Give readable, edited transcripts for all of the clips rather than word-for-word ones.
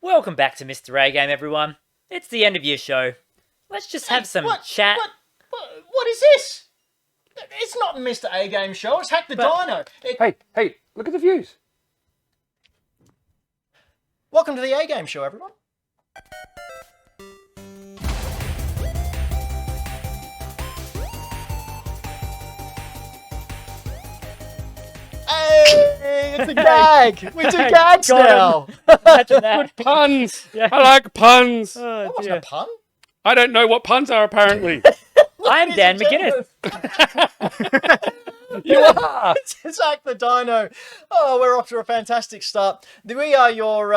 Welcome back to Mr. A Game, everyone. It's the end of your show. Let's just have some chat. What is this? It's not Mr. A Game show. It's Hack the Dino. Hey, look at the views. Welcome to the A Game show, everyone. Hey, it's a gag. We do gags now. Imagine that. Puns. Yeah. I like puns. Oh, That wasn't a pun. I don't know what puns are, apparently. I'm Dan McGuinness. You are. It's Hack the Dino. Oh, we're off to a fantastic start. We are your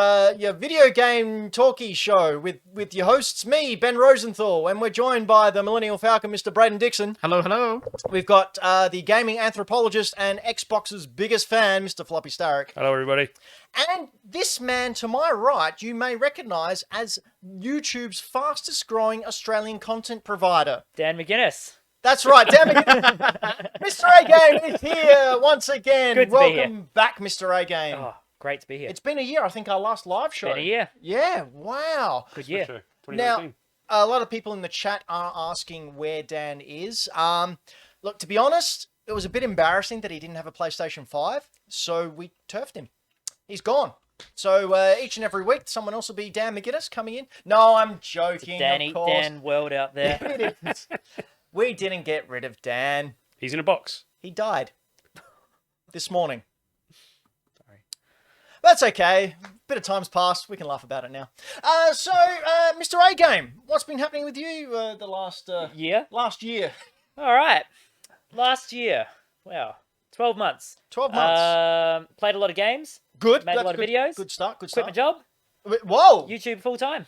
video game talkie show with your hosts, me, Ben Rosenthal, and we're joined by the Millennial Falcon, Mr. Brayden Dixon. Hello, hello. We've got the gaming anthropologist and Xbox's biggest fan, Mr. Floppy Starrick. Hello, everybody. And this man to my right, you may recognise as YouTube's fastest growing Australian content provider. Dan McGuinness. That's right, damn it. Mr. A Game is here once again. Good to be here. Welcome back, Mr. A Game. Oh, great to be here. It's been a year, I think, our last live show. Been a year. Yeah, wow. Good year. Sure. Now, 2019. a lot of people in the chat are asking where Dan is. Look, to be honest, it was a bit embarrassing that he didn't have a PlayStation 5, so we turfed him. He's gone. So each and every week, someone else will be Dan McGuinness coming in. No, I'm joking, Danny, of course. Dan world out there. It is. We didn't get rid of Dan. He's in a box. He died this morning. Sorry. That's okay. Bit of time's passed. We can laugh about it now. Mr. A Game, what's been happening with you the last Year? last year? All right. Last year. Wow. 12 months. 12 months. Played a lot of games. Good. made a That's lot of good. videos. Good start. Good Quit my start. job. Whoa! YouTube full time.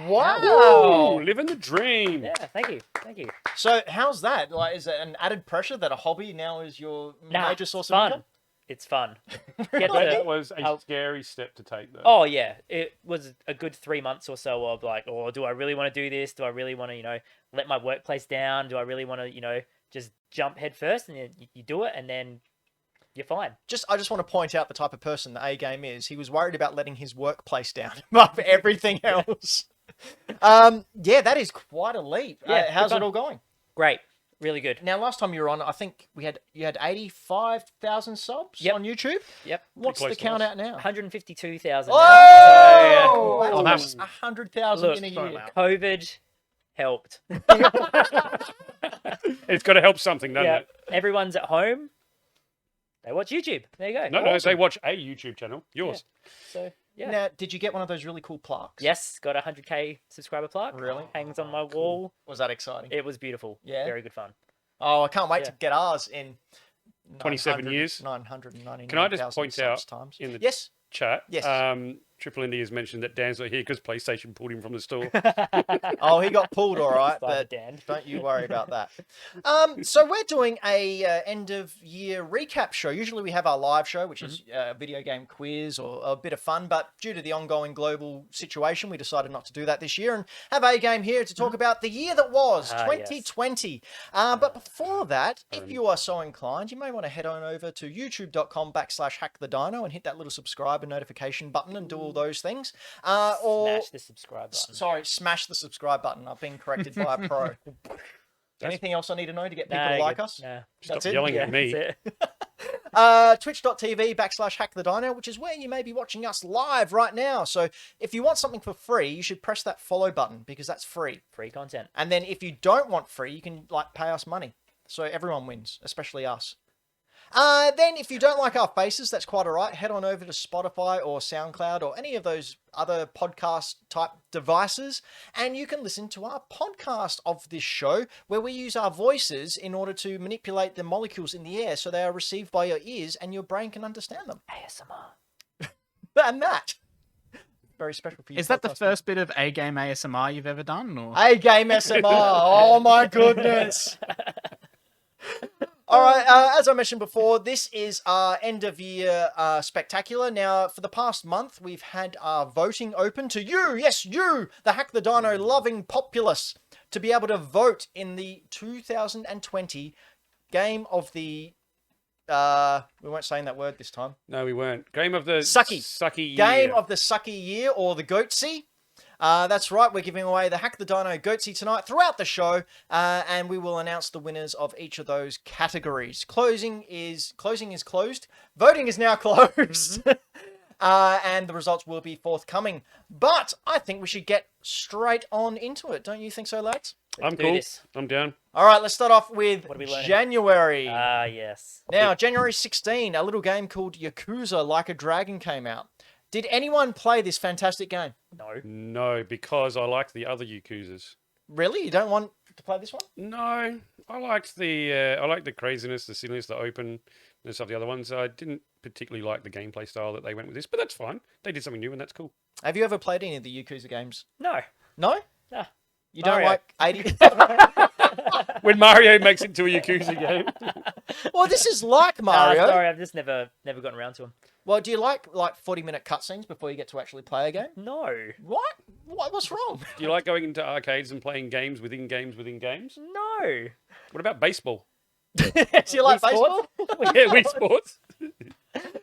Wow. Oh, living the dream. Yeah, thank you. Thank you. So how's that? Like, is it an added pressure that a hobby now is your Nah, major source of fun. income? It's fun. Get That to, was a Oh. scary step to take, though. oh, yeah. It was a good 3 months or so of like, oh, do I really want to do this? Do I really want to, let my workplace down? Do I really want to, just jump head first? And you do it and then you're fine. I just want to point out the type of person the A Game is. He was worried about letting his workplace down above everything else. Yeah, that is quite a leap. Yeah, how's good it fun. all going? Great. Really good. Now, last time you were on, I think you had 85,000 subs Yep. on YouTube. Yep. What's the close to count us. out now? 152,000 Oh, that's Oh, almost 100,000 Look, in a sorry, year. wow. COVID helped. It's got to help something, doesn't Yeah. it? Everyone's at home. They watch YouTube. There you go. No, they watch a YouTube channel. Yours. So, yeah. Now, did you get one of those really cool plaques? Yes, got a 100k subscriber plaque. Really? Hangs on my wall. Was that exciting? It was beautiful. Yeah? Very good fun. Oh, I can't wait Yeah. to get ours in 27 years. 999. Can I just point out times. in the Yes. chat? Yes. Triple Indy has mentioned that Dan's not here because PlayStation pulled him from the store. Oh, he got pulled all right, Sorry, but Dan. don't you worry about that. So we're doing a end of year recap show. Usually we have our live show, which is a video game quiz or a bit of fun, but due to the ongoing global situation, we decided not to do that this year and have A Game here to talk about the year that was, Ah, 2020. But before that, if you are so inclined, you may want to head on over to youtube.com/hackthedino and hit that little subscribe and notification button and do all those things. Or Smash the subscribe button. Sorry, smash the subscribe button. I've been corrected by a pro. Anything else I need to know to get people Nah, to you're like good. us? Nah. Stop That's it? yelling Yeah, at me. that's it. Twitch.tv/hackthedino, which is where you may be watching us live right now. So if you want something for free, you should press that follow button because that's free. Free content. And then if you don't want free, you can pay us money. So everyone wins, especially us. Then if you don't like our faces, that's quite all right. Head on over to Spotify or SoundCloud or any of those other podcast type devices, and you can listen to our podcast of this show where we use our voices in order to manipulate the molecules in the air so they are received by your ears and your brain can understand them. ASMR. And that. Very special for you. Is that the podcasters. first bit of A Game ASMR you've ever done? Or A Game SMR. Oh my goodness. All right, as I mentioned before, this is our end of year spectacular. Now, for the past month, we've had our voting open to you, yes, you, the Hack the Dino loving populace, to be able to vote in the 2020 Game of the We weren't saying that word this time. No, we weren't. Game of the Sucky Year. Game of the Sucky Year, or the GOTSY. That's right, we're giving away the Hack the Dino GOTSY tonight throughout the show, and we will announce the winners of each of those categories. Closing is closed. Voting is now closed. And the results will be forthcoming. But I think we should get straight on into it. Don't you think so, lads? I'm do cool. this. I'm down. All right, let's start off with What are we learning? January. Ah, yes. Now, January 16, a little game called Yakuza Like a Dragon came out. Did anyone play this fantastic game? No. No, because I like the other Yakuzas. Really? You don't want to play this one? No, I liked the craziness, the silliness, the openness of the other ones. I didn't particularly like the gameplay style that they went with this, but that's fine. They did something new, and that's cool. Have you ever played any of the Yakuza games? No. No? Nah. You don't Mario. like 80? When Mario makes it to a Yakuza game. Well, this is like Mario. Sorry, I've just never gotten around to them. Well, do you like 40-minute cutscenes before you get to actually play a game? No. What? What's wrong? Do you like going into arcades and playing games within games within games? No. What about baseball? Do you like Wii baseball? Yeah, Wii Sports.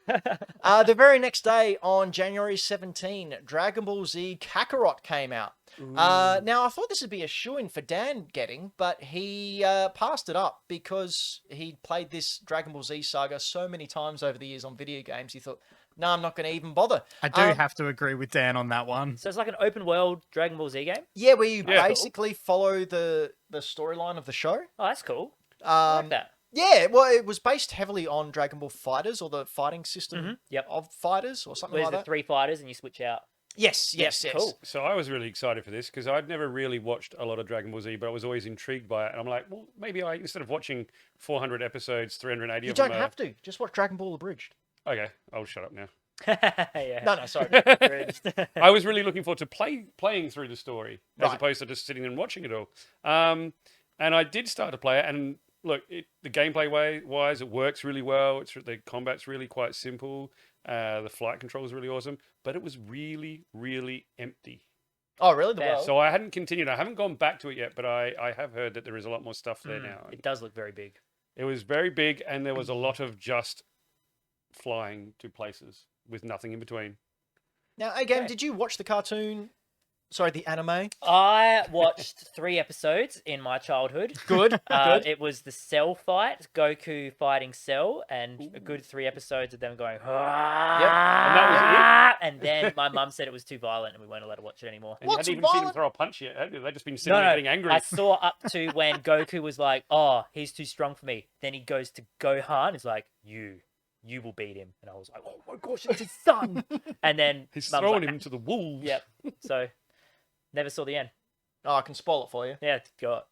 The very next day, on January 17, Dragon Ball Z Kakarot came out. Now, I thought this would be a shoo-in for Dan getting, but he passed it up because he played this Dragon Ball Z saga so many times over the years on video games. He thought, no, I'm not going to even bother. I do have to agree with Dan on that one. So it's like an open world Dragon Ball Z game? Yeah, where you Yeah. basically follow the storyline of the show. Oh, that's cool. I like Um, that. yeah, well, it was based heavily on Dragon Ball Fighters, or the fighting system Yep. of fighters, or something There's like the that. 3 fighters and you switch out. Yes. Cool. So I was really excited for this because I'd never really watched a lot of Dragon Ball Z, but I was always intrigued by it. And I'm like, well, maybe instead of watching 400 episodes, 380 You of them don't have to. Just watch Dragon Ball Abridged. Okay, I'll shut up now. Yeah. No, sorry. I was really looking forward to playing through the story as Right. opposed to just sitting and watching it all. And I did start to play it, and look, the gameplay wise, it works really well. The combat's really quite simple. The flight control is really awesome, but it was really, really empty. Oh, really? The Yeah, world? So I hadn't continued. I haven't gone back to it yet, but I have heard that there is a lot more stuff there now. It does look very big. It was very big, and there was a lot of just flying to places with nothing in between. Now, again, Okay. did you watch the cartoon? Sorry, the anime? I watched 3 episodes in my childhood. Good. Good. It was the Cell fight, Goku fighting Cell, and a good 3 episodes of them going, And that and then my mum said it was too violent and we weren't allowed to watch it anymore. And What's you hadn't even seen him violent? throw a punch yet, had you? They've just been sitting there getting angry. I saw up to when Goku was like, oh, he's too strong for me. Then he goes to Gohan, he's like, you will beat him. And I was like, oh my gosh, it's his son. And then He's Mum's throwing like, him into the wolves. Yep. So never saw the end. Oh, I can spoil it for you. Yeah, do it.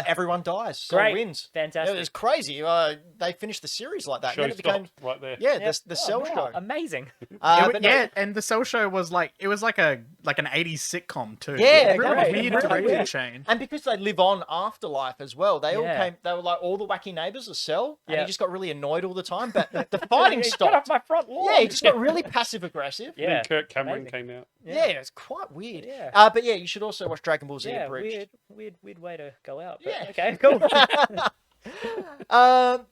Everyone dies. So Great. wins. Fantastic. It was crazy. They finished the series like that. Show And then it became, stopped right there. yeah, Yep. the Oh, Cell wow, show. Amazing. But no- Yeah, and the Cell show was like an 80s sitcom too. Yeah, really great. weird Really direction weird. change. And because they live on afterlife as well, they all Yeah. came. They were like all the wacky neighbors of Cell, and Yeah. he just got really annoyed all the time. But the fighting Get off stopped. my front lawn. Yeah, he just got really passive aggressive. And then Yeah. Kirk Cameron amazing. came out. Yeah, it's quite weird. Yeah. But yeah, you should also watch Dragon Ball Z Yeah, Abridged. weird way to go out. But Yeah. Okay, cool.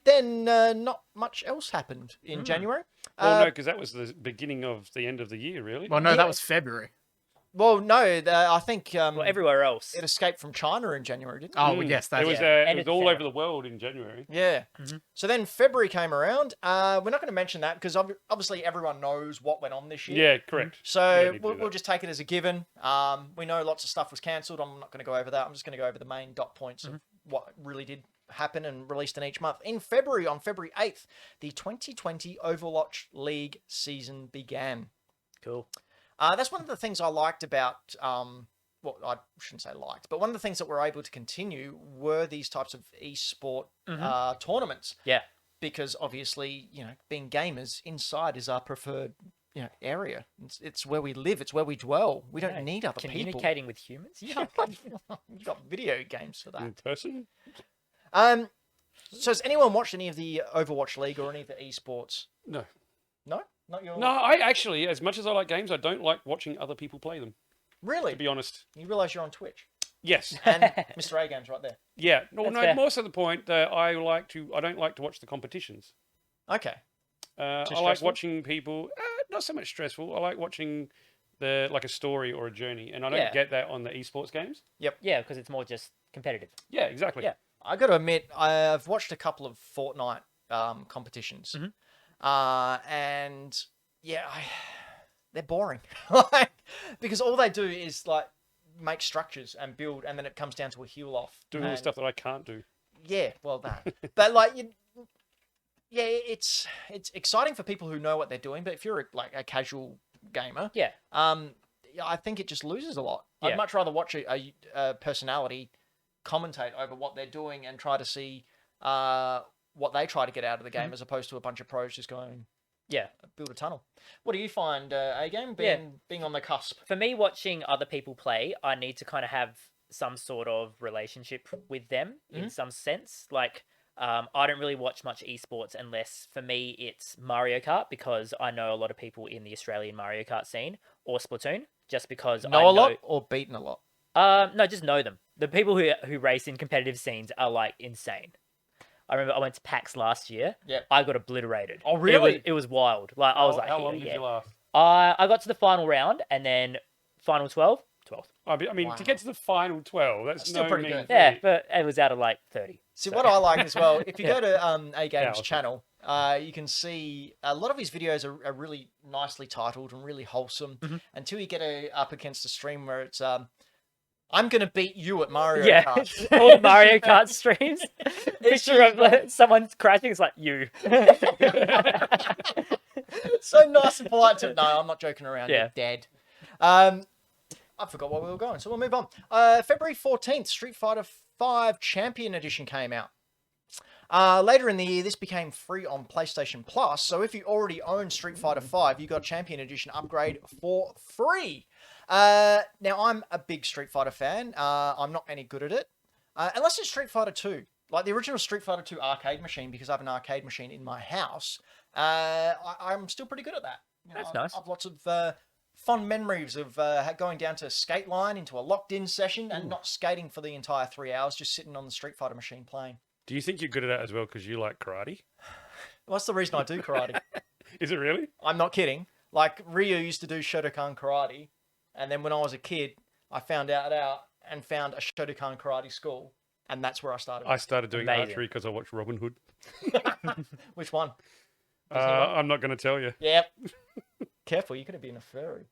Then not much else happened in January. Well, no, because that was the beginning of the end of the year, really. Well, no, Yeah. that was February. I think well, everywhere else. it escaped from China in January, didn't it? Oh, yes, that's it was, yeah. it End was of all December. over the world in January. Yeah. Mhm. So then February came around. We're not going to mention that because obviously everyone knows what went on this year. Yeah, correct. So You don't need to do we'll that. just take it as a given. We know lots of stuff was cancelled. I'm not going to go over that. I'm just going to go over the main dot points of what really did happen and released in each month. In February, on February 8th, the 2020 Overwatch League season began. Cool. That's one of the things I liked about, well, I shouldn't say liked, but one of the things that we're able to continue were these types of esport tournaments. Yeah. Because obviously, being gamers, inside is our preferred, area. It's where we live. It's where we dwell. We don't Yeah, need other people. Communicating with humans. Yeah. You've got video games for In that. person? So has anyone watched any of the Overwatch League or any of the esports? No. No? Not your... No, I actually, as much as I like games, I don't like watching other people play them, Really? to be honest. You realise you're on Twitch. Yes. And Mr. A Game's right there. Yeah. No, That's no, fair. more so the point that I don't like to watch the competitions. Okay. I Too like stressful? watching people. Not so much stressful. I like watching like a story or a journey, and I don't Yeah. get that on the esports games. Yeah, because it's more just competitive. Yeah, exactly. Yeah. I got to admit, I've watched a couple of Fortnite competitions, Mhm. and yeah, they're boring. Like, because all they do is like make structures and build, and then it comes down to a heal off. Doing all the and- stuff that I can't do. Yeah, well, that. But like, yeah, it's exciting for people who know what they're doing. But if you're like a casual gamer, Yeah. yeah, I think it just loses a lot. Yeah. I'd much rather watch a personality commentate over what they're doing and try to see what they try to get out of the game, as opposed to a bunch of pros just going Yeah. build a tunnel. What do you find, A game, Yeah. being on the cusp? For me, watching other people play, I need to kind of have some sort of relationship with them in some sense. Like, I don't really watch much esports unless, for me, it's Mario Kart, because I know a lot of people in the Australian Mario Kart scene, or Splatoon, just because Know a lot or beaten a lot? No, just know them. The people who race in competitive scenes are like insane. I remember I went to PAX last year. Yep. I got obliterated. Oh, really? It was wild. Like I was like, how long did you last? I got to the final round and then final 12th. I mean, Wow. to get to the final 12, that's Still no pretty mean good. feat. Yeah, but it was out of like 30. See, so- what I like as well, if you Yeah. go to A Game's Thousand. channel, you can see a lot of his videos are really nicely titled and really wholesome. Until you get up against a stream where it's I'm gonna beat you at Mario Yeah, Kart. all the Mario Kart streams. Picture of someone crashing. It's like you. So nice and polite to no, I'm not joking around. Yeah. You're dead. I forgot where we were going, so we'll move on. February 14th, Street Fighter V Champion Edition came out. Later in the year, this became free on PlayStation Plus. So if you already own Street Fighter V, you got Champion Edition upgrade for free. Now, I'm a big Street Fighter fan. I'm not any good at it. Unless it's Street Fighter 2. Like the original Street Fighter 2 arcade machine, because I have an arcade machine in my house. I'm still pretty good at that. You know, That's nice. I've lots of fond memories of going down to skate line into a locked-in session and not skating for the entire 3 hours, just sitting on the Street Fighter machine playing. Do you think you're good at that as well because you like karate? What's the reason I do karate? Is it really? I'm not kidding. Like, Ryu used to do Shotokan karate, and then when I was a kid, I found out and found a Shotokan karate school, and that's where I started. I started doing Amazing. archery because I watched Robin Hood. Which one? I'm not going to tell you. Yep. Careful, you could have been a furry.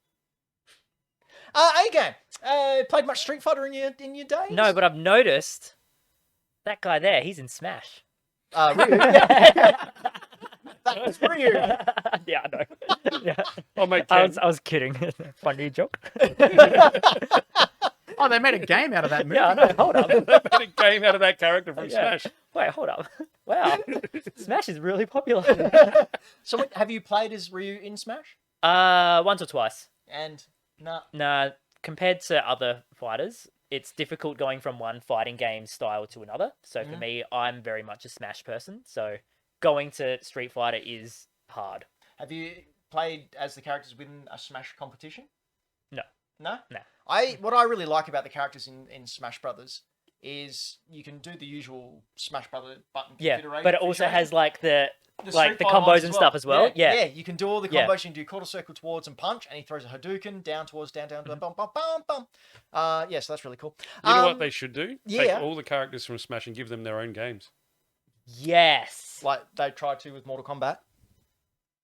A-Game. Played much Street Fighter in your days? No, but I've noticed that guy there. He's in Smash. Ryu. That was Ryu. Yeah, I know. Yeah. I'll make I 10. was kidding. Funny joke. Oh, they made a game out of that movie. Yeah, I know. Hold up. They made a game out of that character from Yeah. Smash. Wait, hold up. Wow. Smash is really popular. So, have you played as Ryu in Smash? Once or twice. And nah. Nah, compared to other fighters, it's difficult going from one fighting game style to another. So for me, I'm very much a Smash person. So going to Street Fighter is hard. Have you played as the characters within a Smash competition? No. No? No. What I really like about the characters in Smash Brothers is you can do the usual Smash Brother button Yeah, configuration. but it also has like the The like Street the Fighter ones combos and stuff as well. Yeah, Yeah. you can do all the Yeah. combos. You can do quarter circle towards and punch, and he throws a Hadouken down towards down, bum, bum, bum, bum. Yeah, so that's really cool. You know what they should do? Take yeah. all the characters from Smash and give them their own games. Yes. Like they tried to with Mortal Kombat.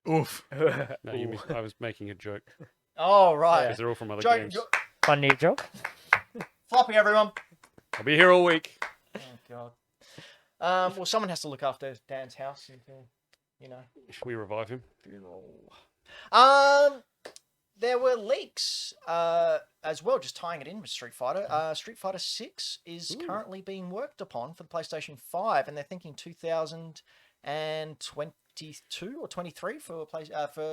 Oof. No, you missed, I was making a joke Oh, right. because they're all from other Joke- games. Funny joke. Floppy, everyone. I'll be here all week. Oh, God. Well, someone has to look after Dan's house. You know. Should we revive him? There were leaks as well, just tying it in with Street Fighter. Street Fighter 6 is currently being worked upon for the PlayStation 5, and they're thinking 2022 or 23 for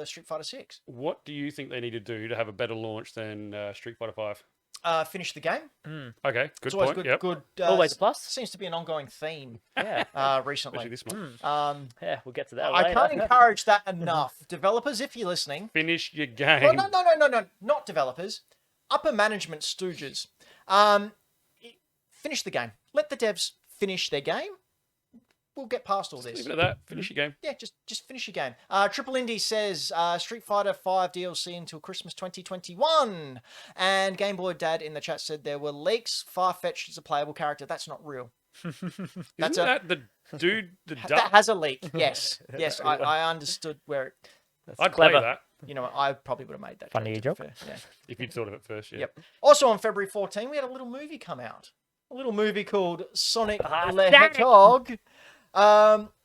Street Fighter 6. What do you think they need to do to have a better launch than Street Fighter 5? Finish the game. Okay, good It's always point. good. Yep. Good. Always a plus. Seems to be an ongoing theme Yeah. recently. Especially this month. Yeah, we'll get to that I later. can't encourage that enough. Developers, if you're listening, Finish your well, game. no, not developers. Upper management stooges. Finish the game. Let the devs finish their game. we'll get past all Just this. leave it at that. Finish your game. Yeah, just finish your game. Triple Indie says Street Fighter 5 DLC until Christmas 2021. And Game Boy Dad in the chat said there were leaks. Far-Fetched is a playable character. That's not real. Isn't That's that the dude, the That duck? has a leak. Yes, yes. I understood where it. I'd clever. play that You know, I probably would have made that. Funny joke, to joke. be fair. Yeah. if you'd thought of it first. Yeah. Yep. Also on February 14, we had a little movie come out. A little movie called Sonic Ah, the Sonic! Hedgehog.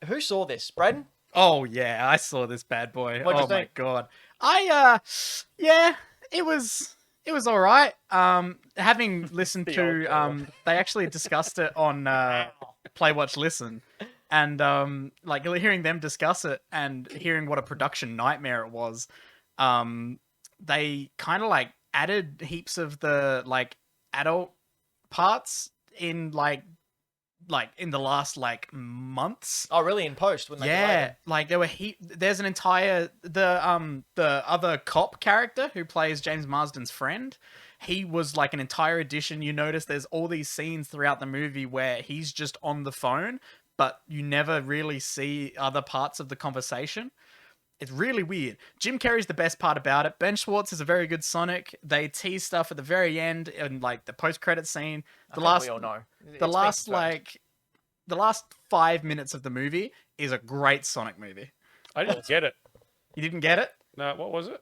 Who saw this? Brayden? Oh yeah, I saw this bad boy. What'd you Oh my think? god. Yeah, it was all right. Having listened The to old they actually discussed it on Play Watch Listen, and like hearing them discuss it and hearing what a production nightmare it was. They kind of like added heaps of the like adult parts in like in the last like months. Oh, really? In post when they delayed Yeah, it? like there were there's an entire the other cop character who plays James Marsden's friend. He was like an entire edition. You notice there's all these scenes throughout the movie where he's just on the phone, but you never really see other parts of the conversation. It's really weird. Jim Carrey's the best part about it. Ben Schwartz is a very good Sonic. They tease stuff at the very end and like the post-credit scene. I think we all know. It's been confirmed. The last 5 minutes of the movie is a great Sonic movie. I didn't get it. You didn't get it? No, what was it?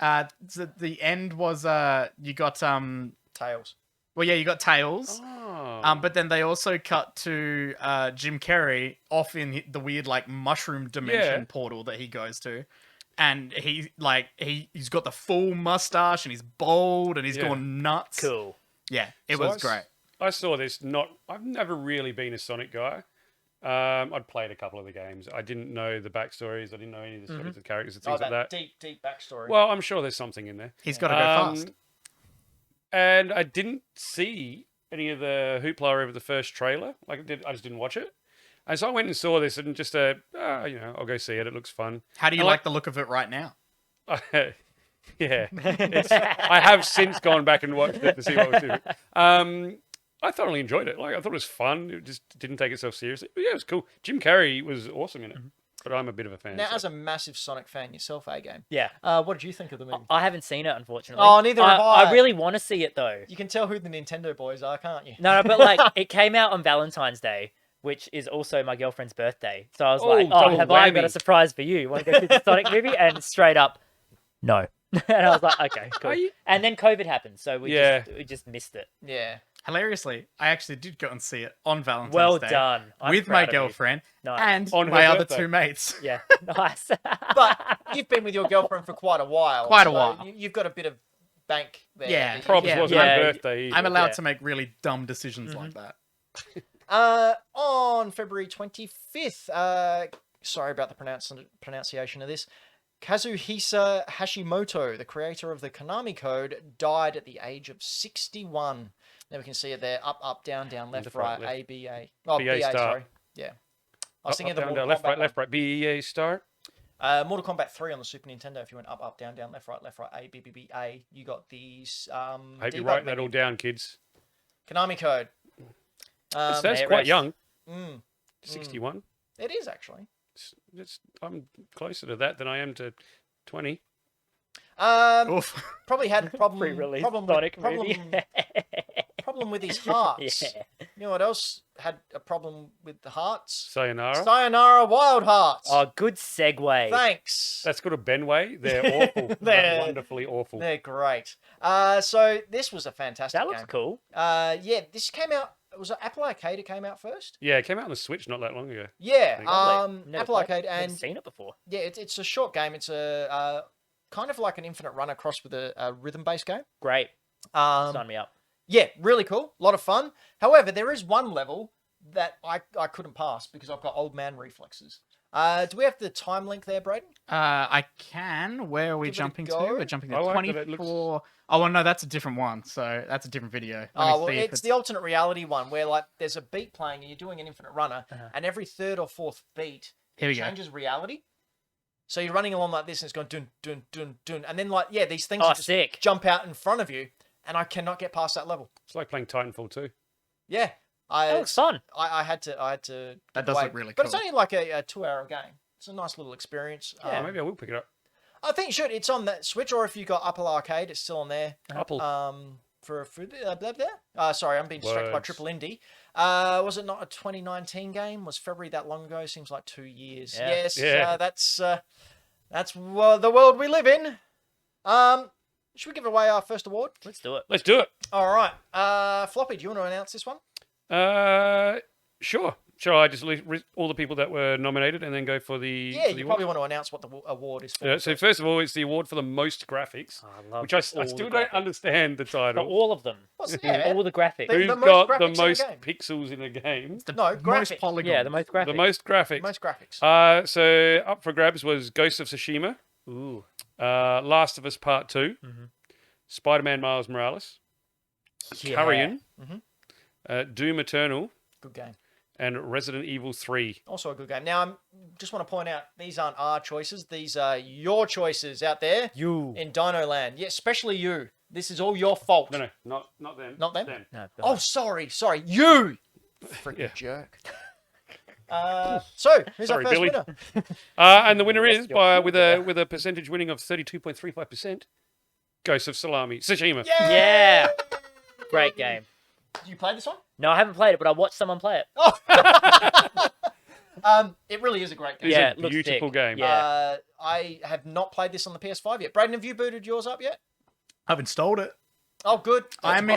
The end was you got Tails. well, yeah, you got Tails. Oh. But then they also cut to Jim Carrey off in the weird like mushroom dimension Yeah. portal that he goes to, and he's got the full mustache and he's bald and he's Yeah. going nuts. Cool. Yeah, it So was great. I saw this. I've never really been a Sonic guy. I'd played a couple of the games. I didn't know the backstories. I didn't know any of the stories of the characters and Oh, things that, like that. deep backstory. Well, I'm sure there's something in there. He's got to go fast. And I didn't see any of the hoopla over the first trailer. I just didn't watch it. And so I went and saw this and just, I'll go see it. It looks fun. How do you I like the look of it right now? Yeah. I have since gone back and watched it to see what was different. I thoroughly enjoyed it. Like, I thought it was fun. It just didn't take itself seriously. But yeah, it was cool. Jim Carrey was awesome in it. But I'm a bit of a fan. Now, so. as a massive Sonic fan yourself, A-Game, Yeah. what did you think of the movie? I haven't seen it, unfortunately. Oh, neither have I. I really want to see it, though. You can tell who the Nintendo boys are, can't you? No, but like, it came out on Valentine's Day, which is also my girlfriend's birthday. So I was like, double have I got a whammy. surprise for you? Want to go see the Sonic movie? And straight up, no. And I was like, okay, cool. Are you- And then COVID happened, so we just missed it. Yeah. Hilariously, I actually did go and see it on Valentine's Well Day done. I'm with proud my of you. girlfriend Nice. and On her my other birthday. two mates. Yeah, nice. But you've been with your girlfriend for quite a while. Quite a so while. You've got a bit of bank there. Yeah. Probs Yeah. wasn't Yeah. her birthday either. I'm allowed Yeah. to make really dumb decisions like that. On February 25th, sorry about the pronunciation of this, Kazuhisa Hashimoto, the creator of the Konami code, died at the age of 61. There we can see it there, up, down, left, Left, right, right, A, B, A. Oh, BA B, A, start. sorry. Yeah. I was Up, thinking up, of the down, Mortal down, left, Kombat right, left, right. BEA start. one. Mortal Kombat 3 on the Super Nintendo, if you went up, down, left, right, A, B, B, B, A, you got these I hope debug you're writing that menu. all down, kids. Konami code. That's May it quite rest. young. Mm, 61. it is, actually. I'm closer to that than I am to 20. Oof. Probably had Pre-release problem Sonic movie. problem with his hearts. Yeah. You know what else had a problem with the hearts? Sayonara. Sayonara Wild Hearts. Oh, good segue. Thanks. That's got a Benway. They're awful. They're- wonderfully awful. They're great. So this was a fantastic That looks game. cool. Yeah, this came out. Was it Apple Arcade? It came out first. Yeah, it came out on the Switch not that long ago. Yeah. Lovely. Never Apple played- Arcade, never and seen it before. yeah, it's a short game. It's a kind of like an infinite runner crossed with a rhythm-based game. Great. Sign me up. Yeah, really cool. A lot of fun. However, there is one level that I couldn't pass because I've got old man reflexes. Do we have the time link there, Brayden? I can. Where are we Give it a jumping to? go. We're jumping to I like that it 24. Oh, well, no, that's a different one. So that's a different video. Let me Oh, well, see if it's the alternate reality one where like there's a beat playing and you're doing an infinite runner, and every third or fourth beat Here we go. changes reality. So you're running along like this, and it's going dun dun dun dun, and then like these things Oh, just sick. jump out in front of you, and I cannot get past that level. It's like playing Titanfall 2. Yeah, That looks fun. I had to. That give does away. look really But it's cool. only like a 2-hour game. It's a nice little experience. Oh, maybe I will pick it up. I think you should. It's on that Switch, or if you got Apple Arcade, it's still on there. Apple. For blah, blah. Sorry, I'm being distracted by Words. Triple Indie. Was it not a 2019 game? Was February that long ago? Seems like 2 years. Yeah. Yes, Yeah. that's the world we live in. Should we give away our first award? Let's do it. Let's do it. All right. Floppy, do you want to announce this one? Sure. Shall I just list all the people that were nominated and then go for the Yeah, for the you award? probably want to announce what the award is for. Yeah, so first of all, it's the award for the most graphics, Oh, I love which I all still the don't graphics. understand the For title. all of them. Yeah. All the graphics. They- Who's the most got the graphics in the most game. pixels in a game? The No, most graphics. polygons. Yeah, the most graphics. The most graphics. Most graphics. So up for grabs was Ghost of Tsushima, Ooh. Last of Us Part 2, Mhm. Spider-Man Miles Morales, Yeah. Carrion, Mhm. Doom Eternal, Good game. and Resident Evil 3. Also a good game. Now, I just want to point out, these aren't our choices. These are your choices out there You. in Dino Land. Yeah, especially you. This is all your fault. No, not them. Not them? No, Oh, sorry. You. Freaking Yeah. jerk. So, who's Sorry, our first Billy. winner? And the winner Rest is your with a percentage winning of 32.35%. Ghost of Tsushima. Yeah. Great game. You played this one? No, I haven't played it, but I watched someone play it. It really is a great game. It's Yeah, a it looks beautiful sick. game. Yeah. I have not played this on the PS5 yet. Brayden, have you booted yours up yet? I've installed it. Oh, good. I'm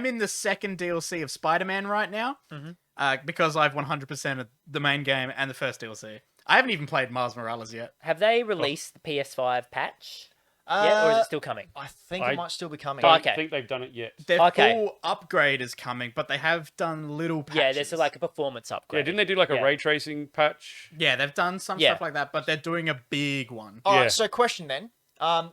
in the second DLC of Spider-Man right now, Mhm. because I've 100%ed the main game and the first DLC. I haven't even played Miles Morales yet. Have they released the PS5 patch yet, or is it still coming? I think I it might still be coming. Don't Okay. think they've done it yet. Their Okay. full upgrade is coming, but they have done little patches. Yeah, there's like a performance Yeah, upgrade. didn't they do like a Yeah. ray tracing patch? Yeah, they've done some Yeah. stuff like that, but they're doing a big one. All Yeah. right, so question then.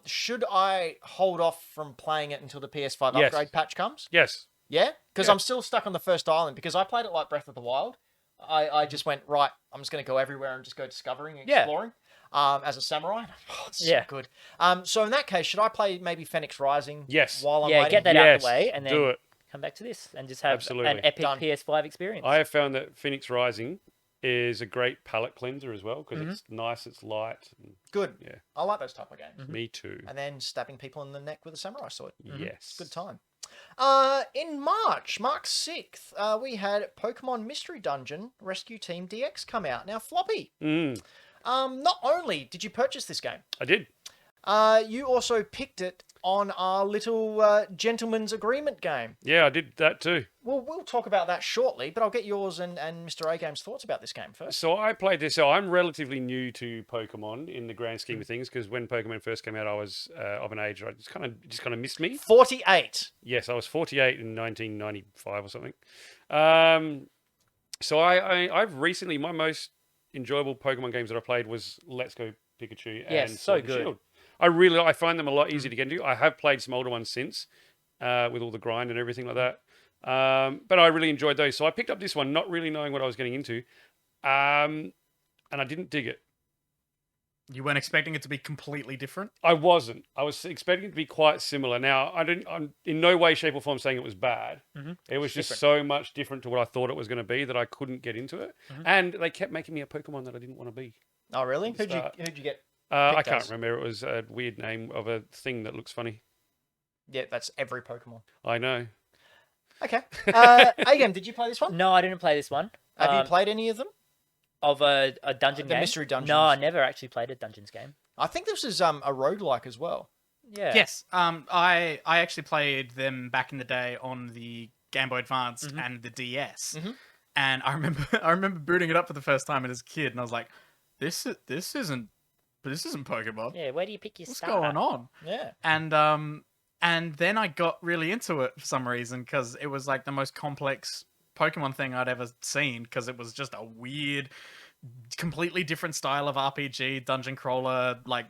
Should I hold off from playing it until the PS5 Yes. upgrade patch comes? Yes. Yeah? Because Yeah. I'm still stuck on the first island because I played it like Breath of the Wild. I just went, right, I'm just going to go everywhere and just go discovering and Yeah. exploring as a samurai. Oh, it's Yeah. so good. So in that case, should I play maybe Phoenix Rising Yes. while I'm Yeah, waiting? get that out Yes, of the way and do then it. come back to this and just have Absolutely. an epic Done. PS5 experience. I have found that Phoenix Rising is a great palette cleanser as well because Mm-hmm. it's nice, it's light. And Good. Yeah. I like those type of games. Mm-hmm. Me too. And then stabbing people in the neck with a samurai sword. Yes. Good time. In March 6th, we had Pokemon Mystery Dungeon Rescue Team DX come out. Now, Floppy, not only did you purchase this game, I did. you also picked it on our little gentleman's agreement game. Yeah, I did that too. Well, we'll talk about that shortly, but I'll get yours and Mr. A Game's thoughts about this game first. So I played this. So I'm relatively new to Pokemon in the grand scheme of things because when Pokemon first came out, I was of an age where I just kind of missed me. 48. Yes, I was 48 in 1995 or something. So I've recently, my most enjoyable Pokemon games that I played was Let's Go Pikachu and Yes, so Sword and good. Shield. I find them a lot easier to get into. I have played some older ones since, with all the grind and everything like that. But I really enjoyed those. So I picked up this one, not really knowing what I was getting into, and I didn't dig it. You weren't expecting it to be completely different? I wasn't. I was expecting it to be quite similar. Now, I'm in no way, shape, or form saying it was bad. Mhm. It was just Different. so much different to what I thought it was going to be that I couldn't get into it. Mhm. And they kept making me a Pokemon that I didn't want to be. Oh, really? Who'd Start. you get? I Picked can't us. remember. It was a weird name of a thing that looks funny. Yeah, that's every Pokemon. I know. Okay. A Game, did you play this one? No, I didn't play this one. Have you played any of them? Of a dungeon The game? mystery dungeons. No, I never actually played a dungeons game. I think this is a roguelike as well. Yeah. Yes. I actually played them back in the day on the Game Boy Advance Mhm. and the DS. Mhm. And I remember booting it up for the first time as a kid, and I was like, this isn't Pokemon. Yeah, where do you pick your What's starter? going on? Yeah. And then I got really into it for some reason because it was like the most complex Pokemon thing I'd ever seen because it was just a weird, completely different style of RPG, dungeon crawler, like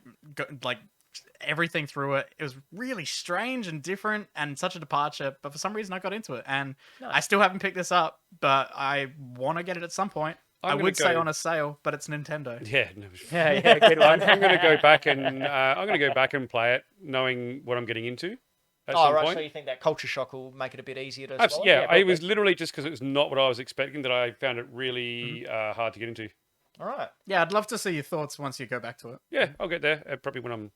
everything through it. It was really strange and different and such a departure, but for some reason I got into it. And Nice. I still haven't picked this up, but I want to get it at some point. I'm I gonna would say go- on a sale, but it's Nintendo. Yeah. No. Yeah, good one. I'm going to go back and play it, knowing what I'm getting into. at Oh, some right. point. So you think that culture shock will make it a bit easier to Abs- swallow? yeah, probably. it was literally just because it was not what I was expecting that I found it really hard to get into. All right. Yeah, I'd love to see your thoughts once you go back to it. Yeah, I'll get there. Probably when I'm.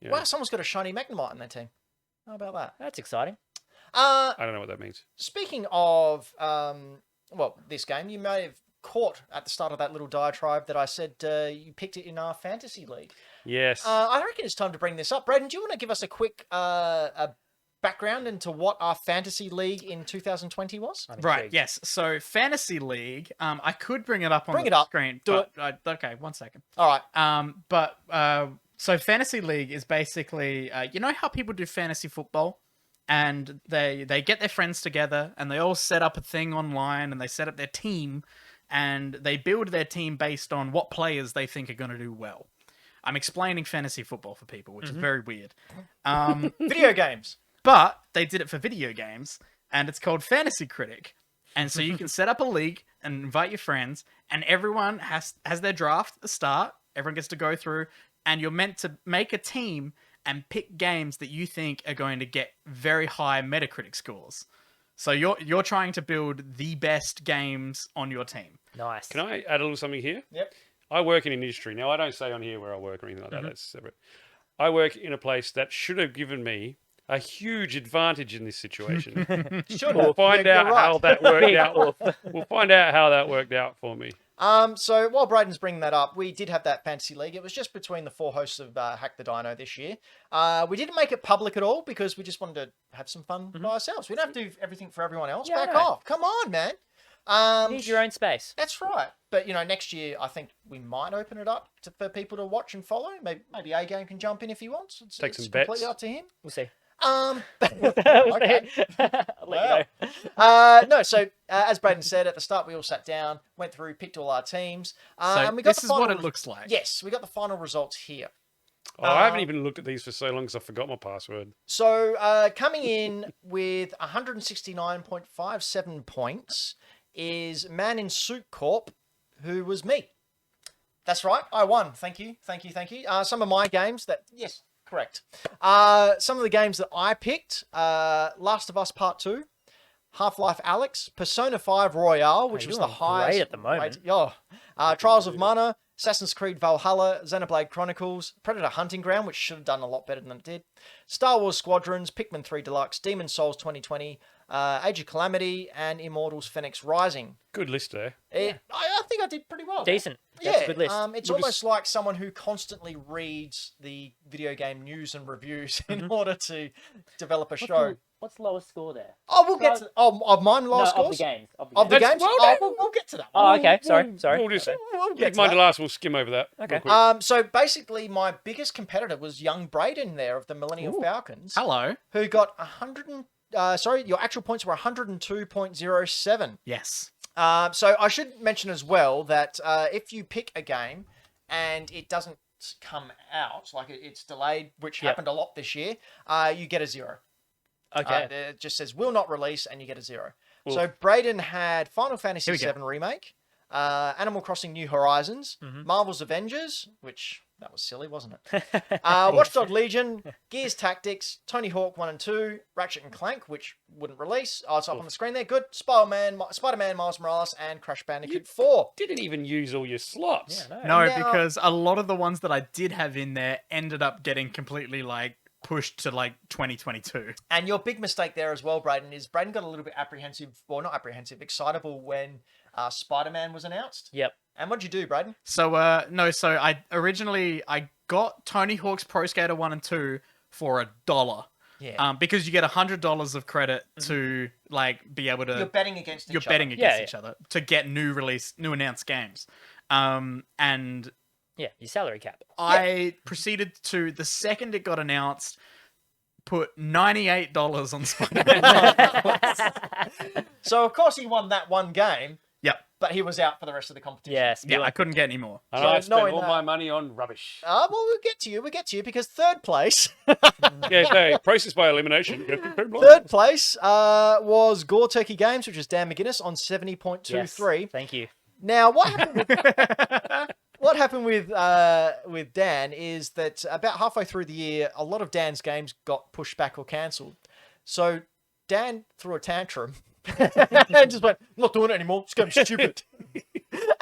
You know, Wow, someone's got a shiny Magnemite in their team. How about that? That's exciting. Uh, I don't know what that means. Speaking of, well, this game, you may have caught at the start of that little diatribe that I said you picked it in our fantasy league. Yes. I reckon it's time to bring this up. Brayden, do you want to give us a quick background into what our fantasy league in 2020 was? I'm Right, intrigued. yes. So Fantasy League, I could bring it up on Bring the it up. screen. Do but, okay, 1 second. All right. So Fantasy League is basically, you know how people do fantasy football, and they get their friends together and they all set up a thing online and they set up their team and they build their team based on what players they think are going to do well. I'm explaining fantasy football for people, which is very weird. Video games. But they did it for video games, and it's called Fantasy Critic. And so you can set up a league and invite your friends, and everyone has their draft at the start. Everyone gets to go through, and you're meant to make a team and pick games that you think are going to get very high Metacritic scores. So you're trying to build the best games on your team. Nice. Can I add a little something here? Yep. I work in an industry. Now, I don't say on here where I work or anything like that. That's separate. I work in a place that should have given me a huge advantage in this situation. We'll find out how that worked out. We'll find out how that worked out for me. So while Brayden's bringing that up, we did have that fantasy league. It was just between the 4 hosts of Hack the Dino this year. We didn't make it public at all because we just wanted to have some fun by ourselves. We don't have to do everything for everyone else. Yeah, I Back know. off. Come on, man. You need your own space. That's right. But, next year, I think we might open it up for people to watch and follow. Maybe A-Game can jump in if he wants. It's some completely bets. up to him. We'll see. Okay. I'll let you Wow. know. No, so as Brayden said at the start, we all sat down, went through, picked all our teams. So And we got this the is what final it looks like. Yes, we got the final results here. Oh, I haven't even looked at these for so long because I forgot my password. So coming in with 169.57 points is Man in Suit Corp, who was me. That's right, I won. Thank you. Some of my games that, yes, correct. Some of the games that I picked, Last of Us Part 2, Half-Life Alyx, Persona 5 Royale, which You're was the doing highest. great at the moment. Trials of Mana, Assassin's Creed Valhalla, Xenoblade Chronicles, Predator Hunting Ground, which should have done a lot better than it did, Star Wars Squadrons, Pikmin 3 Deluxe, Demon's Souls 2020, Age of Calamity, and Immortals Phoenix Rising. Good list there. I think I did pretty well. Decent. That's a good list. It's Look, almost like someone who constantly reads the video game news and reviews in order to develop a show. What's the lowest score there? Oh, we'll get to... of mine lowest No, scores? of the games. Of the That's games? well Oh, done. we'll get to that. Oh, okay. Sorry. We'll just We'll get leave to mine that. to last. We'll skim over that. Okay. real quick. So basically, my biggest competitor was young Brayden there of the Millennial Falcons, Hello. who got 100. Your actual points were 102.07. Yes. So I should mention as well that if you pick a game and it doesn't come out, like it's delayed, which happened a lot this year, you get a 0. Okay. It just says will not release, and you get a 0. So Brayden had Final Fantasy VII Remake, Animal Crossing New Horizons, Marvel's Avengers, which that was silly, wasn't it? Watchdog Legion, Gears Tactics, Tony Hawk 1 and 2, Ratchet and Clank, which wouldn't release. Oh, it's up on the screen there. Good. Spider-Man, Miles Morales, and Crash Bandicoot 4. Didn't even use all your slots. Yeah, No, Now- because a lot of the ones that I did have in there ended up getting completely pushed to 2022. And your big mistake there as well, Brayden, is Brayden got a little bit excitable when Spider-Man was announced. Yep. And what'd you do, Brayden? So I got Tony Hawk's Pro Skater 1 and 2 for $1. Yeah. Because you get $100 of credit to be able to You're betting against each you're other. betting against Yeah, each other to get new announced games. And Yeah, your salary cap. I proceeded to, the second it got announced, put $98 on Spider-Man. So, of course, he won that one game, Yep. but he was out for the rest of the competition. Yes. Yeah, I couldn't get any more. And So I spent knowing all that- my money on rubbish. Well, we'll get to you, because third place... Yeah, no, process by elimination. Third place was Gore Turkey Games, which is Dan McGuinness on 70.23. Yes. Thank you. Now, what happened with Dan is that about halfway through the year, a lot of Dan's games got pushed back or cancelled. So Dan threw a tantrum and just went, "I'm not doing it anymore. It's going to be stupid,"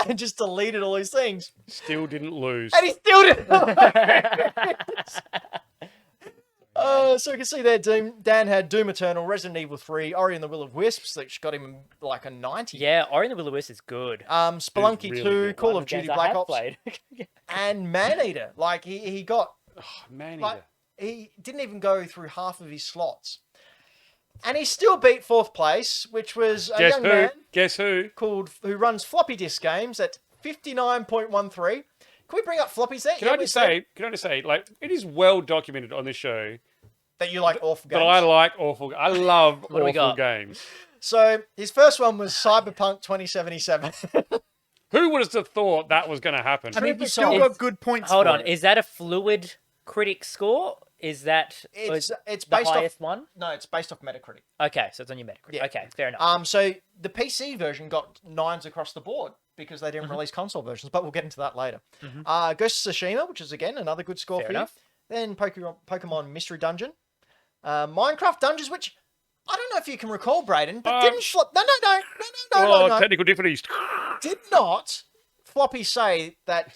and just deleted all these things. Still didn't lose. And he still didn't. So you can see there, Dan had Doom Eternal, Resident Evil 3, Ori and the Will of Wisps, which got him like a 90. Yeah, Ori and the Will of Wisps is good. Spelunky really 2, good. Call One of the games Duty I Black have Ops, played. and Maneater. Like he got, Oh, man, like, he didn't even go through half of his slots. And he still beat 4th place, which was a Guess young who? man Guess who? who runs floppy disk games at 59.13. Can we bring up floppies there? Can I just say, like, it is well documented on this show that you like awful games? that I like awful. I love What do we awful got? games. So his first one was Cyberpunk 2077. Who would have thought that was going to happen? I mean, you Triple still top. got good points. Hold for on, it. is that a fluid critic score? Is that it's the based off. highest one? No, it's based off Metacritic. Okay, so it's on your Metacritic. Yeah. Okay, fair enough. So the PC version got 9s across the board because they didn't release console versions, but we'll get into that later. Ghost of Tsushima, which is again another good score Fair for enough. you. Then Pokemon Mystery Dungeon, Minecraft Dungeons, which I don't know if you can recall, Brayden, but didn't flop. No. Technical difficulties. Did not Floppy say that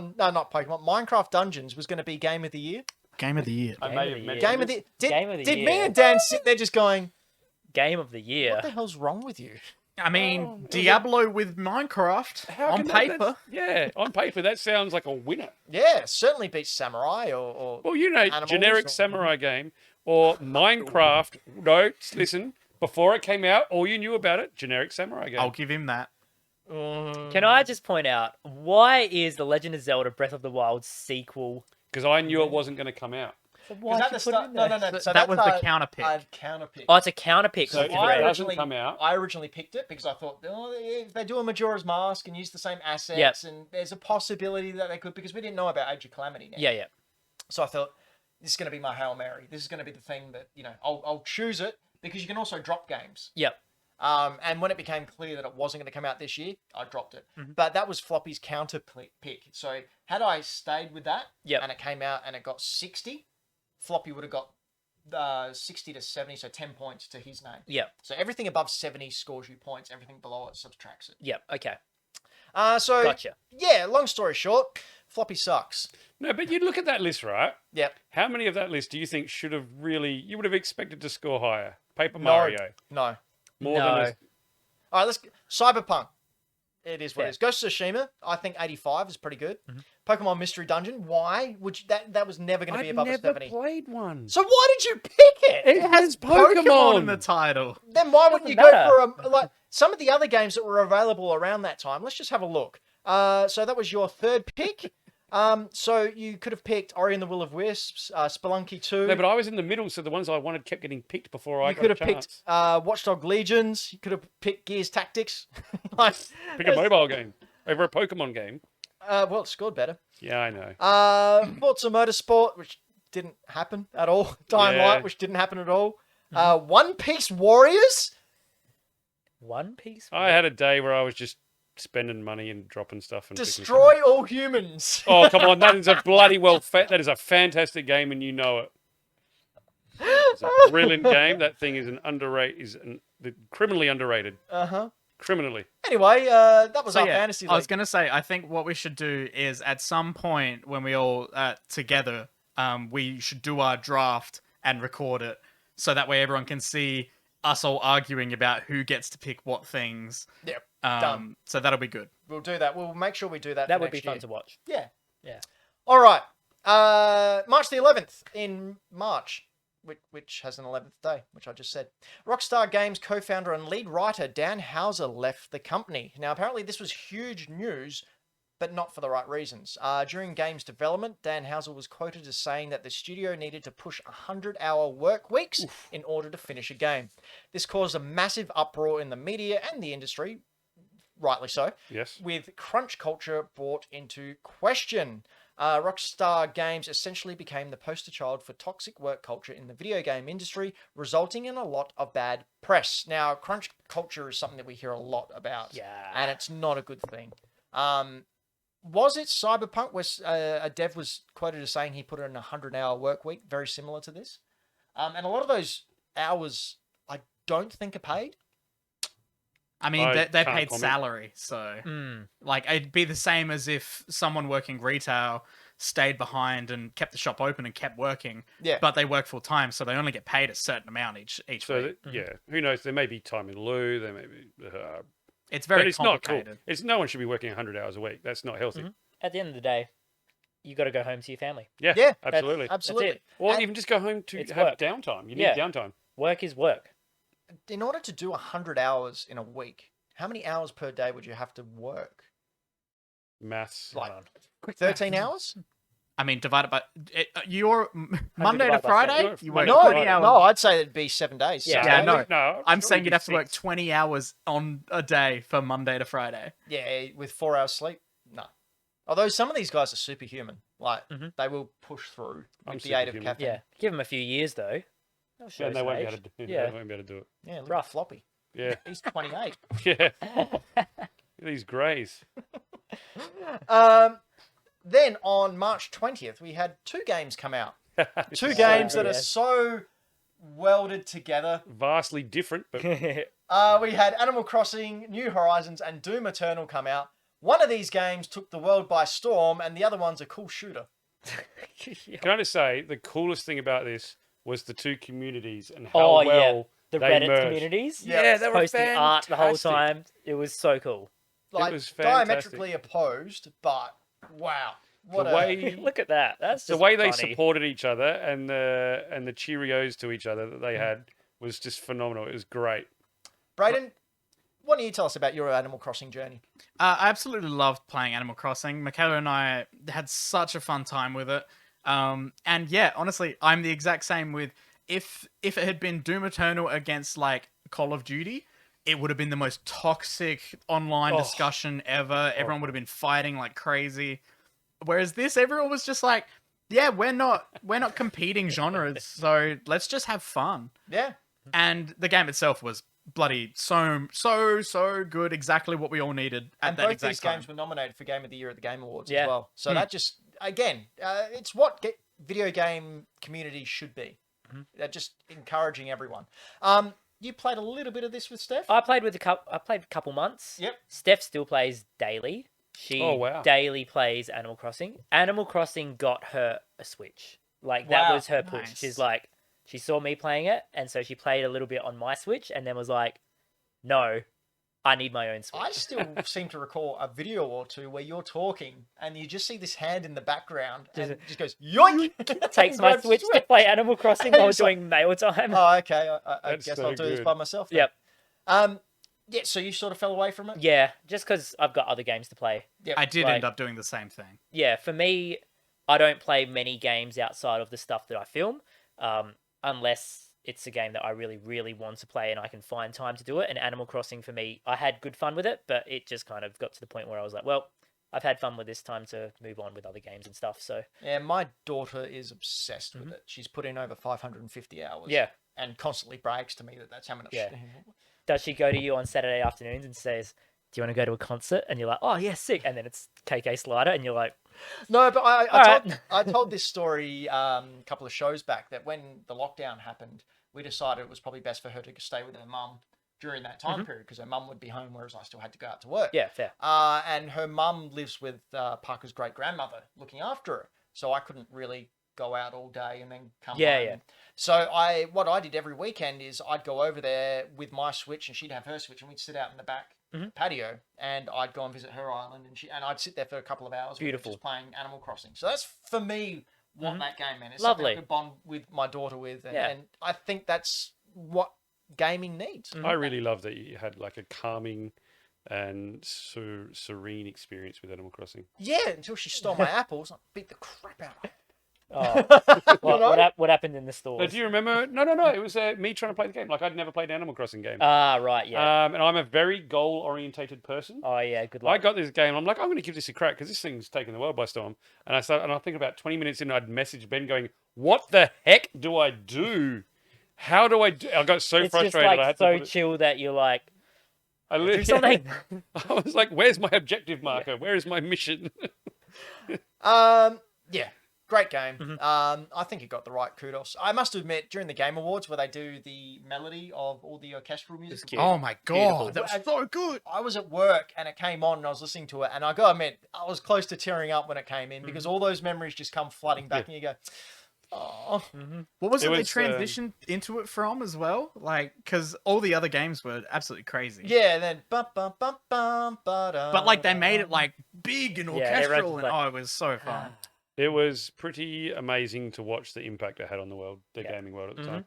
Minecraft Dungeons was going to be Game of the Year? Game of the year. I Game may of have the mentioned year. Game of this. the Game of the Did year. me and Dan sit there just going, Game of the "What year. the hell's wrong with you?" I mean, Oh, Diablo with Minecraft How on can that- paper. that's- on paper, that sounds like a winner. Yeah, certainly beats Samurai or Well, you know, Animals generic or- samurai game or Minecraft. No, listen. Before it came out, all you knew about it, generic samurai game. I'll give him that. Can I just point out, why is The Legend of Zelda Breath of the Wild sequel? Because I knew it wasn't going to come out. So Is why that did the you put it start? in No, there? no. So that was that's the counter pick. a counter pick. Oh, it's a counter pick. So for if the it rare. doesn't originally- come out, I originally picked it because I thought, if they do a Majora's Mask and use the same assets, Yep. and there's a possibility that they could, because we didn't know about Age of Calamity now. Yeah. So I thought, this is going to be my Hail Mary. This is going to be the thing that, I'll choose it because you can also drop games. Yep. And when it became clear that it wasn't going to come out this year, I dropped it. But that was Floppy's counter pick. So had I stayed with that, Yep. and it came out and it got 60, Floppy would have got 60 to 70, so 10 points to his name. Yep. So everything above 70 scores you points. Everything below it subtracts it. Yep. Okay. So Gotcha. yeah, long story short, Floppy sucks. no, but you look at that list, right? Yep. How many of that list do you think should have you would have expected to score higher? Paper No. Mario. No. More No. than All right, let's Cyberpunk. It is what Fair. it is. Ghost of Tsushima, I think 85 is pretty good. Pokemon Mystery Dungeon, why would you, that was never going to be above a 70. played one. So why did you pick it? It has Pokemon Pokemon in the title. Then why wouldn't Doesn't you go matter. for like some of the other games that were available around that time? Let's just have a look. So that was your third pick. So you could have picked Ori and the Will of Wisps, Spelunky 2. No, but I was in the middle, so the ones I wanted kept getting picked before I you got could a have picked chance. Watchdog Legions. You could have picked Gears Tactics. Like, Pick a mobile game over a Pokemon game. well, it scored better. Yeah, I know. Forza Motorsport, which didn't happen at all. Dying Yeah. Light, which didn't happen at all. One Piece Warriors. One Piece. I had a day where I was just spending money and dropping stuff and picking Destroy All Humans. stuff. Oh, come on. That is a bloody that is a fantastic game and you know it. It's a brilliant game. That thing is criminally underrated. Criminally. Anyway, that was So our yeah, fantasy I was league. gonna say, I think what we should do is at some point when we all together, we should do our draft and record it, so that way everyone can see us all arguing about who gets to pick what things. Yep, done. So that'll be good. We'll do that. We'll make sure we do that. That for would be next fun year. to watch. Yeah. Yeah. All right. March the 11th in March, which has an 11th day, which I just said. Rockstar Games co-founder and lead writer Dan Houser left the company. Now, apparently this was huge news, but not for the right reasons. During games development, Dan Houser was quoted as saying that the studio needed to push 100-hour work weeks in order to finish a game. This caused a massive uproar in the media and the industry, rightly so, Yes. with crunch culture brought into question. Rockstar Games essentially became the poster child for toxic work culture in the video game industry, resulting in a lot of bad press. Now, crunch culture is something that we hear a lot about, Yeah. and it's not a good thing. Was it Cyberpunk where a dev was quoted as saying he put in a 100-hour work week, very similar to this? And a lot of those hours I don't think are paid. I mean, I they're can't paid comment. salary, so Mm. like it'd be the same as if someone working retail stayed behind and kept the shop open and kept working, Yeah. but they work full time, so they only get paid a certain amount each So week. yeah, who knows? There may be time in lieu. There may be, It's very but it's not cool. complicated. It's no one should be working 100 hours a week. That's not healthy. Mhm. At the end of the day, you got to go home to your family. Yeah, Yeah, absolutely. Absolutely. it. Or And even just go home to It's have work. downtime. You need Yeah. downtime. Work is work. in order to do 100 hours in a week, how many hours per day would you have to work? Maths. Like Hold on. Quick 13 math. hours? I mean, divided by you're Monday to divide by Friday. seven. You work No, No, 20 hours. no, I'd say it'd be 7 days. Yeah. 6 Yeah, days. no. No, I'm sure saying it'd you'd be have to work 6. 20 hours on a day for Monday to Friday. Yeah, with 4 hours sleep? No. Although some of these guys are superhuman. Like, Mhm. they will push through I'm with the aid of superhuman. caffeine. Yeah, give them a few years though. They'll show Yeah, and they some won't be age. able to do. Yeah. They won't be able to do it. Yeah, look Rough. at Floppy. Yeah, He's 28. yeah. These greys. Then on March 20th, we had 2 games come out. 2 It's games so that are yes. so welded together. vastly different, but We had Animal Crossing, New Horizons, and Doom Eternal come out. One of these games took the world by storm, and the other one's a cool shooter. can I just say the coolest thing about this was the 2 communities and how Oh, yeah. well The they Reddit merged. communities. Yeah, they were posting art the whole fantastic. time. It was so cool. Like, was fantastic. diametrically opposed, but wow. What The a... way Look at that. That's the just way they funny. supported each other and the Cheerios to each other that they had was just phenomenal. It was great. Brayden, why don't you tell us about your Animal Crossing journey? I absolutely loved playing Animal Crossing. Michaela and I had such a fun time with it. And yeah, honestly, I'm the exact same with if it had been Doom Eternal against like Call of Duty, it would have been the most toxic online Oh. discussion ever. Everyone would have been fighting like crazy. Whereas this, everyone was just like, yeah, we're not competing genres, so let's just have fun. Yeah. And the game itself was bloody so good, exactly what we all needed at And that both exact these time. games were nominated for Game of the Year at the Game Awards Yeah. as well. So Hmm. that just, again, it's what video game community should be. They're just encouraging everyone. You played a little bit of this with Steph? I played a couple months. Yep. Steph still plays daily. She Oh, wow. daily plays Animal Crossing. Animal Crossing got her a Switch. Like that Wow, was her push. nice. She's like, she saw me playing it, and so she played a little bit on my Switch, and then was like, "No, I need my own Switch." I still seem to recall a video or two where you're talking and you just see this hand in the background and it just goes, yoink! Takes my Grabs the Switch to play Animal Crossing while It's like- doing mail time. Oh, okay. I That's guess so I'll do this good. by myself then. Yep. Yeah, so you sort of fell away from it? Yeah, just because I've got other games to play. Yep. I did Like- end up doing the same thing. Yeah, for me, I don't play many games outside of the stuff that I film, unless it's a game that I really, really want to play and I can find time to do it. And Animal Crossing, for me, I had good fun with it, but it just kind of got to the point where I was like, well, I've had fun with this, time to move on with other games and stuff. So, Yeah, my daughter is obsessed with it. She's put in over 550 hours. yeah. And constantly brags to me that that's how much. Yeah. Does she go to you on Saturday afternoons and says, "Do you want to go to a concert?" And you're like, "Oh, yeah, sick." And then it's KK Slider, and you're like, No, but I All told, right. I told this story a couple of shows back that when the lockdown happened, we decided it was probably best for her to stay with her mum during that time period because her mum would be home, whereas I still had to go out to work. "Yeah, fair." And her mum lives with Parker's great grandmother looking after her, so I couldn't really go out all day and then come Yeah, home. yeah. So what I did every weekend is I'd go over there with my Switch and she'd have her Switch and we'd sit out in the back patio and I'd go and visit her island and I'd sit there for a couple of hours with her Beautiful. just playing Animal Crossing. So that's for me what that game meant. It's Lovely. something I could bond with my daughter with and, Yeah. and I think that's what gaming needs. I really love that you had like a calming and serene experience with Animal Crossing. Yeah, until she stole my apples, I beat the crap out of her. Oh, what happened in the No, stores? do you remember? No. It was me trying to play the game. Like I'd never played an Animal Crossing game. Ah, right, yeah. And I'm a very goal-orientated person. Oh, yeah, good I luck. got this game. I'm like, I'm going to give this a crack because this thing's taking the world by storm. And I think about 20 minutes in, I'd message Ben going, "What the heck do I do? How do I do?" I got so It's just frustrated. I like had so to put it, chill that you're like, I do literally, something. I was like, "Where's my objective marker? Where is my mission?" Yeah. Great game. Mhm. I think it got the right kudos. I must admit, during the Game Awards where they do the melody of all the orchestral music, cute. Oh my Beautiful. god, that was so good. I was at work and it came on and I was listening to it, and I gotta admit, I was close to tearing up when it came in because all those memories just come flooding back, and you go, oh. What was It it they was, transitioned into it from as well? Like, because all the other games were absolutely crazy. Yeah, and then bum bum bum bum But like they made it like big and Yeah, everyone's orchestral, and like- oh, it was so fun. It was pretty amazing to watch the impact it had on the world, the Yeah. gaming world at the Mhm. time.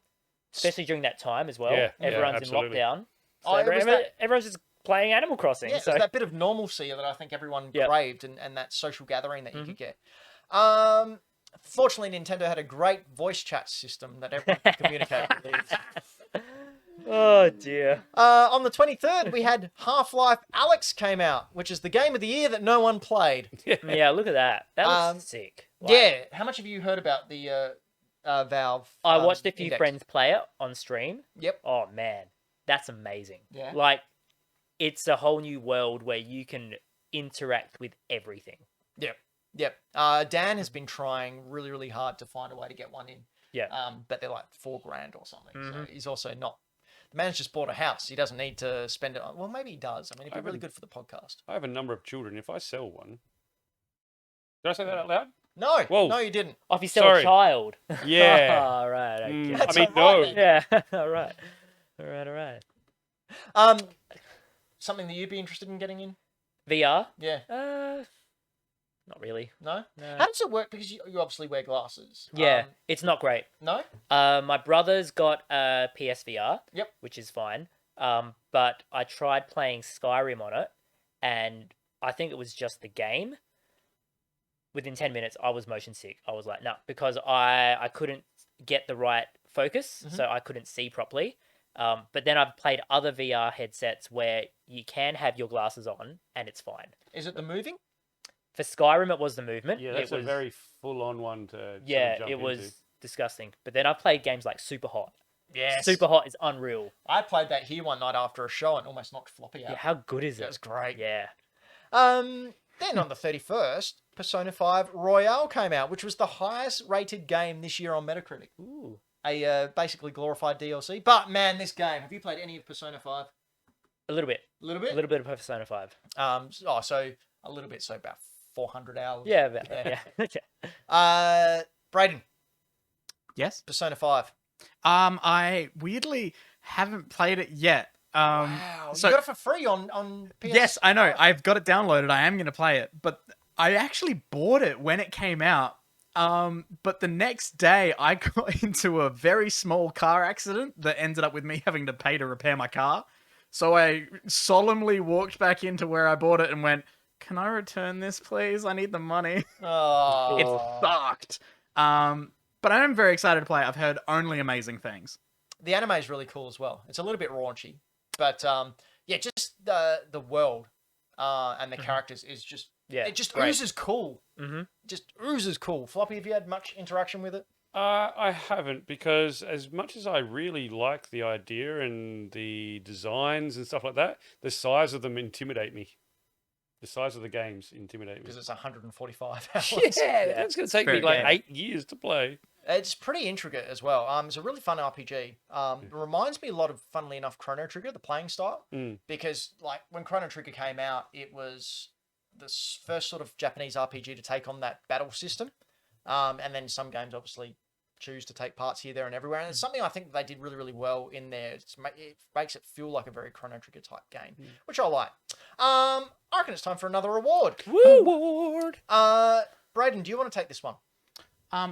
Especially during that time as well. Yeah, yeah, Everyone's in absolutely. lockdown. So Oh, it was everyone's just playing Animal Crossing. Yeah, it so was that bit of normalcy that I think everyone Yep. craved, and that social gathering that you Mhm. could get. Fortunately, Nintendo had a great voice chat system that everyone could communicate with. Oh dear. On the 23rd, we had Half-Life Alex came out, which is the game of the year that no one played. Yeah, look at that. That was sick. Like, Yeah, how much have you heard about the Valve? I watched a few index? friends play it on stream. Yep. Oh man, that's amazing. Yeah. Like, it's a whole new world where you can interact with everything. Yep. Dan has been trying really, really hard to find a way to get one in. Yeah. But they're like $4,000 or something. So Mhm. he's also not. The man's just bought a house. He doesn't need to spend it on. Well, maybe he does. I mean, it'd be really good for the podcast. I have a number of children. If I sell one, did I say that out loud? No, Whoa. no, you didn't. Oh, if you sell a Sorry. child. Yeah. All right. Okay. Mm, That's I mean, all right no. then. Yeah. All right. All right. All right. Something that you'd be interested in getting in? VR? Yeah. Not really. No. No. How does it work? Because you obviously wear glasses. Yeah, it's not great. No. My brother's got a PSVR. Yep. Which is fine. But I tried playing Skyrim on it, and I think it was just the game. Within 10 minutes, I was motion sick. I was like, no, because I couldn't get the right focus, so I couldn't see properly. But then I've played other VR headsets where you can have your glasses on, and it's fine. Is it the moving? For Skyrim, it was the movement. Yeah, that's it was, a very full-on one to sort of yeah, jump it was into. disgusting. But then I played games like Super Hot. Yes. Super Hot is unreal. I played that here one night after a show and almost knocked Floppy out. Yeah, how good is That it? was great. Yeah. Then on the 31st, Persona 5 Royale came out, which was the highest rated game this year on Metacritic. Ooh. A basically glorified DLC. But man, this game, have you played any of Persona 5? A little bit. A little A bit? little bit of Persona 5. So a little bit, so about 400 hours. Yeah, about that. Yeah. Okay. Brayden, Yes. Persona 5. I weirdly haven't played it yet. Wow. So you got it for free on PS. yes, I know. I've got it downloaded. I am going to play it, but I actually bought it when it came out. But the next day I got into a very small car accident that ended up with me having to pay to repair my car. So I solemnly walked back into where I bought it and went, "Can I return this, please? I need the money." Oh. It sucked. But I am very excited to play it. I've heard only amazing things. The anime is really cool as well. It's a little bit raunchy, but yeah, just the world and the characters is just Yeah. it just great. oozes cool. Mm-hmm. Just oozes cool. Floppy, have you had much interaction with it? I haven't, because as much as I really like the idea and the designs and stuff like that, the size of them intimidate me. The size of the games intimidate me. Because it's 145 hours. Yeah, that's going to take me Fair like game. 8 years to play. It's pretty intricate as well. It's a really fun RPG. It reminds me a lot of, funnily enough, Chrono Trigger, the playing style. Mm. Because like when Chrono Trigger came out, it was the first sort of Japanese RPG to take on that battle system. And then some games obviously choose to take parts here, there, and everywhere. And it's something I think they did really, really well in there. It makes it feel like a very Chrono Trigger type game, which I like. I reckon it's time for another award. Award! Brayden, do you want to take this one?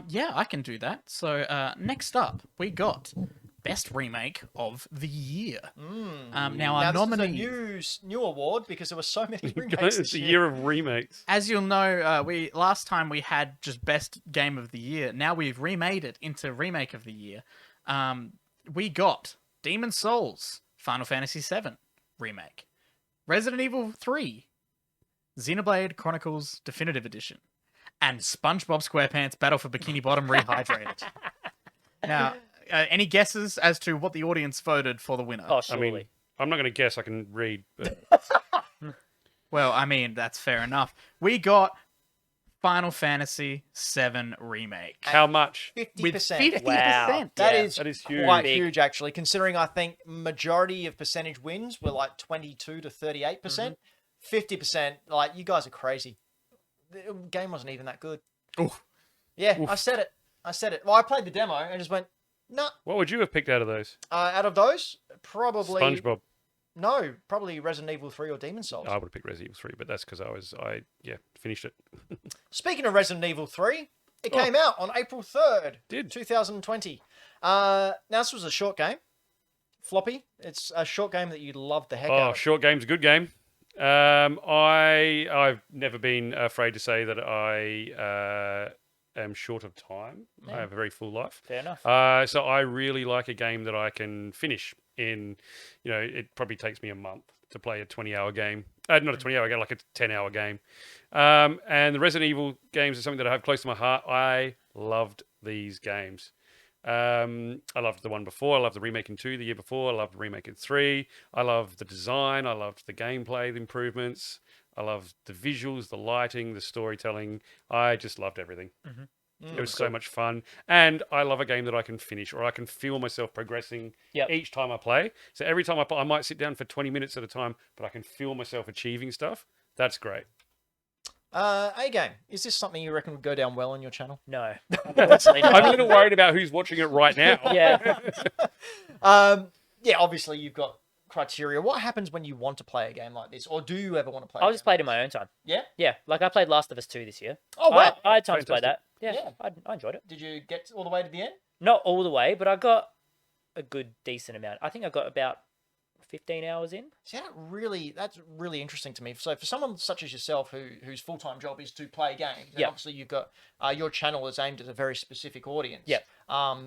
Yeah, I can do that. So next up, we got Best Remake of the Year. Now our Now, nominee, this is a new award because there were so many remakes It's this a year. year of remakes. as you'll know, we last time we had just Best Game of the Year. Now we've remade it into Remake of the Year. We got Demon's Souls, Final Fantasy VII Remake, Resident Evil 3, Xenoblade Chronicles Definitive Edition, and SpongeBob SquarePants Battle for Bikini Bottom Rehydrated. Now, any guesses as to what the audience voted for the winner? Oh, I surely. mean, I'm not going to guess. I can read. But Well, I mean, that's fair enough. We got Final Fantasy VII Remake. How much? 50%. With 50%. Wow. That Yeah. is That is huge. quite Big. huge, actually, considering I think majority of percentage wins were like 22 to 38%. 50%, like, you guys are crazy. The game wasn't even that good. Oof. Yeah, Oof. I said it. Well, I played the demo and just went, nah. What would you have picked out of those? Out of those, probably... SpongeBob. No, probably Resident Evil 3 or Demon Souls. I would have picked Resident Evil 3, but that's because I finished it. Speaking of Resident Evil 3, it Oh. came out on April 3rd, Did. 2020. Now, this was a short game. Floppy. It's a short game that you loved the heck out Oh, of. short game's a good game. I've never been afraid to say that I am short of time. I have a very full life. Fair enough. So I really like a game that I can finish in, it probably takes me a month to play a 20-hour game. Not a 20-hour game, like a 10-hour game. And the Resident Evil games are something that I have close to my heart. I loved these games. I loved the one before. I loved the remake in 2 the year before. I loved the remake in 3. I loved the design. I loved the gameplay, the improvements. I loved the visuals, the lighting, the storytelling. I just loved everything. It was so much fun. And I love a game that I can finish, or I can feel myself progressing Yep. each time I play. So every time I play, I might sit down for 20 minutes at a time, but I can feel myself achieving stuff. That's great. A-game. Is this something you reckon would go down well on your channel? No. Unfortunately I'm a not. little worried about who's watching it right now. Yeah. Yeah, obviously you've got criteria. What happens when you want to play a game like this? Or do you ever want to play a I'll game just play like it in my own time. Yeah? Yeah. Like I played Last of Us 2 this year. Oh, wow. I had time to play Fantastic. that. Yeah. Yeah. I enjoyed it. Did you get all the way to the end? Not all the way, but I got a good, decent amount. I think I got about 15 hours in. See, that's really interesting to me. So for someone such as yourself whose full-time job is to play games, and Yep. obviously you've got your channel is aimed at a very specific audience. Yep.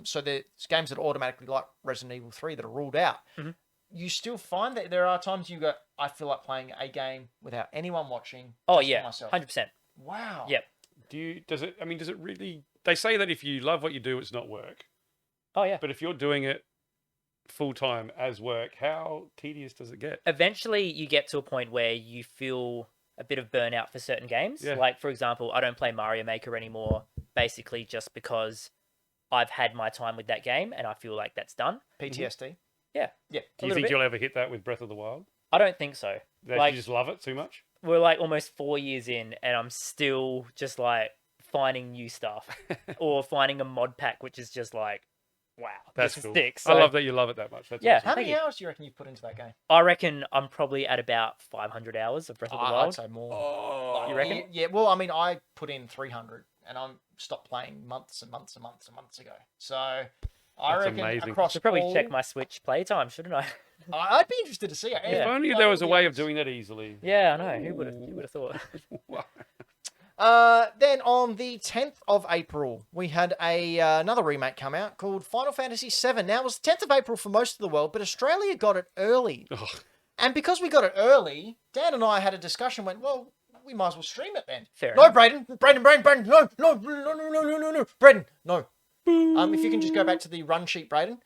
So there's games that automatically like Resident Evil 3 that are ruled out. Mhm. You still find that there are times you go, I feel like playing a game without anyone watching. Oh, just for yeah. myself. 100%. Wow. Yep. Does it really, they say that if you love what you do, it's not work. Oh, yeah. But if you're doing it full time as work, how tedious does it get? Eventually, you get to a point where you feel a bit of burnout for certain games. Yeah. Like, for example, I don't play Mario Maker anymore, basically just because I've had my time with that game and I feel like that's done. PTSD. Yeah. Yeah. Do you little think bit. you'll ever hit that with Breath of the Wild? I don't think so. That Like- you just love it too much? We're like almost 4 years in and I'm still just like finding new stuff or finding a mod pack, which is just like, wow, That's this cool. is sick. I So love that you love it that much. That's Yeah. awesome. How Thank many you. hours do you reckon you've put into that game? I reckon I'm probably at about 500 hours of Breath of the I'd Wild. say more. Oh, You reckon? Yeah, well, I mean, I put in 300 and I'm stopped playing months and months and months and months ago. So I That's reckon amazing. across Should probably all, check my Switch playtime, shouldn't I? I'd be interested to see it. Yeah. If only there was a way of doing that easily. Yeah, I know. Who would have thought? Then on the 10th of April, we had another remake come out called Final Fantasy VII. Now, it was the 10th of April for most of the world, but Australia got it early. Ugh. And because we got it early, Dan and I had a discussion, went, well, we might as well stream it then. Fair No, enough. Brayden, no, Brayden, no. If you can just go back to the run sheet, Brayden.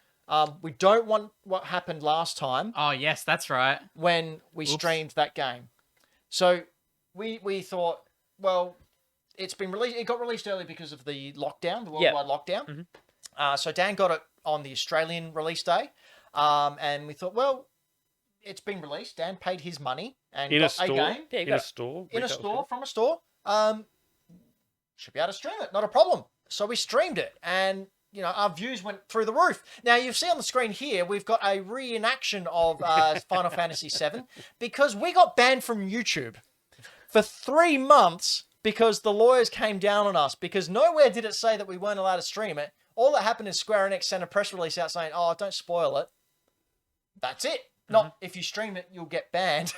We don't want what happened last time Oh, yes, that's right. when we Oops. streamed that game. So we thought, well, it's been released. It got released early because of the lockdown, the worldwide lockdown. So Dan got it on the Australian release day, and we thought, well, it's been released. Dan paid his money and In a got store? game Yeah, you In got a it. store? in a Retail store from a store. Should be able to stream it, not a problem. So we streamed it, and our views went through the roof. Now you see on the screen here, we've got a reenaction of Final Fantasy VII because we got banned from YouTube for 3 months because the lawyers came down on us. Because nowhere did it say that we weren't allowed to stream it. All that happened is Square Enix sent a press release out saying, "Oh, don't spoil it." That's it. Not if you stream it, you'll get banned.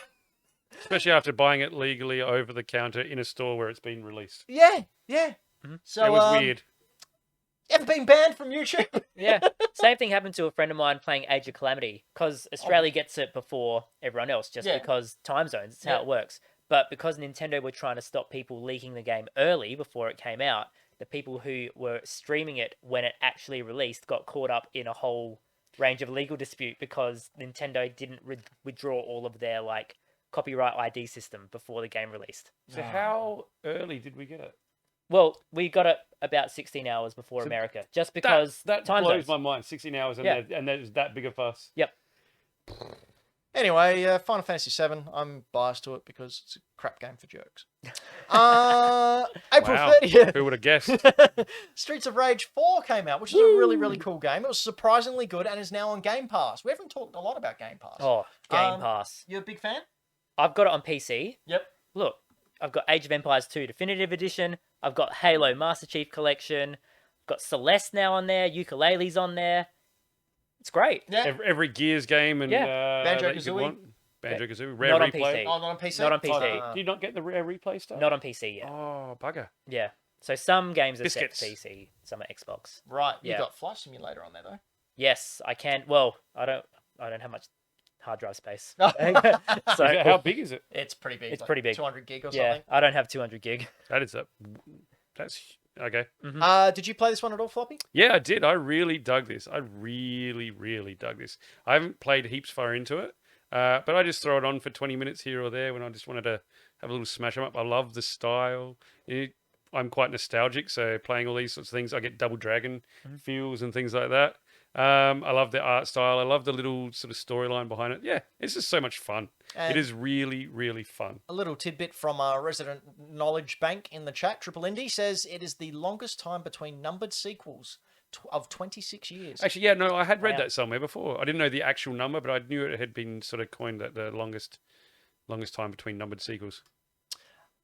Especially after buying it legally over the counter in a store where it's been released. Yeah. So It was weird. Ever been banned from YouTube? Yeah. Same thing happened to a friend of mine playing Age of Calamity because Australia gets it before everyone else just Yeah. because time zones. It's how Yeah. it works. But because Nintendo were trying to stop people leaking the game early before it came out, the people who were streaming it when it actually released got caught up in a whole range of legal dispute because Nintendo didn't withdraw all of their copyright ID system before the game released. So how early did we get it? Well, we got it about 16 hours before So America, just because that time blows zones. my mind. 16 hours and Yeah. there's that big a fuss. Yep. Anyway, Final Fantasy VII. I'm biased to it because it's a crap game for jerks. April Wow. 30th. Who would have guessed? Streets of Rage 4 came out, which is a really, really cool game. It was surprisingly good and is now on Game Pass. We haven't talked a lot about Game Pass. Oh, Game Um, Pass. You a big fan? I've got it on PC. Yep. Look, I've got Age of Empires 2 Definitive Edition. I've got Halo Master Chief Collection. I've got Celeste now on there. Ukulele's on there. It's great. Yeah. Every Gears game and Banjo-Kazooie? Banjo-Kazooie, Rare Not on Replay. PC. Oh, not on PC? Not on PC. Do you not get the Rare Replay stuff? Not on PC yet. Oh, bugger. Yeah. So some games are Biscuits. set to PC, some are Xbox. Right. You Yeah. got Flight Simulator on there, though. Yes, I can. Well, I don't have much hard drive space. Oh. So How big is it? It's pretty big. It's pretty big. 200 gig or yeah, something. I don't have 200 gig. That's okay. Did you play this one at all, Floppy? Yeah, I did. I really dug this. I really, really dug this. I haven't played heaps far into it, but I just throw it on for 20 minutes here or there when I just wanted to have a little smash 'em up. I love the style. I'm quite nostalgic, so playing all these sorts of things, I get Double Dragon feels and things like that. I love the art style. I love the little sort of storyline behind it. Yeah, it's just so much fun. And it is really, really fun. a little tidbit from our resident knowledge bank in the chat. Triple Indy says it is the longest time between numbered sequels of 26 years. Actually, yeah, no, I had read Wow. that somewhere before. I didn't know the actual number, but I knew it had been sort of coined at the longest time between numbered sequels.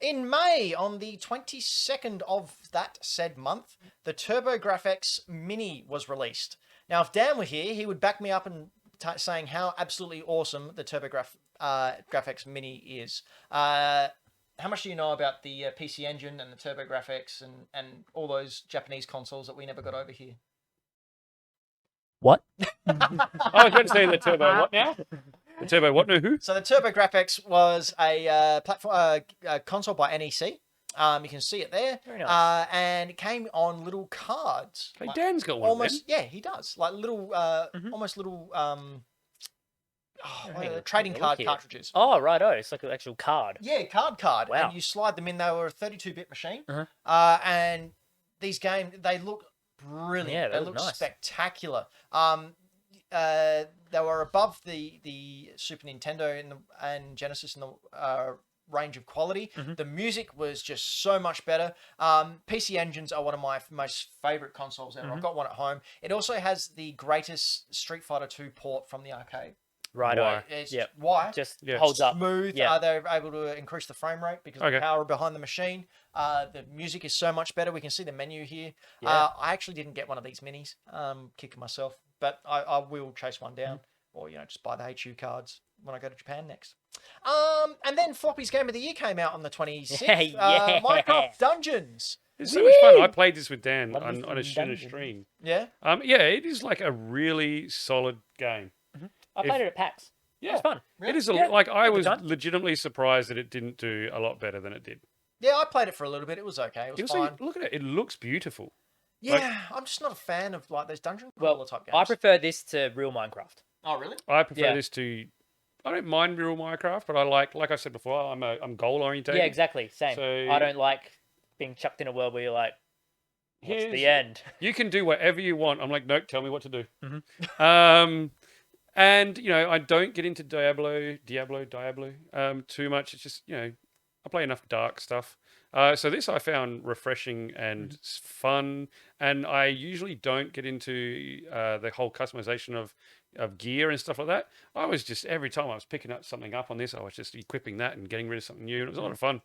In May, on the 22nd of that said month, the TurboGrafx Mini was released. Now, if Dan were here, he would back me up and saying how absolutely awesome the TurboGrafx Mini is. How much do you know about the PC Engine and the TurboGrafx and all those Japanese consoles that we never got over here? What? I was going to say the Turbo what now? The Turbo what? No, who? So the TurboGrafx was a platform console by NEC. You can see it there. Very nice. And it came on little cards. Hey, Like, Dan's got one almost, of them. yeah, he does. Like little, almost little, Hang on, trading look card here. cartridges. Oh, righto. It's like an actual card. Yeah, card. Wow. And you slide them in. They were a 32-bit machine. Uh-huh. And these games, they look brilliant. Yeah, they they look look nice. spectacular. They were above the Super Nintendo and Genesis in the range of quality. The music was just so much better. PC Engines are one of my most favorite consoles ever. I've got one at home. It also has the greatest Street Fighter 2 port from the arcade. Righto. Why? It's Yep. why? Just Yeah. holds up. Smooth. Yeah. They're able to increase the frame rate because of the Okay. power behind the machine. The music is so much better. We can see the menu here. Yeah. I actually didn't get one of these minis. Kicking myself, but I will chase one down, or just buy the HU cards when I go to Japan next. And then Floppy's Game of the Year came out on the 26th. Yeah. Minecraft Dungeons. It's so much fun. I played this with Dan Love me on some a dungeons. stream. Yeah. Yeah, it is like a really solid game. I played it at PAX. Yeah, It was fun. It is Yeah. like I Had a good was time. legitimately surprised that it didn't do a lot better than it did. Yeah, I played it for a little bit. It was okay. It was Also, fine. look at it; it looks beautiful. Yeah, I'm just not a fan of like those dungeon Well, crawler type games. I prefer this to real Minecraft. Oh, really? I prefer Yeah. this to. I don't mind real Minecraft, but I like I said before, I'm goal oriented. Yeah, exactly. Same. So- I don't like being chucked in a world where you're like, what's Here's- the end? You can do whatever you want. I'm like, nope, tell me what to do. Mhm. And I don't get into Diablo too much. It's just I play enough dark stuff. So this I found refreshing and fun, and I usually don't get into the whole customization of gear and stuff like that. I was just every time I was picking up something up on this, I was just equipping that and getting rid of something new. And it was a lot of fun.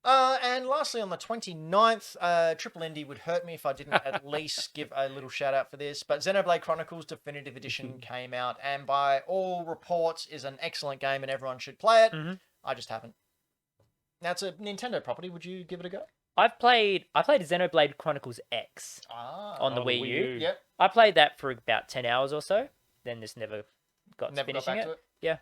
And lastly, on the 29th, Triple Indy would hurt me if I didn't at least give a little shout out for this. But Xenoblade Chronicles Definitive Edition came out, and by all reports is an excellent game, and everyone should play it. I just haven't. Now it's a Nintendo property. Would you give it a go? I played Xenoblade Chronicles X Ah, on the Oh, the Wii Wii U. U. yep. I played that for about 10 hours or so. Then just never got to Never got finishing back to it. Yeah.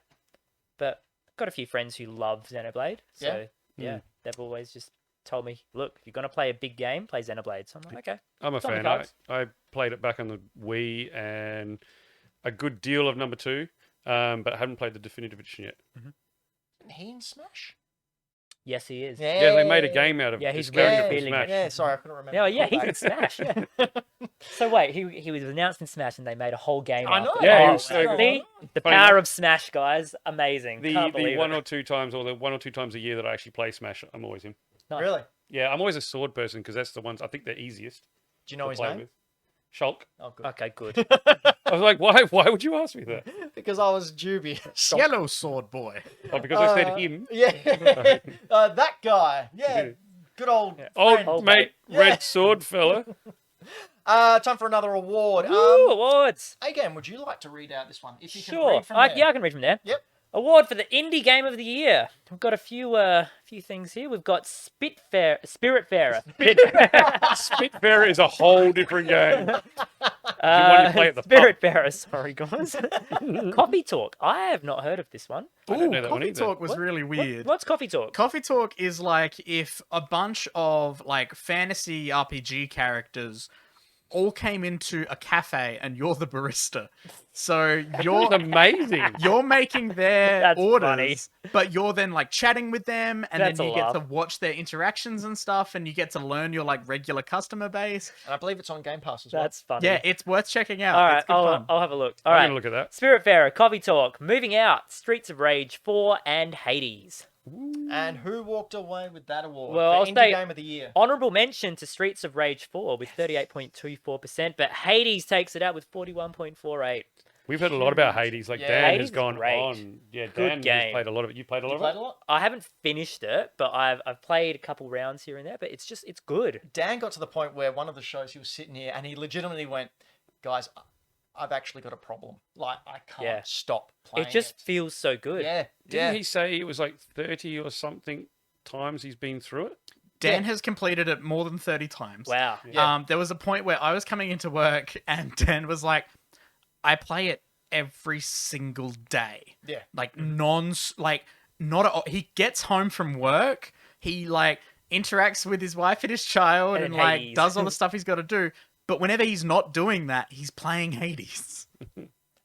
But got a few friends who love Xenoblade. So Yeah? they've always just told me, look, if you're going to play a big game, play Xenoblade. So I'm like, okay. I'm a It's on the fan. cards. I played it back on the Wii and a good deal of number 2, but I haven't played the definitive edition yet. Isn't he in Smash? Yes, he is. Yeah, Yeah, they made a game out of Yeah, this he's character really from feeling Smash. Yeah, sorry, I couldn't remember. Yeah, the yeah, he's callback. in Smash. Yeah. So wait, he was announced in Smash, and they made a whole game. I know. after Yeah, that. he Oh, was so good. see? The Funny power enough, of Smash, guys, amazing. Can't The believe one it. or two times, or the 1 or 2 times a year that I actually play Smash, I'm always him. Nice. Really? Yeah, I'm always a sword person because that's the ones I think they're easiest Do you know to his play name? with. Shulk. Oh, good. Okay, good. I was like, why? Why would you ask me that? Because I was dubious. Yellow Sword Boy. Oh, because I said him. Yeah. That guy. Yeah. Good old. Old Old mate, Yeah. red sword fella. Time for another award. Woo, awards. Again, would you like to read out this one? If you can Sure. read from there. Yeah, I can read from there. Yep. Award for the indie game of the year. We've got a few things here. We've got Spiritfarer. Spitfire is a whole different game. one you play at the pub. Spiritfarer, sorry guys. Coffee Talk. I have not heard of this one. I don't know that one Coffee either. Talk was really weird. What's Coffee Talk? Coffee Talk is like if a bunch of like fantasy RPG characters all came into a cafe and you're the barista. So It's you're amazing. you're making their That's orders, funny. but you're then like chatting with them, and That's then a you get to laugh. watch their interactions and stuff, and you get to learn your like regular customer base. And I believe it's on Game Pass as well. That's funny. Yeah, it's worth checking out. All right, It's good I'll, fun. I'll have a look. All I'm right. gonna look at that. Spiritfarer, Coffee Talk, Moving Out, Streets of Rage 4, and Hades. And who walked away with that award? Well, for I'll Indie say- Game of the Year. Honourable mention to Streets of Rage 4 with 38.24%, but Hades takes it out with 41.48%. We've heard a lot about Hades. Like Yeah. Dan Hades has is gone great. on. Yeah, Good Dan game. has played a lot of it. You played a lot You of played it. a lot? I haven't finished it, but I've played a couple rounds here and there, but it's good. Dan got to the point where one of the shows he was sitting here and he legitimately went, guys, I've actually got a problem. Like, I can't Yeah. stop playing It just feels so good. Yeah. Didn't he say it was like 30 or something times he's been through it? Dan Yeah. has completed it more than 30 times. Wow. Yeah. There was a point where I was coming into work and Dan was like, I play it every single day. Yeah. Like he gets home from work, he like interacts with his wife and his child And and like Hades. does all the stuff he's got to do. But whenever he's not doing that, he's playing Hades.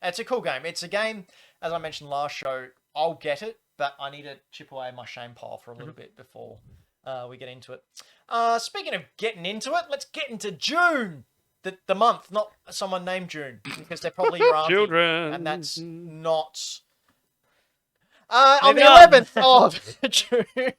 It's a cool game. It's a game, as I mentioned last show, I'll get it, but I need to chip away my shame pile for a little bit before we get into it. Speaking of getting into it, let's get into June. The month, not someone named June, because they're probably your auntie, Children. and that's not... on the Moving on. 11th of June,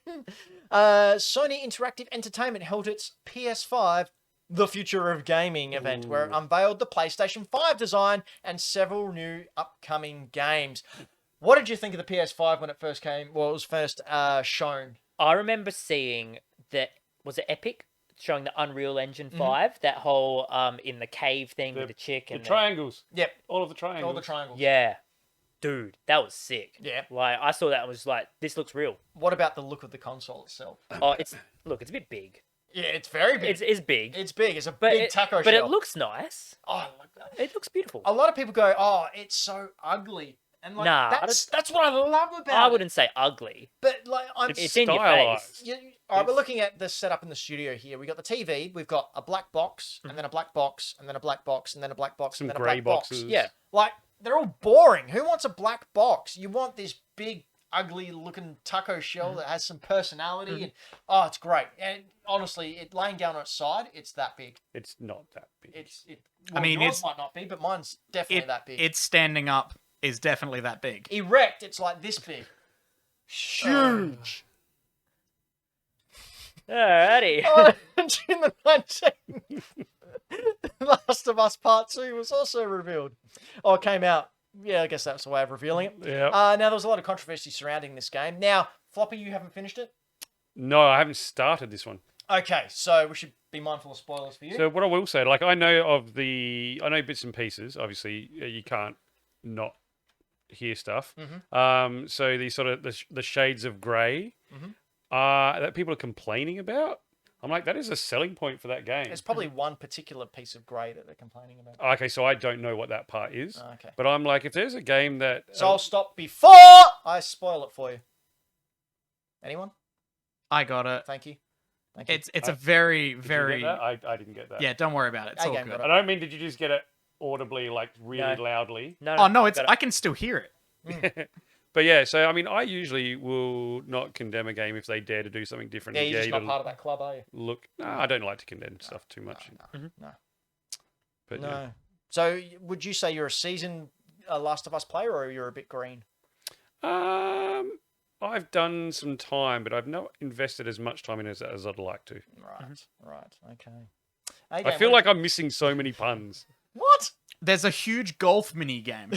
Sony Interactive Entertainment held its PS5 The Future of Gaming event, where it unveiled the PlayStation 5 design and several new upcoming games. What did you think of the PS5 when it first came? Well, it was first shown. I remember seeing that, was it Epic? Showing the Unreal Engine 5, that whole in the cave thing with the chick The and triangles. Yep, All of the triangles. all the triangles. Yeah. Dude, that was sick. Yeah. Like, I saw that and was like, this looks real. What about the look of the console itself? Oh, it's a bit big. Yeah, it's very big. It's big. It's big. It's a but big it, taco but shell. it looks nice. Oh, I like that. It looks beautiful. A lot of people go, "Oh, it's so ugly," and like Nah, that's what I love about I it. wouldn't say ugly. But like, It's in your stylized. face. All right, we're looking at the setup in the studio here. We got the TV. We've got a black box, and then a black box, and then a black box, and then a black box, Some and then a grey black box. boxes. Yeah. Like they're all boring. Who wants a black box? You want this big, ugly-looking taco shell that has some personality. And oh, it's great. And honestly, it laying down on its side, it's that big. It's not that big. I mean, yours it's- might not be, but mine's definitely that big. It's standing up is definitely that big. Erect, it's like this big. Huge. Alrighty. Oh, June the 19th, Last of Us Part 2 was also revealed. Oh, it came out. Yeah, I guess that's the way of revealing it. Yeah. Now, there was a lot of controversy surrounding this game. Now, Floppy, you haven't finished it? No, I haven't started this one. Okay, so we should be mindful of spoilers for you. So what I will say, like I know bits and pieces. Obviously, you can't not hear stuff. So the sort of the shades of grey that people are complaining about. I'm like, that is a selling point for that game. There's probably one particular piece of grey that they're complaining about. Okay, so I don't know what that part is. Okay. But I'm like, if there's a game that So I'll stop before I spoil it for you. Anyone? I got it. Thank you. Thank you. It's a very, Did you get very that? I didn't get that. yeah. Don't worry about it. It's I all game good. got I don't mean, did you just get it audibly, like really No. loudly? No, Oh no, it's got it. I can still hear it. But yeah, so I mean, I usually will not condemn a game if they dare to do something different. Yeah, and you're just dare not to part of that club, are you? look. No, I don't like to condemn stuff too much. No. But No. yeah. So would you say you're a seasoned Last of Us player, or you're a bit green? I've done some time, but I've not invested as much time in it as I'd like to. Right. Okay. I feel like I'm missing so many puns. What? There's a huge golf mini game.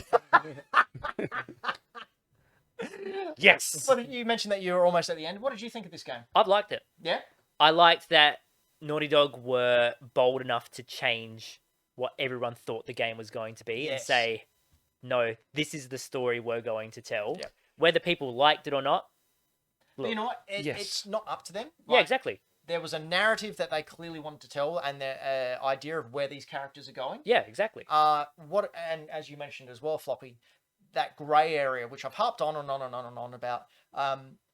Yes. But you mentioned that you were almost at the end. What did you think of this game? I've liked it. Yeah. I liked that Naughty Dog were bold enough to change what everyone thought the game was going to be and Yes. say, no, this is the story we're going to tell. Yep. Whether people liked it or not. But Look, you know what? Yes. It's not up to them. yeah, Like, exactly. There was a narrative that they clearly wanted to tell, and the idea of where these characters are going. Yeah, exactly. And as you mentioned as well, Floppy, that grey area, which I've harped on and on and on and on about,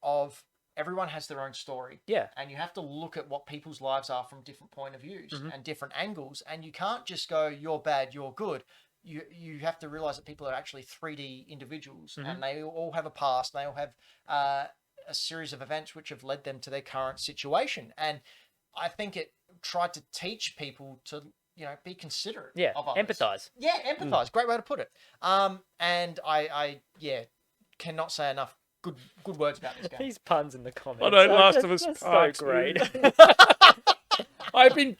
of everyone has their own story. Yeah. And you have to look at what people's lives are from different point of views Mhm. and different angles, and you can't just go, you're bad, you're good. You have to realize that people are actually 3D individuals, Mhm. and they all have a past, and they all have a series of events which have led them to their current situation. And I think it tried to teach people to, be considerate. Yeah, of others. empathize. Yeah, empathize. Great way to put it. And I cannot say enough good words about this game. These puns in the comments. I know, are Last just- of Us just Part so 2. great.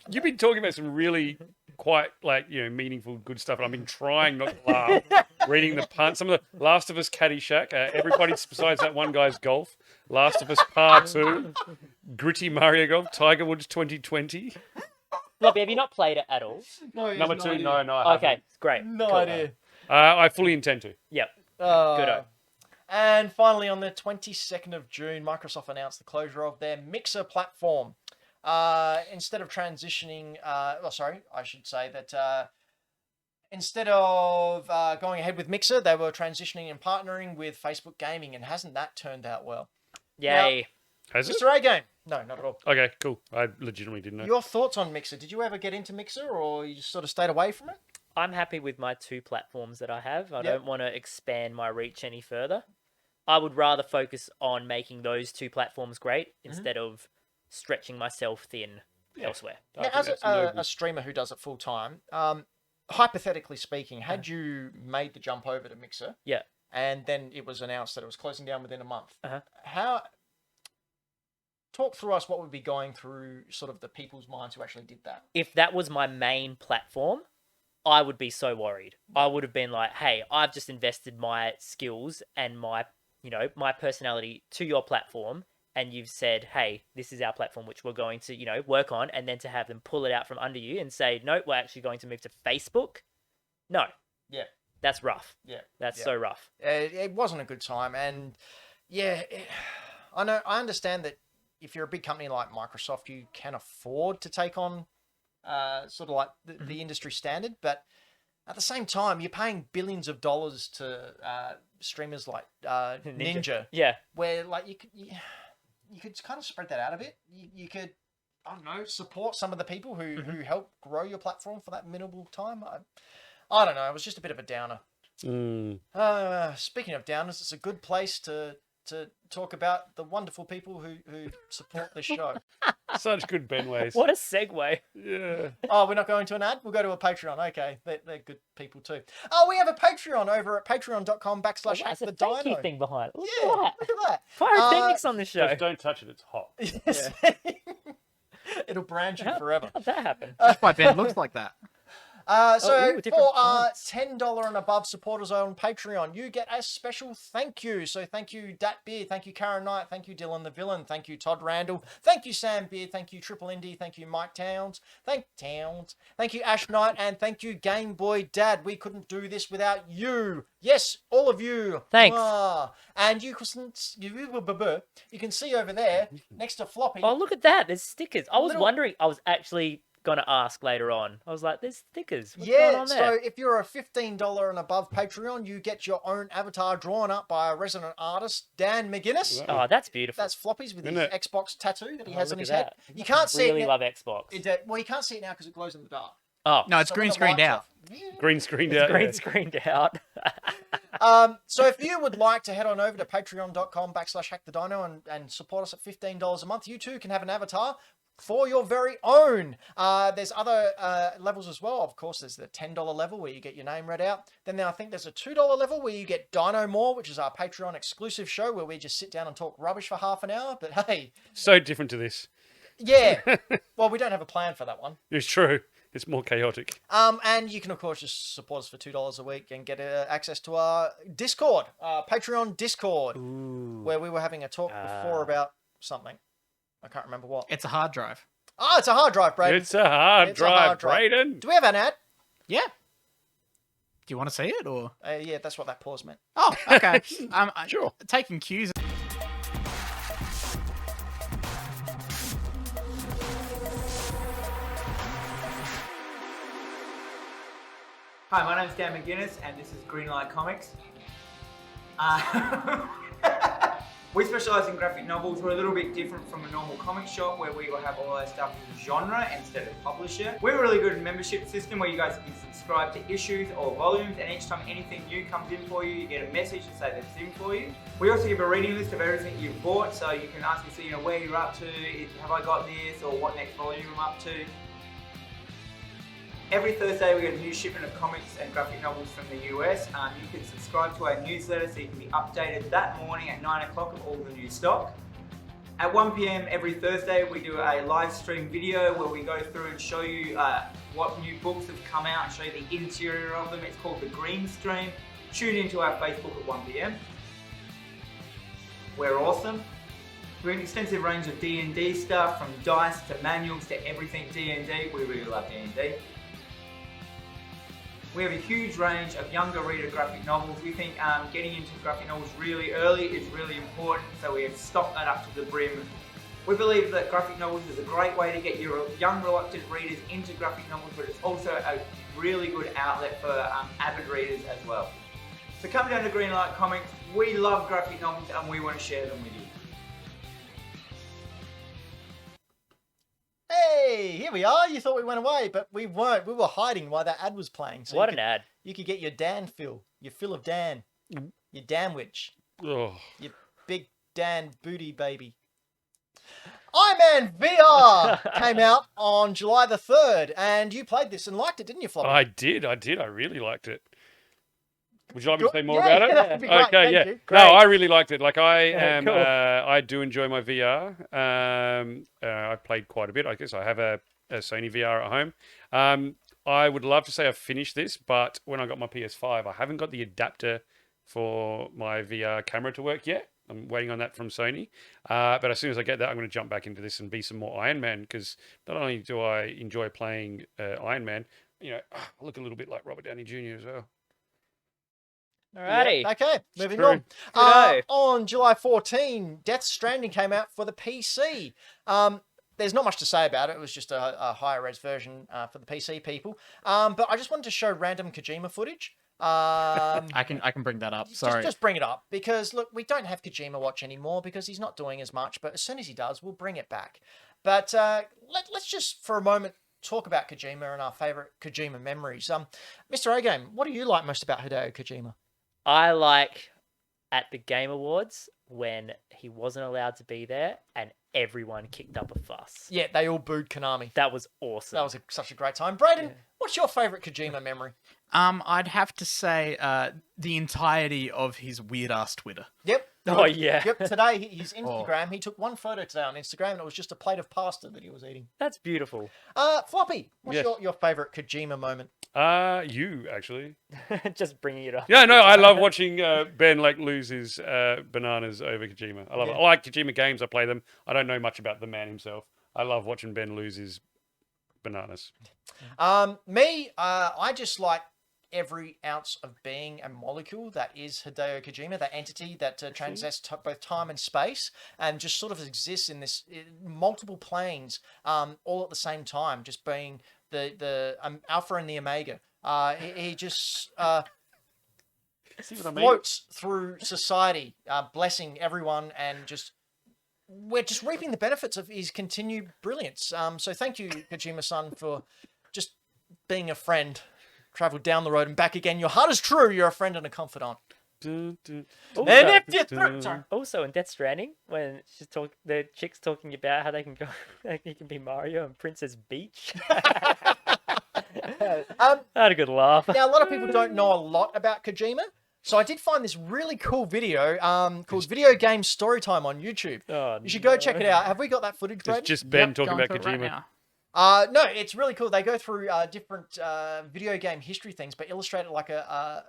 You've been talking about some really quite meaningful, good stuff, and I've been trying not to laugh. Reading the puns, some of the Last of Us Caddyshack, everybody besides that one guy's golf, Last of Us Part 2, Gritty Mario Golf, Tiger Woods 2020. Floppy, have you not played it at all? No, he has Number no 2, idea. no, I haven't. Okay, great. No Cool. idea. I fully intend to. Yep. Good. And finally, on the 22nd of June, Microsoft announced the closure of their Mixer platform. Instead of transitioning, I should say that instead of going ahead with Mixer, they were transitioning and partnering with Facebook Gaming, and hasn't that turned out well? Yay. Has it? Mr. A Game? No, not at all. Okay, cool. I legitimately didn't know. Your thoughts on Mixer? Did you ever get into Mixer, or you just sort of stayed away from it? I'm happy with my 2 platforms that I have. I Yep. don't want to expand my reach any further. I would rather focus on making those 2 platforms great instead of stretching myself thin elsewhere. I Now, think as that's a noble. streamer who does it full time, hypothetically speaking, had you made the jump over to Mixer, Yeah. and then it was announced that it was closing down within a month, Uh-huh. talk through us what would be going through sort of the people's minds who actually did that. If that was my main platform, I would be so worried. I would have been like, hey, I've just invested my skills and my personality to your platform, and you've said, hey, this is our platform which we're going to, work on, and then to have them pull it out from under you and say, no, we're actually going to move to Facebook. No. Yeah. That's rough. Yeah. That's Yeah. so rough. It wasn't a good time, and I understand that if you're a big company like Microsoft, you can afford to take on sort of like the industry standard, but at the same time, you're paying billions of dollars to streamers like Ninja, Yeah. where like you could kind of spread that out a bit. You could, I don't know, support some of the people who help grow your platform for that minimal time. I don't know. It was just a bit of a downer. Speaking of downers, it's a good place to talk about the wonderful people who support this show. Such good Ben ways. What a segue. Yeah. Oh, we're not going to an ad? We'll go to a Patreon. Okay, they're good people too. Oh, we have a Patreon over at patreon.com/Hack That's The a thank you Dino. thing behind it. Look Yeah, at that. look at that. Pyrotechnics on the show. Just don't touch it. It's hot. Yes. It'll brand you forever. How'd that happen? That's why Ben looks like that. ooh, different For fonts. $10 and above supporters on Patreon, you get a special thank you. So thank you, Dat Beard, thank you, Karen Knight, thank you, Dylan the Villain, thank you, Todd Randall, thank you, Sam Beard, thank you, Triple Indy, thank you, Mike Towns, thank you, Ash Knight, and thank you, Game Boy Dad. We couldn't do this without you. Yes, all of you. Thanks. And you can see over there next to Floppy. Oh, look at that. There's stickers. I was Little- wondering. I was actually going to ask later on. I was like, there's stickers. What's going Yeah, on so there? if you're a $15 and above Patreon, you get your own avatar drawn up by a resident artist, Dan McGuinness. Oh, that's beautiful. That's Floppy's with his Isn't it? Xbox tattoo that he Oh, has look on his at head. that. You can't see really it. love Xbox. Well, you can't see it now because it glows in the dark. Oh, No, it's So green when the screened light's out. off- Green screened it's out. green yeah. screened out. So if you would like to head on over to patreon.com/hackthedino and support us at $15 a month, you too can have an avatar for your very own. There's other levels as well. Of course, there's the $10 level where you get your name read out. Then I think there's a $2 level where you get Dino More, which is our Patreon exclusive show where we just sit down and talk rubbish for half an hour. But hey, So different to this. yeah. Well, we don't have a plan for that one. It's true. It's more chaotic. And you can, of course, just support us for $2 a week and get access to our Discord, Patreon Discord, where we were having a talk before about something. I can't remember what. It's a hard drive. Oh, it's a hard drive, Brayden. It's a hard drive, Brayden. Do we have an ad? Yeah. Do you want to see it or? Yeah, that's what that pause meant. Oh, okay. Sure. Taking cues. Hi, my name's Dan McGuinness, and this is Greenlight Comics. We specialise in graphic novels. We're a little bit different from a normal comic shop where we will have all our stuff in genre instead of publisher. We're a really good membership system where you guys can subscribe to issues or volumes, and each time anything new comes in for you, you get a message to say that it's in for you. We also give a reading list of everything you've bought, so you can ask us, where you're up to, have I got this, or what next volume I'm up to. Every Thursday we get a new shipment of comics and graphic novels from the US. You can subscribe to our newsletter so you can be updated that morning at 9 o'clock of all the new stock. At 1 PM every Thursday we do a live stream video where we go through and show you what new books have come out and show you the interior of them. It's called the Green Stream. Tune into our Facebook at 1 PM. We're awesome. We have an extensive range of D&D stuff, from dice to manuals to everything D&D. We really love D&D. We have a huge range of younger reader graphic novels. We think getting into graphic novels really early is really important, so we have stocked that up to the brim. We believe that graphic novels is a great way to get your young reluctant readers into graphic novels, but it's also a really good outlet for avid readers as well. So come down to Greenlight Comics. We love graphic novels and we want to share them with you. Hey, here we are. You thought we went away, but we weren't. We were hiding while that ad was playing. So What an ad. You could get your Dan fill, your fill of Dan, your Danwich, Oh. your big Dan booty baby. Iron Man VR came out on July the 3rd, and you played this and liked it, didn't you, Floppy? I did. I really liked it. Would you like me to say more Yeah, about it? that'd be great. Okay, Thank yeah. you. No, I really liked it. Like I am, Cool. I do enjoy my VR. I played quite a bit. I guess I have a Sony VR at home. I would love to say I've finished this, but when I got my PS5, I haven't got the adapter for my VR camera to work yet. I'm waiting on that from Sony. But as soon as I get that, I'm going to jump back into this and be some more Iron Man, because not only do I enjoy playing Iron Man, I look a little bit like Robert Downey Jr. as well. Alrighty. Yeah, okay, moving true. on. Righto. On July 14, Death Stranding came out for the PC. There's not much to say about it. It was just a higher res version for the PC people. But I just wanted to show random Kojima footage. I can bring that up. Sorry. Just bring it up, because look, we don't have Kojima Watch anymore because he's not doing as much. But as soon as he does, we'll bring it back. But let's just for a moment talk about Kojima and our favorite Kojima memories. Mr. A-Game, what do you like most about Hideo Kojima? I like at the Game Awards when he wasn't allowed to be there and everyone kicked up a fuss. Yeah, they all booed Konami. That was awesome. That was such a great time. Brayden, what's your favorite Kojima memory? I'd have to say the entirety of his weird ass Twitter. Yep. Oh, yeah. Yep. Today, his Instagram, he took one photo today on Instagram, and it was just a plate of pasta that he was eating. That's beautiful. Floppy, what's Yes. your favorite Kojima moment? You actually. Just bringing it up. Yeah, no, I love watching Ben lose his bananas over Kojima. I love it. I like Kojima games. I play them. I don't know much about the man himself. I love watching Ben lose his bananas. I just like every ounce of being and molecule that is Hideo Kojima, that entity that transcends both time and space, and just sort of exists in this multiple planes, all at the same time, just being the alpha and the omega. He just See what I mean? floats through society, blessing everyone, and we're just reaping the benefits of his continued brilliance. So thank you, Kojima-san, for just being a friend. Travel down the road and back again. Your heart is true. You're a friend and a confidant. Dun, dun, Also, And if you sorry. also in Death Stranding, when the chick's talking about how they can go, he can be Mario and Princess Peach. I had a good laugh. Now, a lot of people don't know a lot about Kojima. So I did find this really cool video called Video Game Storytime on YouTube. Oh, You should go check it out. Have we got that footage, It's Brad? just Ben Yep, talking going about through it Kojima. right now. No, it's really cool. They go through different video game history things, but illustrated like a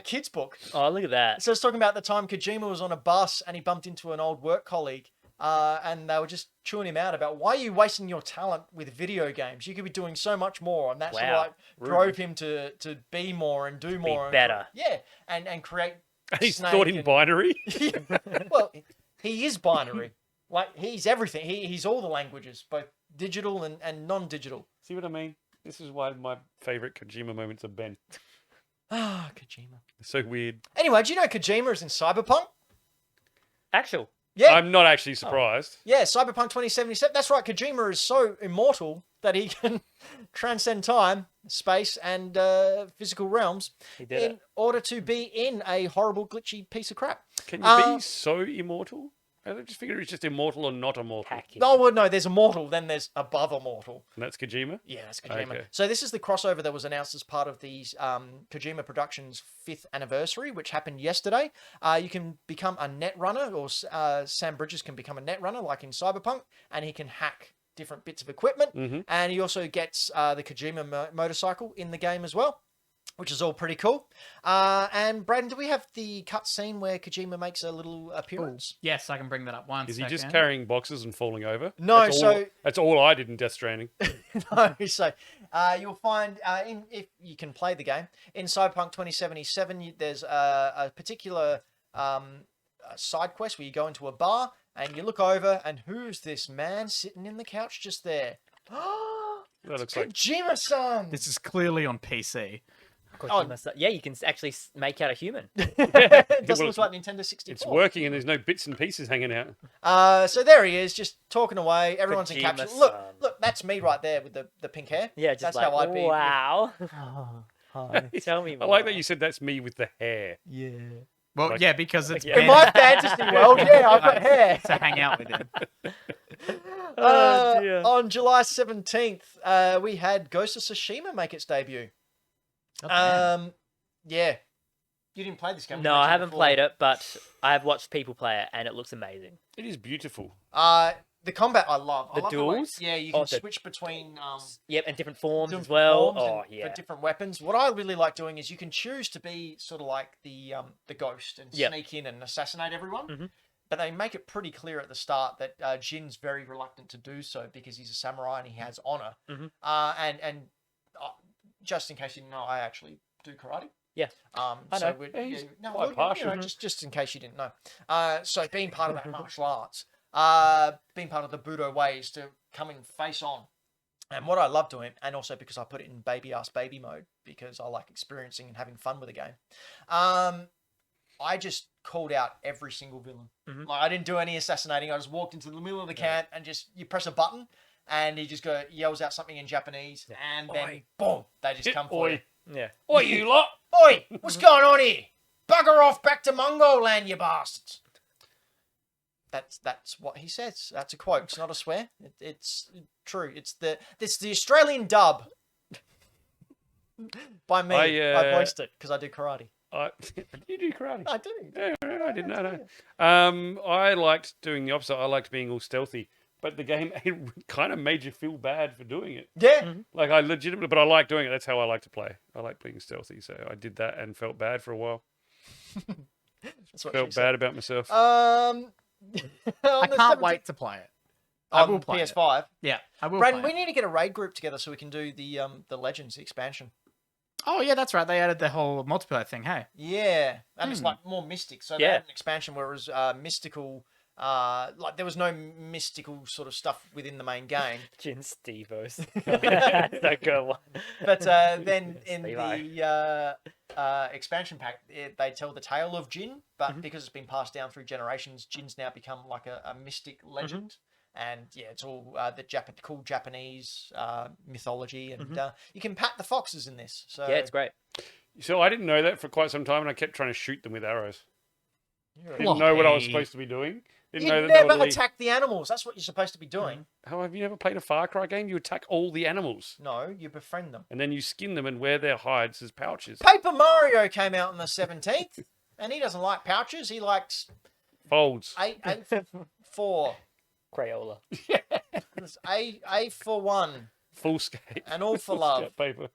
kid's book. Oh, look at that. So it's talking about the time Kojima was on a bus and he bumped into an old work colleague, and they were just chewing him out about, why are you wasting your talent with video games? You could be doing so much more. And that sort of Wow. like drove him to be more and do more. better. Yeah, and create. He's Snake thought in and- binary. Well, he is binary. Like, he's everything. He's all the languages, both digital and non-digital. See what I mean? This is why my favorite Kojima moments are Ben. Ah, Kojima. It's so weird. Anyway, do you know Kojima is in Cyberpunk? Actual. Yeah. I'm not actually surprised. Yeah, Cyberpunk 2077. That's right. Kojima is so immortal that he can transcend time, space, and physical realms He did in it. order to be in a horrible, glitchy piece of crap. Can you be so immortal? I just figured it's just immortal or not immortal. Hacking. Oh, well, no, there's immortal, then there's above immortal. And that's Kojima? Yeah, that's Kojima. Okay. So this is the crossover that was announced as part of the Kojima Productions' 5th anniversary, which happened yesterday. You can become a net runner, or Sam Bridges can become a net runner, like in Cyberpunk, and he can hack different bits of equipment. Mm-hmm. And he also gets the Kojima motorcycle in the game as well, which is all pretty cool. And Braden, do we have the cut scene where Kojima makes a little appearance? Yes, I can bring that up once. Is he just carrying boxes and falling over? No, That's all I did in Death Stranding. No, so you'll find if you can play the game in Cyberpunk 2077, there's a particular side quest where you go into a bar and you look over, and who's this man sitting in the couch just there? That looks like Kojima-san. This is clearly on PC. Yeah, you can actually make out a human. It doesn't Well, look like Nintendo 64. it's working and there's no bits and pieces hanging out. So there he is, just talking away. Everyone's in caption. Kojima-san. Look, that's me right there with the pink hair. Yeah, just that's like, how I'd be. wow. Hi. Tell me more. I like that you said that's me with the hair. Yeah. Well, Like- yeah, because it's Yeah. In my fantasy world, yeah, I've got hair. to hang out with him. Oh, dear. On July 17th, we had Ghost of Tsushima make its debut. Yeah. You didn't play this game? No, I haven't played it, but I have watched people play it, and it looks amazing. It is beautiful. The combat I love. I The love the way- duels? yeah, you Oh, can the- switch between Yep, and different forms different as well. forms Oh, and yeah. for different weapons. What I really like doing is you can choose to be sort of like the ghost and Yep. sneak in and assassinate everyone. Mhm. But they make it pretty clear at the start that Jin's very reluctant to do so because he's a samurai and he has honor. Mhm. And just in case you didn't know, I actually do karate. Yeah. I So know. we're, Yeah, he's no, quite well, you partial. know, just in case you didn't know. So being part of that martial arts, being part of the Budo way is to come in face on. And what I love doing, and also because I put it in baby-ass baby mode, because I like experiencing and having fun with the game, I just called out every single villain. Mhm. Like, I didn't do any assassinating. I just walked into the middle of the camp and you press a button, and he just yells out something in Japanese, and then Oi. boom, they just come for you. Oi. Yeah. Oi, you lot! Oi, what's going on here? Bugger off back to Mungo land, you bastards. That's what he says. That's a quote. It's not a swear. It's true. It's the Australian dub by me. I voiced it because I do karate. You do karate. I do. Yeah, I didn't know that. I liked doing the opposite. I liked being all stealthy, but the game kind of made you feel bad for doing it. Yeah. Like I legitimately, but I like doing it. That's how I like to play. I like being stealthy, so I did that and felt bad for a while. That's what Felt she said. bad about myself. I can't wait to play it. I will play it. PS5. Yeah, I will Brandon, play we it. need to get a raid group together so we can do the Legends expansion. Oh, yeah, that's right. They added the whole multiplayer thing, hey? Yeah, and it's like more mystic. So they Yeah. had an expansion where it was mystical. Like there was no mystical sort of stuff within the main game. Jin Stevos. That's a good one. But then in Levi. the expansion pack, they tell the tale of Jin, but because it's been passed down through generations, Jin's now become like a mystic legend. And yeah, it's all the cool Japanese mythology, and you can pat the foxes in this. So Yeah, it's great. So I didn't know that for quite some time, and I kept trying to shoot them with arrows. You're a- Didn't know what I was Floppy. supposed to be doing. Didn't You know that they never were attack the animals. That's what you're supposed to be doing. How have you never played a Far Cry game? You attack all the animals, No, you befriend them. and then you skin them and wear their hides as pouches. Paper Mario came out on the 17th, and he doesn't like pouches. He likes Folds. eight for Crayola. It's A for one, Full skate. and all for Full love. skate paper.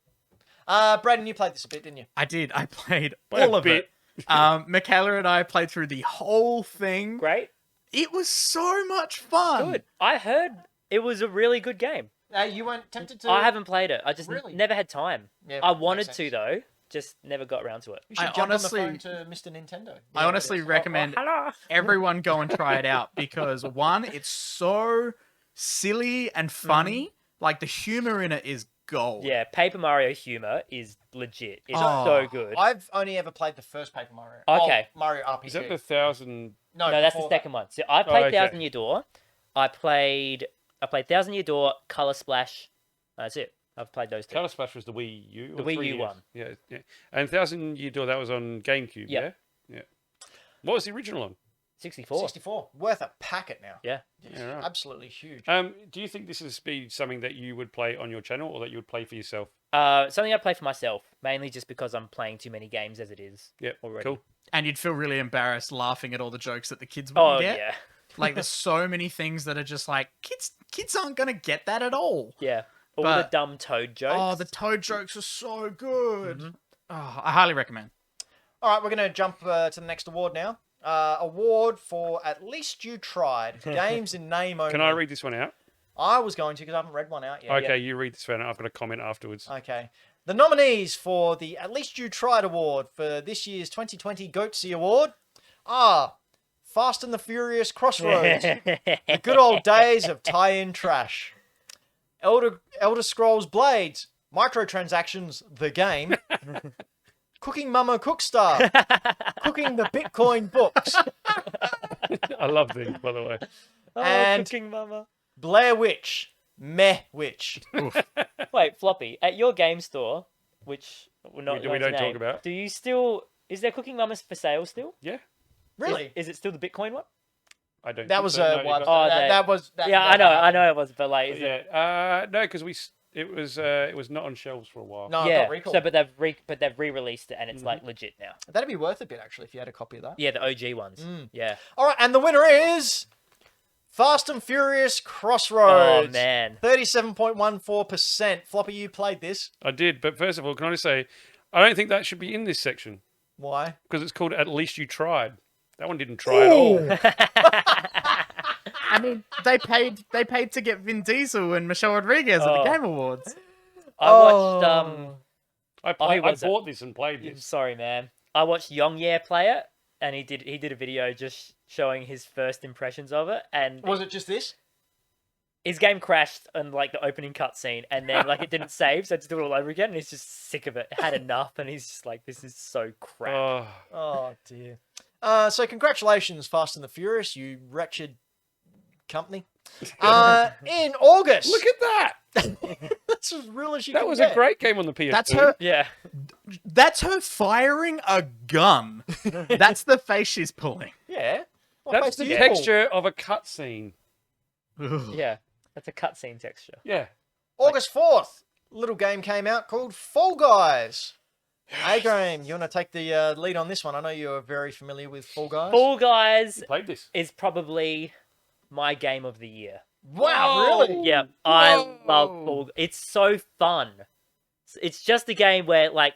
Brayden, you played this a bit, didn't you? I did. I played By a all of bit. it. Michaela and I played through the whole thing. Great. It was so much fun. Good. I heard it was a really good game. You weren't tempted to. I haven't played it. I just Really? never had time. Yeah, I makes wanted sense. to though, just never got around to it. You should I jump honestly- on the phone to Mr. Nintendo. I honestly recommend Hello. everyone go and try it out because one, it's so silly and funny. Like the humor in it is gold. Yeah, Paper Mario humor is legit. It's Oh, so good. I've only ever played the first Paper Mario. Okay. Oh, Mario RPG. Is that the 1,000? No, that's the before second one. So I played okay. Thousand Year Door. I played Thousand Year Door, Color Splash. That's it. I've played those two. Color Splash was the Wii U. The or Wii 3DS? U one. Yeah, yeah. And 1,000 Year Door, that was on GameCube, Yep. yeah? Yeah. What was the original on? 64. 64. Worth a packet now. Yeah. Yeah, right. Absolutely huge. Do you think this is be something that you would play on your channel or that you would play for yourself? Something I play for myself, mainly just because I'm playing too many games as it is. Yep, Already. cool. And you'd feel really embarrassed laughing at all the jokes that the kids Oh would get. yeah, Like there's so many things that are just like kids aren't gonna get that at all. yeah. All But- the dumb Toad jokes. Oh, the Toad jokes are so good. Mhm. Oh, I highly recommend. All right, we're going to jump to the next award now. Award for At Least You Tried. Games in name only. Can I read this one out? I was going to because I haven't read one out yet. Okay, you read this one out. I've got a comment afterwards. Okay. The nominees for the At Least You Tried award for this year's 2020 GOTSY award are Fast and the Furious Crossroads, the good old days of tie-in trash, Elder Scrolls Blades, Microtransactions, the game, Cooking Mama Cookstar, Cooking the Bitcoin Books, I love these, by the way. Oh, and- Cooking Mama. Blair Witch, Meh Witch. Wait, Floppy, at your game store, which we're not We going to don't talk name, about. do you still? Is there Cooking Mamas for sale still? Yeah, Really? Is it still the Bitcoin one? I don't. That think was so. No, a you one. got- Oh, that was. That Yeah, never I happened. know it was, but like, is it? Yeah, no, because it was not on shelves for a while. No, I've Yeah. got recall. So, but they've re-released it and it's Mhm. like legit now. That'd be worth a bit actually if you had a copy of that. Yeah, the OG ones. Mm. Yeah. All right, and the winner is Fast and Furious Oh Crossroads. man. 37.14%. Floppy, you played this. I did, but first of all, can I just say, I don't think that should be in this section Why? because it's called At Least You Tried. That one didn't try at all. I mean, they paid to get Vin Diesel and Michelle Rodriguez at Oh. the Game Awards. I watched I was it? bought this and played I'm this. sorry, man. I watched Young Year play it, and he did a video just showing his first impressions of it, and Was it just this? his game crashed on like the opening cutscene, and then like it didn't save, so I had to do it all over again. And he's just sick of it, had enough, and he's just like, "This is so crap." Oh, Oh, dear. So congratulations, Fast and the Furious, you wretched company. In August. look at that! That's as real as you That can was get. a great game on the PS2. That's her. Yeah, That's her firing a gun. That's the face she's pulling. Yeah. What That's face the do you pull? texture of a cutscene. Ugh. yeah. That's a cutscene texture. Yeah. August 4th, little game came out called Fall Guys. Hey, Graham, you want to take the lead on this one? I know you're very familiar with Fall Guys. Fall Guys You played this. is probably my game of the year. Wow, Whoa. really? Yeah, I love Whoa. Fall. It's so fun. It's just a game where like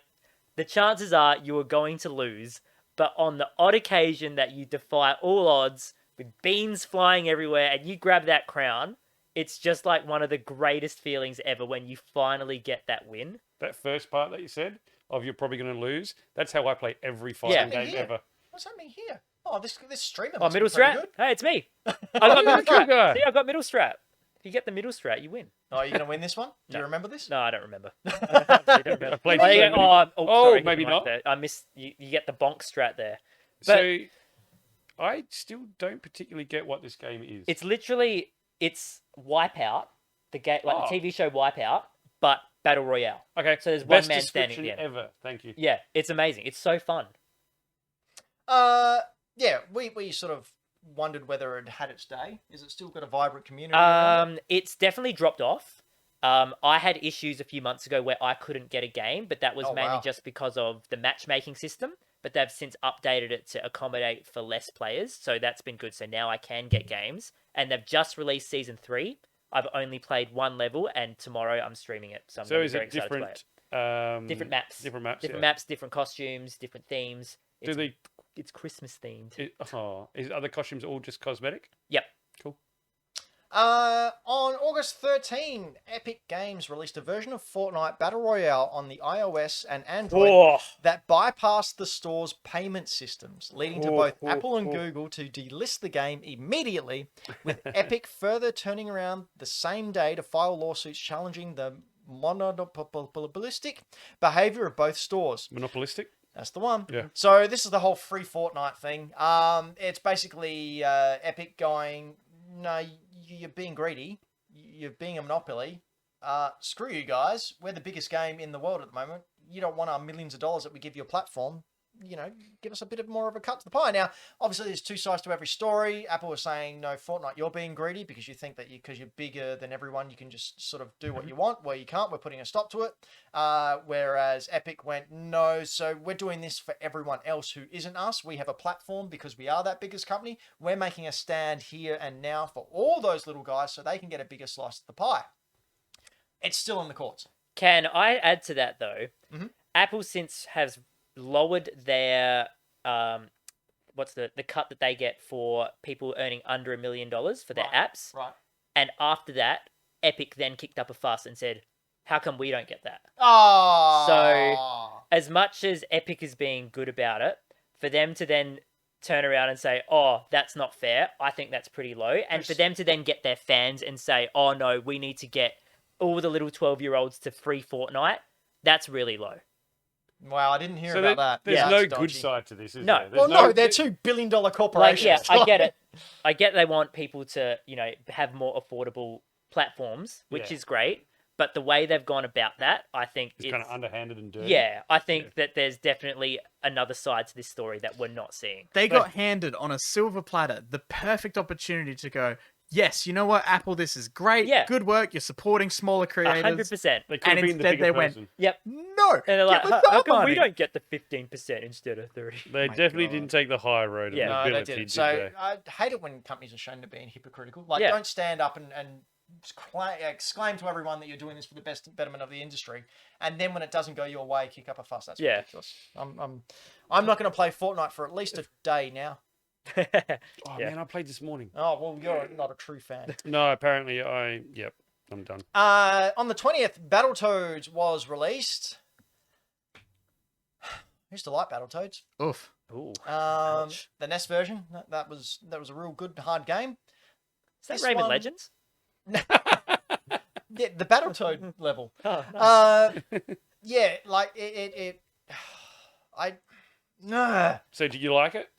the chances are you are going to lose, but on the odd occasion that you defy all odds with beans flying everywhere and you grab that crown, it's just like one of the greatest feelings ever when you finally get that win. That first part that you said of you're probably going to lose. That's how I play every fighting Yeah. game Yeah. ever. What's happening here? Oh, this streamer Oh, must be middle pretty strat. good. Hey, it's me. I Oh, got you're middle a good guy. strat. See, I got middle strat. If you get the middle strat, you win. Oh, are you going to win this one? Do you No. remember this? No, I don't remember. I don't remember. I played Oh, so you many. get- oh, Oh, sorry, maybe right not. there. I missed. You get the bonk strat there. So I still don't particularly get what this game is. It's literally Wipeout, the game, like Oh. the TV show Wipeout, but battle royale. Okay. So there's Best one man standing at description the end. ever. Thank you. Yeah, it's amazing. It's so fun. Yeah, we sort of wondered whether it had its day. Is it still got a vibrant community around it? It's definitely dropped off. I had issues a few months ago where I couldn't get a game, but that was Oh, mainly wow. just because of the matchmaking system. But they've since updated it to accommodate for less players, so that's been good. So now I can get games, and they've just released season 3. I've only played one level, and tomorrow I'm streaming it. So I'm So gonna be is very it excited to play it. different? Different maps. Different maps. Different yeah. maps, different costumes, different themes. Do It's, they? it's Christmas themed. Are the costumes all just cosmetic? Yep. Cool. On August 13, Epic Games released a version of Fortnite Battle Royale on the iOS and Android Oh, that bypassed the store's payment systems, leading to both Oh, Apple and oh. Google to delist the game immediately, with Epic further turning around the same day to file lawsuits challenging the monopolistic behavior of both stores. Monopolistic. That's the one. Yeah. So this is the whole free Fortnite thing. It's basically Epic going, no, you're being greedy. You're being a monopoly. Screw you guys. We're the biggest game in the world at the moment. You don't want our millions of dollars that we give you a platform. You know, give us a bit more of a cut to the pie. Now, obviously, there's two sides to every story. Apple was saying, no, Fortnite, you're being greedy because you think that because you're bigger than everyone, you can just sort of do what you want. Well, you can't. We're putting a stop to it. Whereas Epic went, no, so we're doing this for everyone else who isn't us. We have a platform because we are that biggest company. We're making a stand here and now for all those little guys so they can get a bigger slice of the pie. It's still in the courts. can I add to that though? Mhm. Apple since has lowered their what's the cut that they get for people earning under $1 million for their Right. apps, Right. and after that, Epic then kicked up a fuss and said, "How come we don't get that?" Oh. As much as Epic is being good about it, for them to then turn around and say, "Oh, that's not fair," I think that's pretty low. And for them to then get their fans and say, "Oh no, we need to get all the little 12-year-olds to free Fortnite," that's really low. Wow, I didn't hear So about that. there's Yeah. no That's good dodgy. side to this, is No. there? Well, There's no, they're $2 billion corporations. Like, yeah, I get it. I get they want people to, have more affordable platforms, which Yeah. is great. But the way they've gone about that, I think It's kind of underhanded and dirty. yeah, I think that there's definitely another side to this story that we're not seeing. They got handed on a silver platter the perfect opportunity to go, yes, you know what, Apple, this is great. Yeah. Good work. You're supporting smaller creators. 100%. They could have And been the instead bigger they went, person. Yep. No. And they're like, give us how our come we money." don't get the 15% instead of 30? They my definitely God. didn't take the high road of Yeah. No, they mobility, didn't. did So they? I hate it when companies are shown to being hypocritical. Like, Yeah. don't stand up and exclaim to everyone that you're doing this for the betterment of the industry, and then when it doesn't go your way, kick up a fuss. That's Yeah. ridiculous. I'm not going to play Fortnite for at least a day now. Oh Yeah. man, I played this morning. Oh well, you're not a true fan. No, apparently yep, I'm done. On the 20th, Battletoads was released. I used to like Battletoads. Oof. Ooh. The NES version, that was a real good hard game. Is that this Rayman one- Legends? Yeah, the Battletoad level. Oh, nice. Yeah, like no, So did you like it?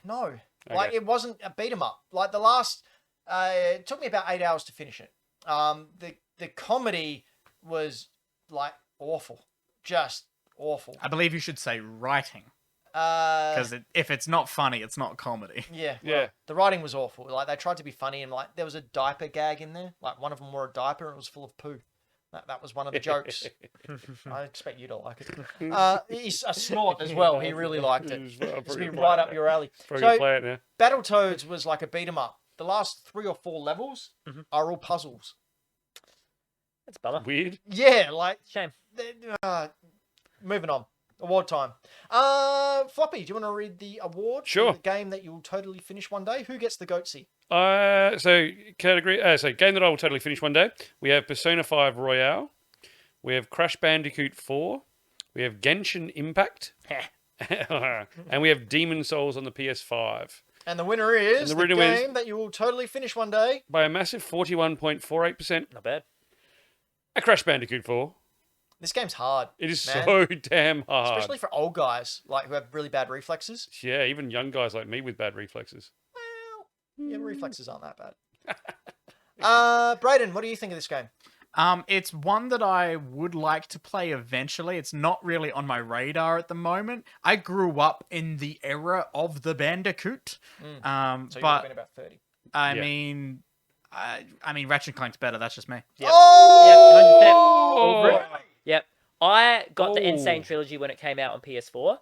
no, like Okay. it wasn't a beat 'em up. Like the last, it took me about 8 hours to finish it. The comedy was like awful, just awful. I believe you should say writing. Uh, Because if it's not funny, it's not comedy. yeah, Yeah. well, the writing was awful. Like they tried to be funny, and like there was a diaper gag in there. Like one of them wore a diaper and it was full of poo. That was one of the jokes. I expect you to like it. He's a snort as well. He really liked it. It's be right up your alley. Probably So gonna play it now. Battletoads was like a beat 'em up. The last 3 or 4 levels Mhm. are all puzzles. That's a bummer. Weird. Yeah, like Shame. moving on. Award time. Floppy, do you want to read the award Sure. for the game that you'll totally finish one day? Who gets the GOTSY? So category. So game that I will totally finish one day. We have Persona 5 Royale. We have Crash Bandicoot 4. We have Genshin Impact. And we have Demon Souls on the PS5. And the winner is the the winner is- game that you will totally finish one day. By a massive 41.48%, Not bad. a Crash Bandicoot 4. This game's hard. It is man. so damn hard. Especially for old guys like who have really bad reflexes. Yeah, even young guys like me with bad reflexes. Well, yeah, reflexes aren't that bad. Brayden, what do you think of this game? It's one that I would like to play eventually. It's not really on my radar at the moment. I grew up in the era of the Bandicoot. So you've But been about 30. I Yeah. mean, I mean, Ratchet and Clank's better. That's just me. Yep. Oh! Yep, 100%. Yep. I got the Oh. Insane Trilogy when it came out on PS4,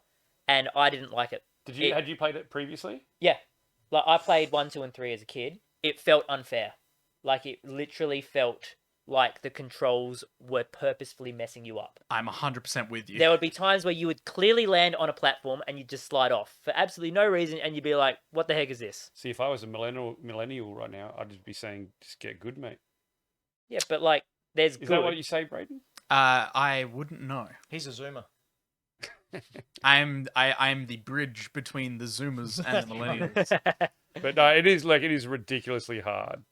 and I didn't like it. Had you played it previously? Yeah. Like, I played 1, 2, and 3 as a kid. It felt unfair. Like, it literally felt like the controls were purposefully messing you up. I'm 100% with you. There would be times where you would clearly land on a platform and you'd just slide off for absolutely no reason, and you'd be like, what the heck is this? See, if I was a millennial right now, I'd just be saying, just get good, mate. Yeah, but like, there's Is good. that what you say, Brayden? I wouldn't know. He's a zoomer. I'm the bridge between the Zoomers and the Millennials. But no, it is ridiculously hard.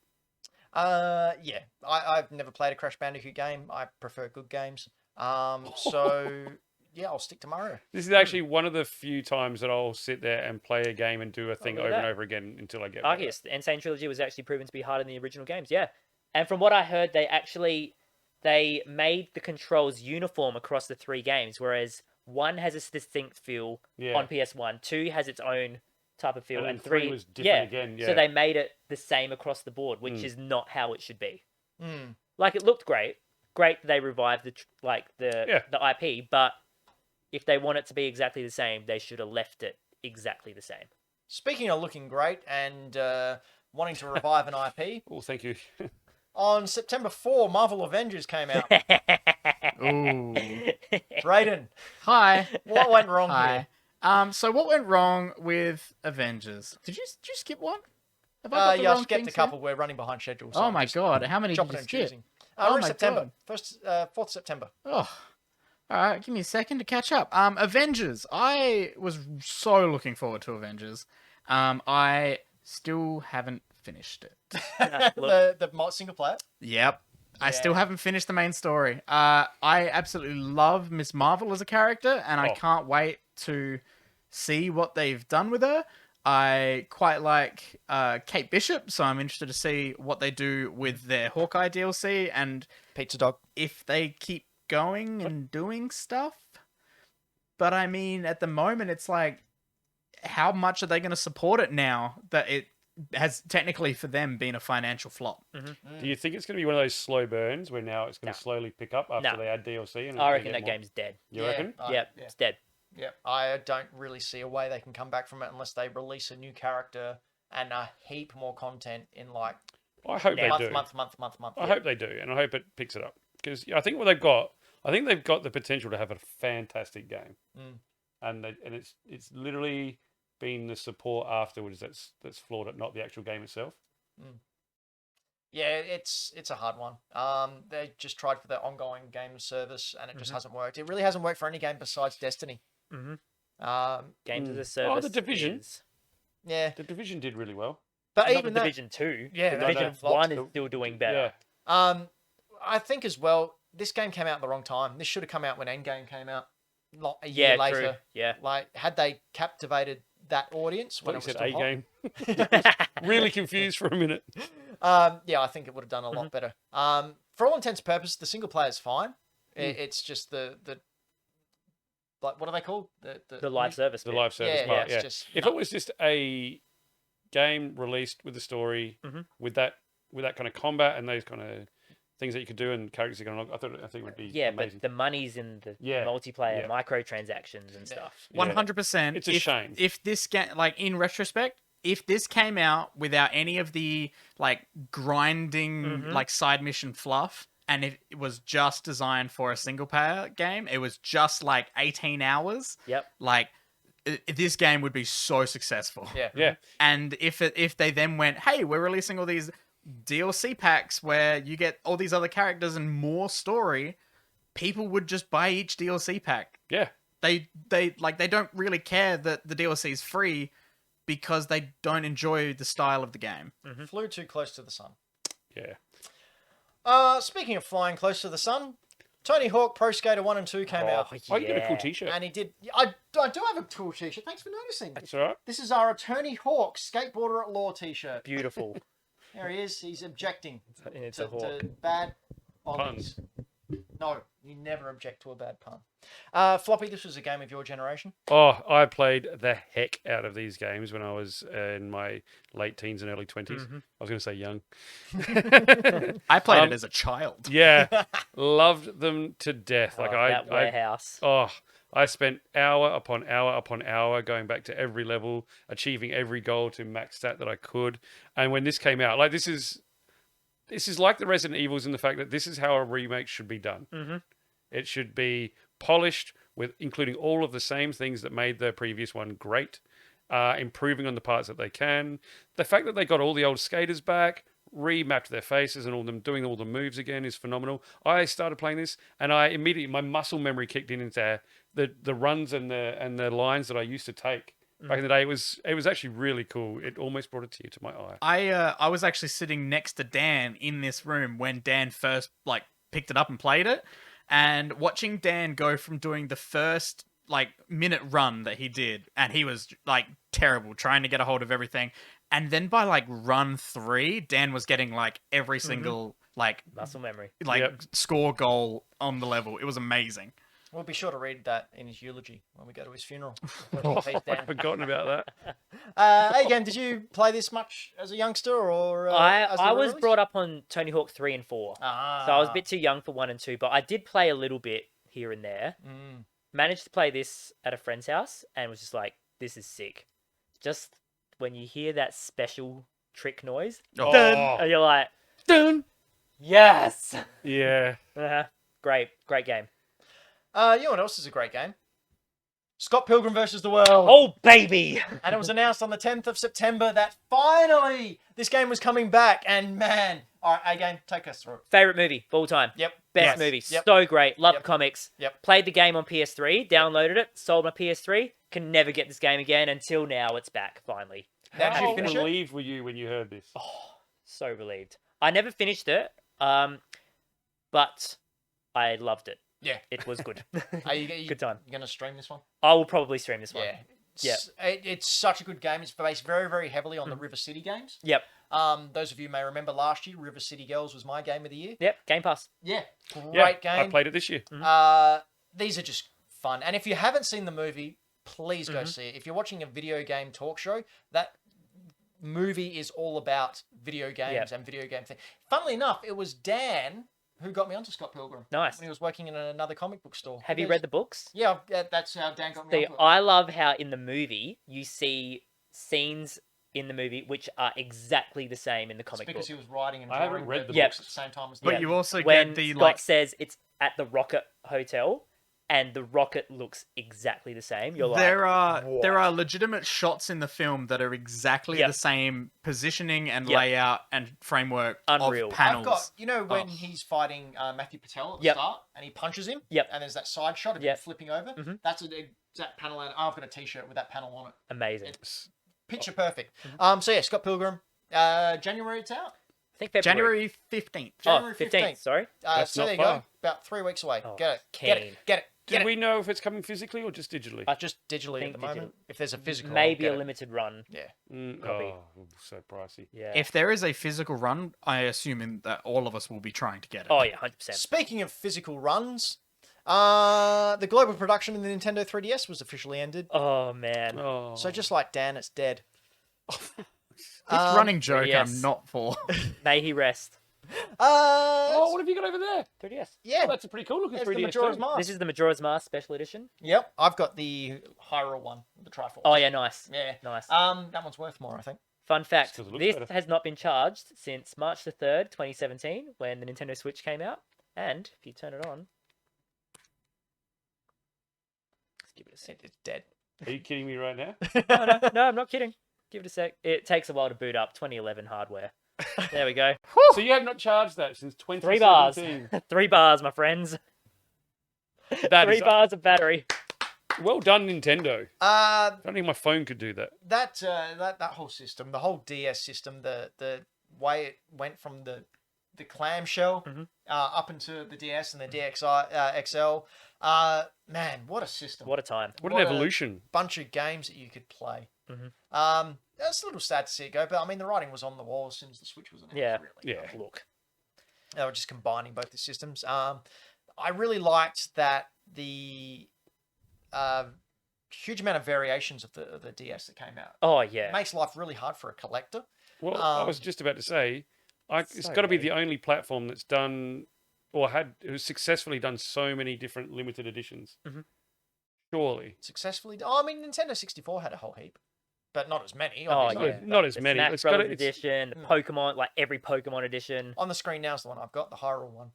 Yeah. I've never played a Crash Bandicoot game. I prefer good games. So yeah, I'll stick to Mario. This is actually one of the few times that I'll sit there and play a game and do a thing look at over and that. over again until I get better. Arceus, the Insane Trilogy was actually proven to be harder than the original games, yeah. And from what I heard, they made the controls uniform across the 3 games, whereas 1 has a distinct feel Yeah. on PS1, 2 has its own type of feel, And and, then 3 3 was different again, yeah. So they made it the same across the board, which is not how it should be. Mm. Like, it looked great. Great that they revived the IP, but if they want it to be exactly the same, they should have left it exactly the same. Speaking of looking great and wanting to revive an IP, Oh, thank you. on September 4, Marvel Avengers came out. Ooh. Brayden, Hi. what went wrong here? Hi. So what went wrong with Avengers? Did you skip one? Have I got the Yeah, I wrong skipped a things couple. We're running behind schedule. So here? Oh I'm my just god! How many did chopping you and skip? choosing. Oh We're in my September. God. 4th September. Oh. All right, give me a second to catch up. Avengers. I was so looking forward to Avengers. I still haven't finished it. the single player. Yep. I still Yeah. haven't finished the main story. I absolutely love Miss Marvel as a character, and I Oh. can't wait to see what they've done with her. I quite like Kate Bishop, so I'm interested to see what they do with their Hawkeye DLC and Pizza Dog. if they keep going and doing stuff. But I mean, at the moment, it's like, how much are they going to support it now that it has technically for them been a financial flop? Do you think it's going to be one of those slow burns where now it's going to slowly pick up after No. they add DLC? And I they reckon get that more? game's dead. You reckon? Yep, Yeah. it's dead. Yeah, I don't really see a way they can come back from it unless they release a new character and a heap more content in like I hope they do. month. I hope they do, and I hope it picks it up because I think they've got the potential to have a fantastic game, and it's literally been the support afterwards that's flawed it, not the actual game itself. Yeah, it's a hard one. They just tried for their ongoing game service and it just hasn't worked. It really hasn't worked for any game besides Destiny. Games as a service. The Division. Yeah, The Division did really well. but Not even the that, Division 2. Yeah, the no, Division no, flopped. 1 is still doing better. Yeah. I think as well, this game came out at the wrong time. This should have come out when Endgame came out, not a Yeah, year true. later. Yeah. Like, had they captivated that audience when When it was said still a hot, game, really confused for a minute. yeah, I think it would have done a lot better. For all intents and purposes, the single player is fine. It's just the like, what are they called? The live service. The bit. live service Yeah, part. it's Yeah. just If it was just a game released with a story, with that kind of combat and those kind of things that you could do and characters you can unlock, I think it would be Yeah, amazing. but the money's in the Yeah, multiplayer, yeah. microtransactions and stuff. 100%. It's a shame. If this game, like in retrospect, if this came out without any of the like grinding like side mission fluff, and if it was just designed for a single player game, it was just like 18 hours. Yep. Like this game would be so successful. yeah. Yeah. And if they then went, hey, we're releasing all these DLC packs where you get all these other characters and more story, people would just buy each DLC pack. Yeah. They don't really care that the DLC is free because they don't enjoy the style of the game. Flew too close to the sun. Yeah. Speaking of flying close to the sun, Tony Hawk Pro Skater 1 and 2 came out. Oh, you get a cool yeah. T-shirt. And he did. I do have a cool t-shirt. Thanks for noticing. That's all right. This is our Tony Hawk Skateboarder at Law t-shirt. Beautiful. There he is. He's objecting It's to a hawk. bad Ollies. No, you never object to a bad pun. Floppy, this was a game of your generation. Oh, I played the heck out of these games when I was in my late teens and early 20s. Mhm. I was going to say young. I played Um, it as a child. Yeah, loved them to death. Like that warehouse. I spent hour upon hour upon hour going back to every level, achieving every goal to max stat that I could. And when this came out, like this is like the Resident Evils in the fact that this is how a remake should be done. Mhm. It should be polished with including all of the same things that made the previous one great, improving on the parts that they can. The fact that they got all the old skaters back, remapped their faces and all them doing all the moves again is phenomenal. I started playing this and I immediately my muscle memory kicked in into the runs and the lines that I used to take. Back in the day, it was actually really cool. It almost brought a tear to my eye. I was actually sitting next to Dan in this room when Dan first picked it up and played it, and watching Dan go from doing the first minute run that he did, and he was terrible trying to get a hold of everything, and then by run 3, Dan was getting every single Muscle memory. score goal on the level. It was amazing. We'll be sure to read that in his eulogy when we go to his funeral. I'd forgotten about that. Again, did you play this much as a youngster, or I was brought up on Tony Hawk 3 and 4. So I was a bit too young for 1 and 2, but I did play a little bit here and there. Managed to play this at a friend's house and was just like, this is sick. Just when you hear that special trick noise, dun, and you're like, dun, yes. Yeah. Great game. You know what else is a great game? Scott Pilgrim versus the World. Oh, baby. And it was announced on the 10th of September that finally this game was coming back. And man, all right, A-Game, take us through it. Favorite movie of all time. Yep. Best movie. So great. Love the comics. Yep. Played the game on PS3, downloaded it, sold my PS3. Can never get this game again until now it's back, finally. How relieved were you when you heard this? Oh, so relieved. I never finished it, but I loved it. Yeah. It was good. Are you good time. You going to stream this one? I will probably stream this one. Yeah. It's such a good game. It's based very, very heavily on the River City games. Yep. Those of you may remember last year, River City Girls was my game of the year. Yep. Game Pass. Yeah. Great game. I played it this year. These are just fun. And if you haven't seen the movie, please go see it. If you're watching a video game talk show, that movie is all about video games and video game things. Funnily enough, it was Dan who got me onto Scott Pilgrim. Nice. When he was working in another comic book store. Have you read the books? Yeah, that's how Dan got me See, onto it. I love how in the movie you see scenes in the movie which are exactly the same in the comic book. Because he was writing and I drawing haven't read the books books. at the same time as But Dan. you also When get the Scott says it's at the Rocket Hotel and the rocket looks exactly the same, you're like, there are "What?" legitimate shots in the film that are exactly Yep. the same positioning and Yep. layout and framework Unreal. of I've panels. got, when he's fighting Matthew Patel at the Yep. start and he punches him, Yep. and there's that side shot of him Yep. flipping over, that's an exact panel. And I've got a t-shirt with that panel on it. Amazing. It's picture perfect. So yeah, Scott Pilgrim, January it's out. I think February. January 15th. January 15th, sorry. That's so not there you far. go. About 3 weeks away. Oh, Get it. keen. Get it. Get it. Do we know if it's coming physically or just digitally? Just digitally at think the moment. digital. If there's a physical, I'll Maybe get a it. limited run. Yeah. copy. Oh, so pricey. Yeah. If there is a physical run, I assume that all of us will be trying to get it. Oh yeah, 100%. Speaking of physical runs, the global production of the Nintendo 3DS was officially ended. Oh man. Oh. So just like Dan, it's dead. Which running joke yes. I'm not for. May he rest. Oh, what have you got over there? 3DS. Yeah. Oh, that's a pretty cool looking There's the 3DS. Majora's too. Mask. This is the Majora's Mask Special Edition. Yep, I've got the Hyrule one, the Triforce. Oh yeah, nice. Yeah. Nice. That one's worth more, I think. Fun fact, Because it looks this better. has not been charged since March the 3rd, 2017, when the Nintendo Switch came out. And if you turn it on, let's give it a sec. It's dead. Are you kidding me right now? No, I'm not kidding. Give it a sec. It takes a while to boot up. 2011 hardware. There we go. So you have not charged that since 3 bars. 2017. 3 bars, my friends. That 3 is bars of battery. well done, Nintendo. I don't think my phone could do that. That whole system, the whole DS system, the way it went from the clamshell up into the DS and the DXi XL, man, what a system! What a time. What an evolution. Bunch of games that you could play. It's a little sad to see it go, but I mean the writing was on the wall as soon as the Switch was announced. Yeah. Really. Yeah. Look. They were just combining both the systems. I really liked that the huge amount of variations of the DS that came out. Oh It yeah. makes life really hard for a collector. Well, I was Um, just about to say, it's so got to be many. the only platform that's done or who's successfully done so many different limited editions. Mhm. Surely. Successfully. Oh, I mean, Nintendo 64 had a whole heap, but not as many. Oh Obviously. yeah. Not as The many. Smash It's got Brothers it's edition, the Mm. Pokemon, like every Pokemon edition. On the screen now is the one I've got, the Hyrule one.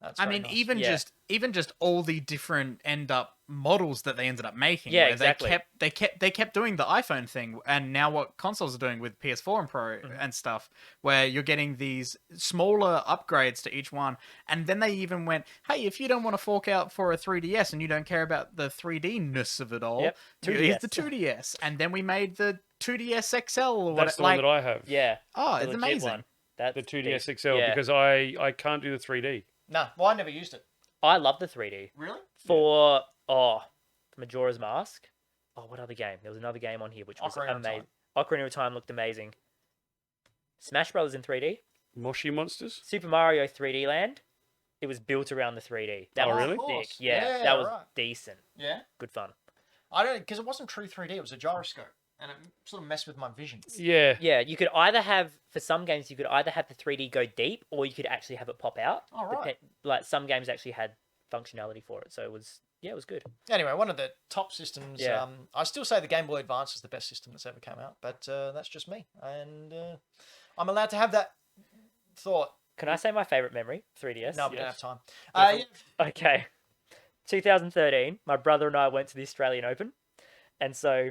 That's I very mean, nice. Yeah. even just all the different end up models that they ended up making. Yeah, where exactly. They kept doing the iPhone thing, and now what consoles are doing with PS4 and Pro Mhm. and stuff, where you're getting these smaller upgrades to each one, and then they even went, hey, if you don't want to fork out for a 3DS and you don't care about the 3D-ness of it all, Yep, here's 2DS. the 2DS, and then we made the 2DS XL or that's the like, one that I have. Yeah. oh, the it's legit amazing. one. That's The 2DS deep. XL Yeah. because I can't do the 3D. No, well, I never used it. I love the 3D. Really? For Majora's Mask. Oh, what other game? There was another game on here which was Ocarina of Time. amazing. Ocarina of Time looked amazing. Smash Brothers in 3D. Moshi Monsters? Super Mario 3D Land. It was built around the 3D. That Oh, was really? Of sick. course. Yeah, Yeah, that was right. decent. Yeah. Good fun. I don't, because it wasn't true 3D. It was a gyroscope, and it sort of messed with my vision. Yeah. Yeah, you could either have, for some games, you could either have the 3D go deep or you could actually have it pop out. Oh, right. Like some games actually had functionality for it. So it was good. Anyway, one of the top systems. Yeah. I still say the Game Boy Advance is the best system that's ever come out, but that's just me, and I'm allowed to have that thought. Can I say my favorite memory? 3DS. No, we don't have Yes. time. Yeah, Yeah. Okay. 2013, my brother and I went to the Australian Open. And so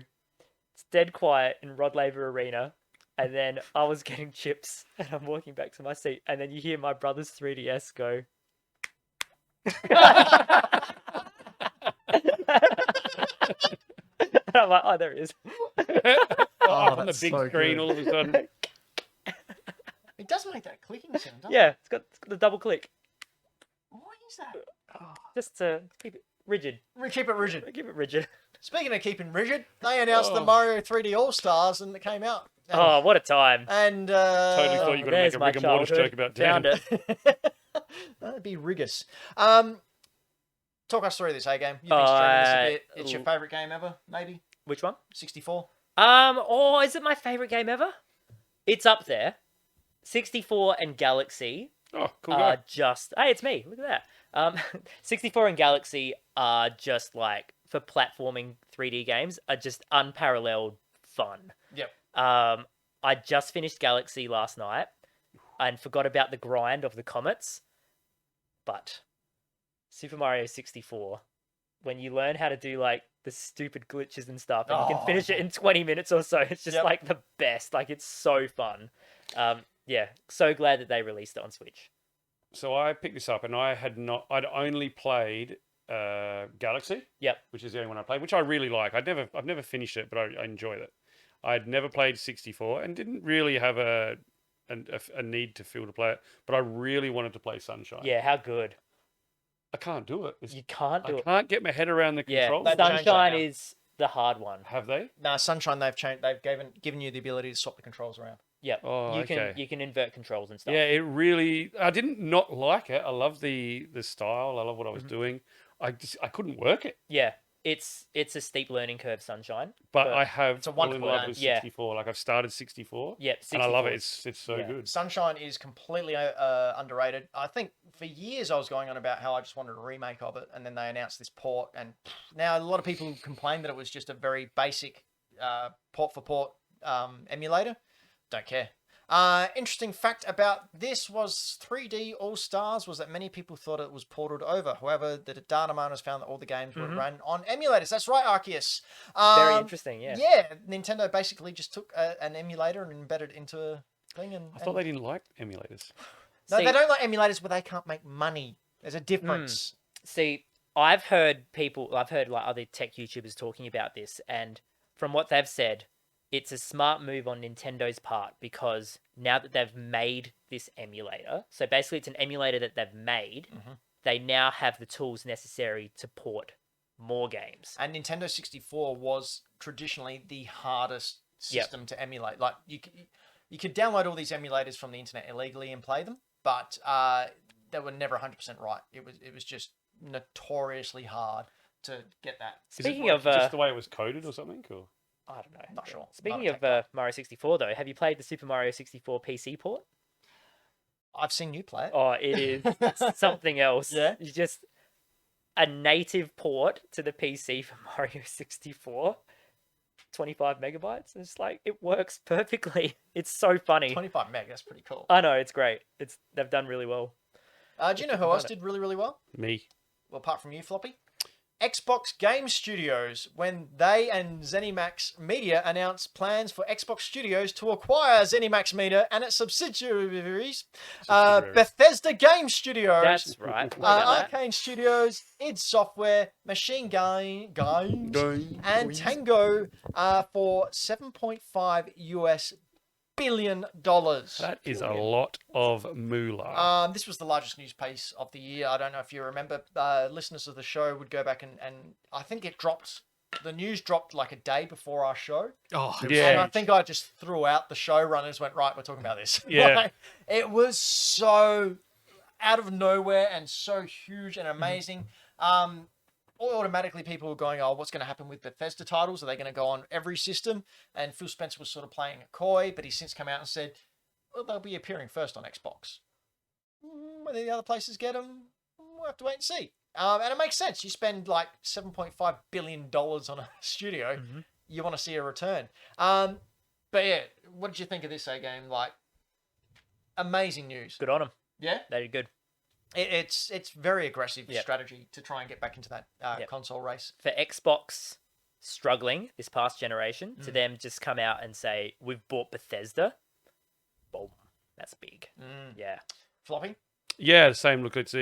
it's dead quiet in Rod Laver Arena. And then I was getting chips and I'm walking back to my seat. And then you hear my brother's 3DS go. And I'm like, oh, there it is. Up on the that's big so screen good. all of a sudden. It does make that clicking sound, doesn't Yeah, it's got the double click. What is that? Just to keep it rigid. Keep it rigid. Keep it rigid. Speaking of keeping rigid, they announced the Oh. Mario 3D All Stars and it came out. And, Oh, what a time. and Totally thought you were going to make There's a my rigor mortis childhood. joke about Dan. Found it. that'd be rigorous. Talk us through this, hey game. You've been streaming this a bit. It's your favorite game ever, maybe? Which one? 64. Oh, is it my favorite game ever? It's up there. 64 and Galaxy Oh, cool are guy. just. Hey, it's me. Look at that. 64 and Galaxy are just like for platforming 3D games are just unparalleled fun. Yep. I just finished Galaxy last night and forgot about the grind of the comets, but Super Mario 64, when you learn how to do like the stupid glitches and stuff, and you can finish it in 20 minutes or so, it's just Yep. like the best. Like it's so fun. Yeah, so glad that they released it on Switch. So I picked this up and I'd only played Galaxy. Yep. Which is the only one I played, which I really like. I've never finished it, but I enjoyed it. I'd never played 64 and didn't really have a need to feel to play it, but I really wanted to play Sunshine. Yeah, how good. I can't do it. You can't do I it. can't get my head around the Yeah, controls. They've changed that Sunshine now. is the hard one. Have they? Nah, Sunshine, they've changed. They've given you the ability to swap the controls around. Yep. Oh, you okay. can invert controls and stuff. Yeah, it really. I didn't not like it. I love the style. I love what I was doing. I couldn't work it. Yeah. It's a steep learning curve, Sunshine. But But I have it's a fallen in wonderful love game. with Yeah. 64. Like I've started 64, Yep. and I love 64 it. is- It's so yeah. good. Sunshine is completely underrated. I think for years I was going on about how I just wanted a remake of it, and then they announced this port, and now a lot of people complained that it was just a very basic port for port emulator. Don't care. Interesting fact about this was 3D All Stars was that many people thought it was ported over. However, the data miners found that all the games were run on emulators. That's right, Arceus. Very interesting, yeah. Yeah, Nintendo basically just took an emulator and embedded it into a thing. And I thought they didn't like emulators. no, See- they don't like emulators where they can't make money. There's a difference. See, I've heard like other tech YouTubers talking about this, and from what they've said, it's a smart move on Nintendo's part because now that they've made this emulator, so basically it's an emulator that they've made, they now have the tools necessary to port more games. And Nintendo 64 was traditionally the hardest Yep. system to emulate. Like you could download all these emulators from the internet illegally and play them, but they were never 100% right. It was just notoriously hard to get that. Is it Speaking of, just the way it was coded or something? Or? I don't know. Not sure. Speaking Not a of tech guy. Mario 64, though, have you played the Super Mario 64 PC port? I've seen you play it. Oh, it is something else. Yeah? You just a native port to the PC for Mario 64, 25 megabytes. It's like it works perfectly. It's so funny. 25 meg. That's pretty cool. I know it's great. They've done really well. Do you know who else did really, really well? Me. Well, apart from you, Floppy? Xbox Game Studios, when they and ZeniMax Media announced plans for Xbox Studios to acquire ZeniMax Media and its subsidiaries, Bethesda Game Studios, That's right. What about that? Arcane Studios, id Software, Machine Games, and Tango for $7.5 billion. That is a lot of moolah. This was the largest news piece of the year. I don't know if you remember. Listeners of the show would go back and I think the news dropped like a day before our show. Oh, Yeah. And I think I just threw out the showrunners, went, right, we're talking about this. Yeah. Like, it was so out of nowhere and so huge and amazing. Automatically people were going, oh, what's going to happen with Bethesda titles? Are they going to go on every system? And Phil Spencer was sort of playing it coy, but he's since come out and said, well, they'll be appearing first on Xbox. Whether the other places get them, we'll have to wait and see. And it makes sense. You spend like $7.5 billion on a studio, you want to see a return. But yeah, what did you think of this game? Like, amazing news. Good on them. Yeah? They did good. It's very aggressive Yep. strategy to try and get back into that Yep. console race. For Xbox struggling this past generation, to them just come out and say, we've bought Bethesda. Boom. That's big. Yeah. Floppy? Yeah, same. Look, it's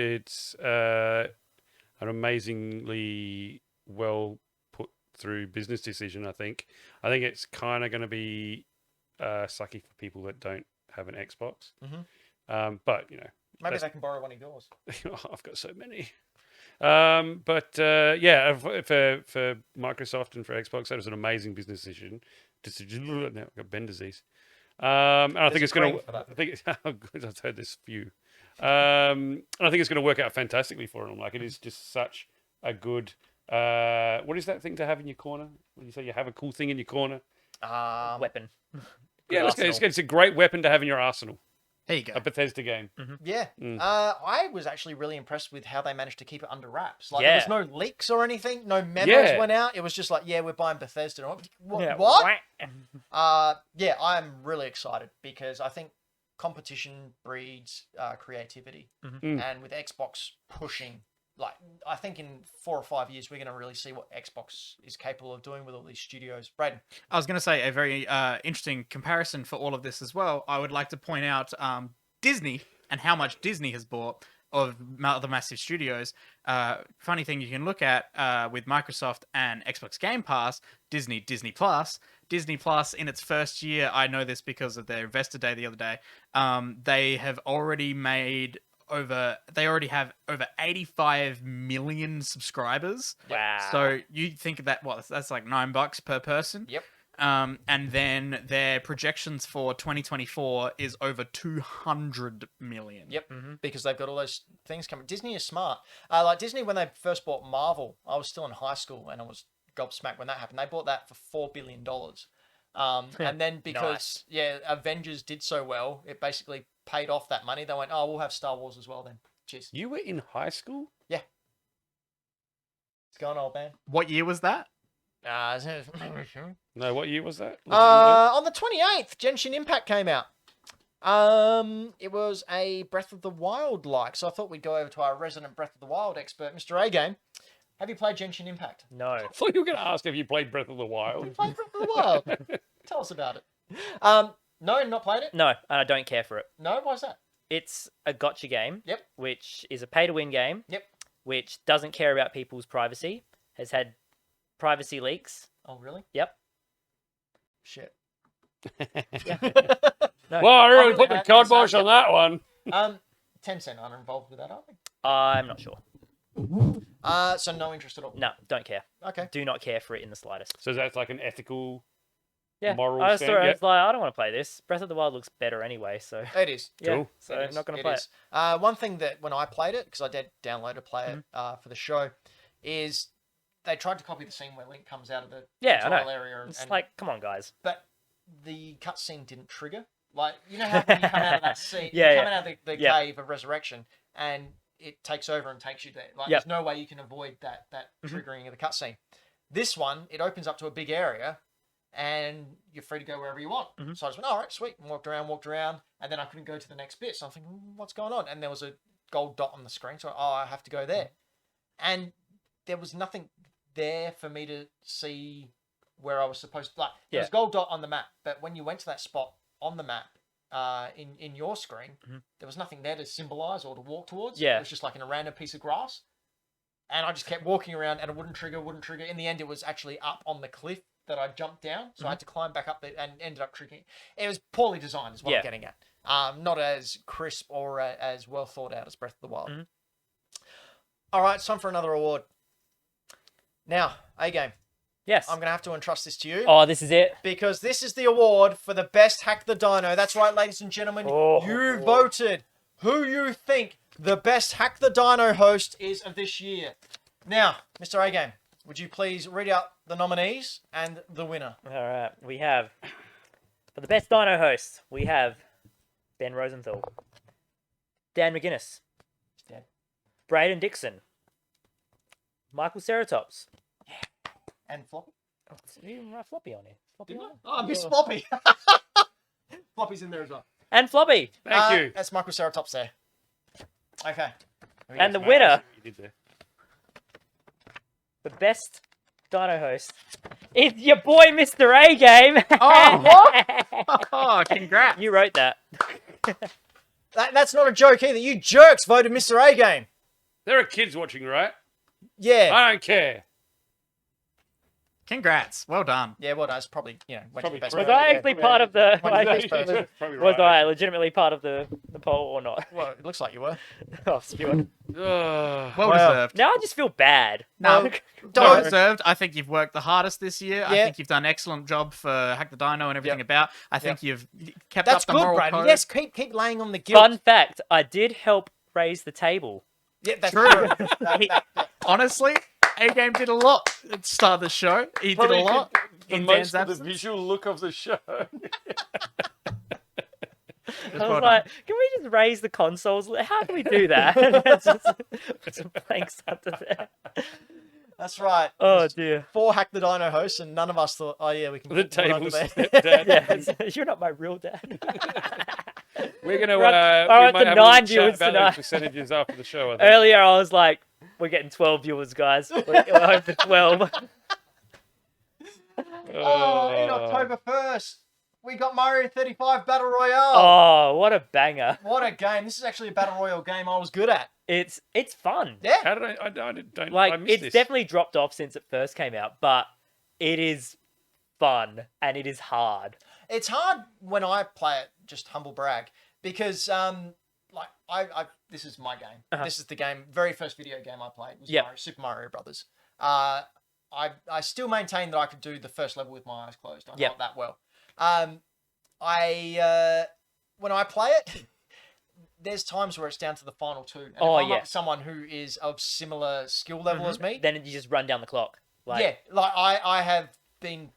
an amazingly well put through business decision. I think it's kind of going to be sucky for people that don't have an Xbox. But you know, Maybe they can borrow one of yours. I've got so many. Yeah, for Microsoft and for Xbox, that was an amazing business decision. Now I've got Ben disease. And I think it's going to. I think I've heard this few. And I think it's going to work out fantastically for them. Like it is just such a good. What is that thing to have in your corner? When you say you have a cool thing in your corner? Weapon. Yeah, it's a great weapon to have in your arsenal. there you go. A Bethesda game. Yeah. Mm. I was actually really impressed with how they managed to keep it under wraps. Like, Yeah. there was no leaks or anything. No memos Yeah. went out. It was just like, yeah, we're buying Bethesda. And I went, What? Yeah. What? Yeah, I'm really excited because I think competition breeds creativity. Mm. And with Xbox pushing, like, I think in 4 or 5 years, we're going to really see what Xbox is capable of doing with all these studios. Brayden. I was going to say a very interesting comparison for all of this as well. I would like to point out Disney and how much Disney has bought of the massive studios. Funny thing you can look at with Microsoft and Xbox Game Pass, Disney Plus. Disney Plus in its first year, I know this because of their investor day the other day, they have already made they already have over 85 million subscribers. Wow. So you think of that, that's like $9 per person. Yep. And then their projections for 2024 is over 200 million. Yep, because they've got all those things coming. Disney is smart. Like Disney, when they first bought Marvel, I was still in high school and I was gobsmacked when that happened. They bought that for $4 billion. And then because, Avengers did so well, it basically paid off that money. They went, oh, we'll have Star Wars as well then. Cheers. You were in high school? It's going, old man. What year was that? No, what year was that? On the 28th, Genshin Impact came out. It was a Breath of the Wild like, so I thought we'd go over to our resident Breath of the Wild expert, Mr. A Game. Have you played Genshin Impact? No. I thought you were going to ask if you played Breath of the Wild. Played Breath of the Wild. Tell us about it. No, not played it. No, and I don't care for it. No, why's that? It's a gotcha game. Yep. Which is a pay-to-win game. Yep. Which doesn't care about people's privacy. Has had privacy leaks. Oh, really? Yep. Shit. No. Well, I really really put the had- kibosh on that one. Tencent aren't involved with that, are they? I'm not sure. So no interest at all. No, don't care. Okay. Do not care for it in the slightest. So that's like an ethical Yeah, moral I just stand. thought, I Yeah. was like, I don't want to play this. Breath of the Wild looks better anyway, so It is. yeah, Cool. so It I'm is, not gonna it play is. it. One thing that when I played it, because I did download to play it Mm-hmm. for the show, is they tried to copy the scene where Link comes out of the Yeah, I know. tutorial area, It's like, come on, guys. but the cutscene didn't trigger. Like, you know how when you come out of that scene, Yeah, you yeah. come out of the Yeah. cave of resurrection, and it takes over and takes you there. Like, Yep. there's no way you can avoid that Mhm. triggering of the cutscene. This one, it opens up to a big area, and you're free to go wherever you want. Mhm. So I just went, all right, sweet, and walked around, and then I couldn't go to the next bit. So I'm thinking, what's going on? And there was a gold dot on the screen, so I have to go there. And there was nothing there for me to see where I was supposed to. Like, there was a gold dot on the map, but when you went to that spot on the map, in your screen, Mhm. there was nothing there to symbolize or to walk towards. Yeah. It was just like in a random piece of grass. And I just kept walking around, and it wouldn't trigger. In the end, it was actually up on the cliff that I jumped down, so I had to climb back up there and ended up triggering. It was poorly designed, is what Yeah. I'm getting at. Not as crisp or as well thought out as Breath of the Wild. Mhm. All right, it's time for another award. Now, A-Game, Yes. I'm going to have to entrust this to you. Oh, this is it. Because this is the award for the best Hack the Dino. That's right, ladies and gentlemen. Oh. You voted who you think the best Hack the Dino host is of this year. Now, Mr. A-Game, would you please read out the nominees and the winner? All right, we have for the best Dino host, we have Ben Rosenthal, Dan McGuinness, Dead. Brayden Dixon, Michael Ceratops. And Floppy? Oh, you didn't write Floppy on here. Floppy on it? Oh, I missed Floppy. Floppy's in there as well. And Floppy. Thank you. That's Michael Ceratops there. Okay. And the Mate, winner, I see what you did there. the best Dino host, is your boy Mr. A Game. Oh, Oh, congrats. You wrote that. That's not a joke either. You jerks voted Mr. A-Game. There are kids watching, right? Yeah. I don't care. Congrats. Well done. Yeah, well, that's probably, went Probably to the best Was correct. I actually part of the? Might be like, best person. was Probably was right. I legitimately part of the poll or not? Well, it looks like you were. Oh, spewing. Ugh. Well Well, deserved. Now I just feel bad. No, Well, well don't- deserved. I think you've worked the hardest this year. I Yeah. think you've done an excellent job for Hack the Dino and everything about. I think you've kept That's up the good, moral Brady. code. Yes, keep laying on the guilt. Fun fact: I did help raise the table. Yeah, that's True. true. That- Honestly, A-Game did a lot at the start of the show. He did a Probably lot the in most Dan's for the absence. visual look of the show. I was well like, can we just raise the consoles? How can we do that? Put some planks under there. that's right. Oh There's dear. 4 Hack the Dino hosts, and none of us thought, oh yeah, we can The put one under table's there. dead. Yeah, you're not my real dad. We're gonna. We're up- we're we up might to have a little 9 chat viewers about tonight. those percentages after the show. I think. Earlier, I was like, we're getting 12 viewers, guys. We're hoping for 12. Oh, in October 1st, we got Mario 35 Battle Royale. Oh, what a banger! What a game. This is actually a Battle Royale game I was good at. It's fun. Yeah. How did I don't Like I missed it's this. definitely dropped off since it first came out, but it is fun and it is hard. It's hard when I play it, just humble brag, because like I this is my game. Uh-huh. This is the game, very first video game I played was Yep. Super Mario Brothers. I still maintain that I could do the first level with my eyes closed. I know Yep. it that well. When I play it, there's times where it's down to the final 2. And Oh, if I'm yeah. up with someone who is of similar skill level as me, Then you just run down the clock. Like, yeah, like I have been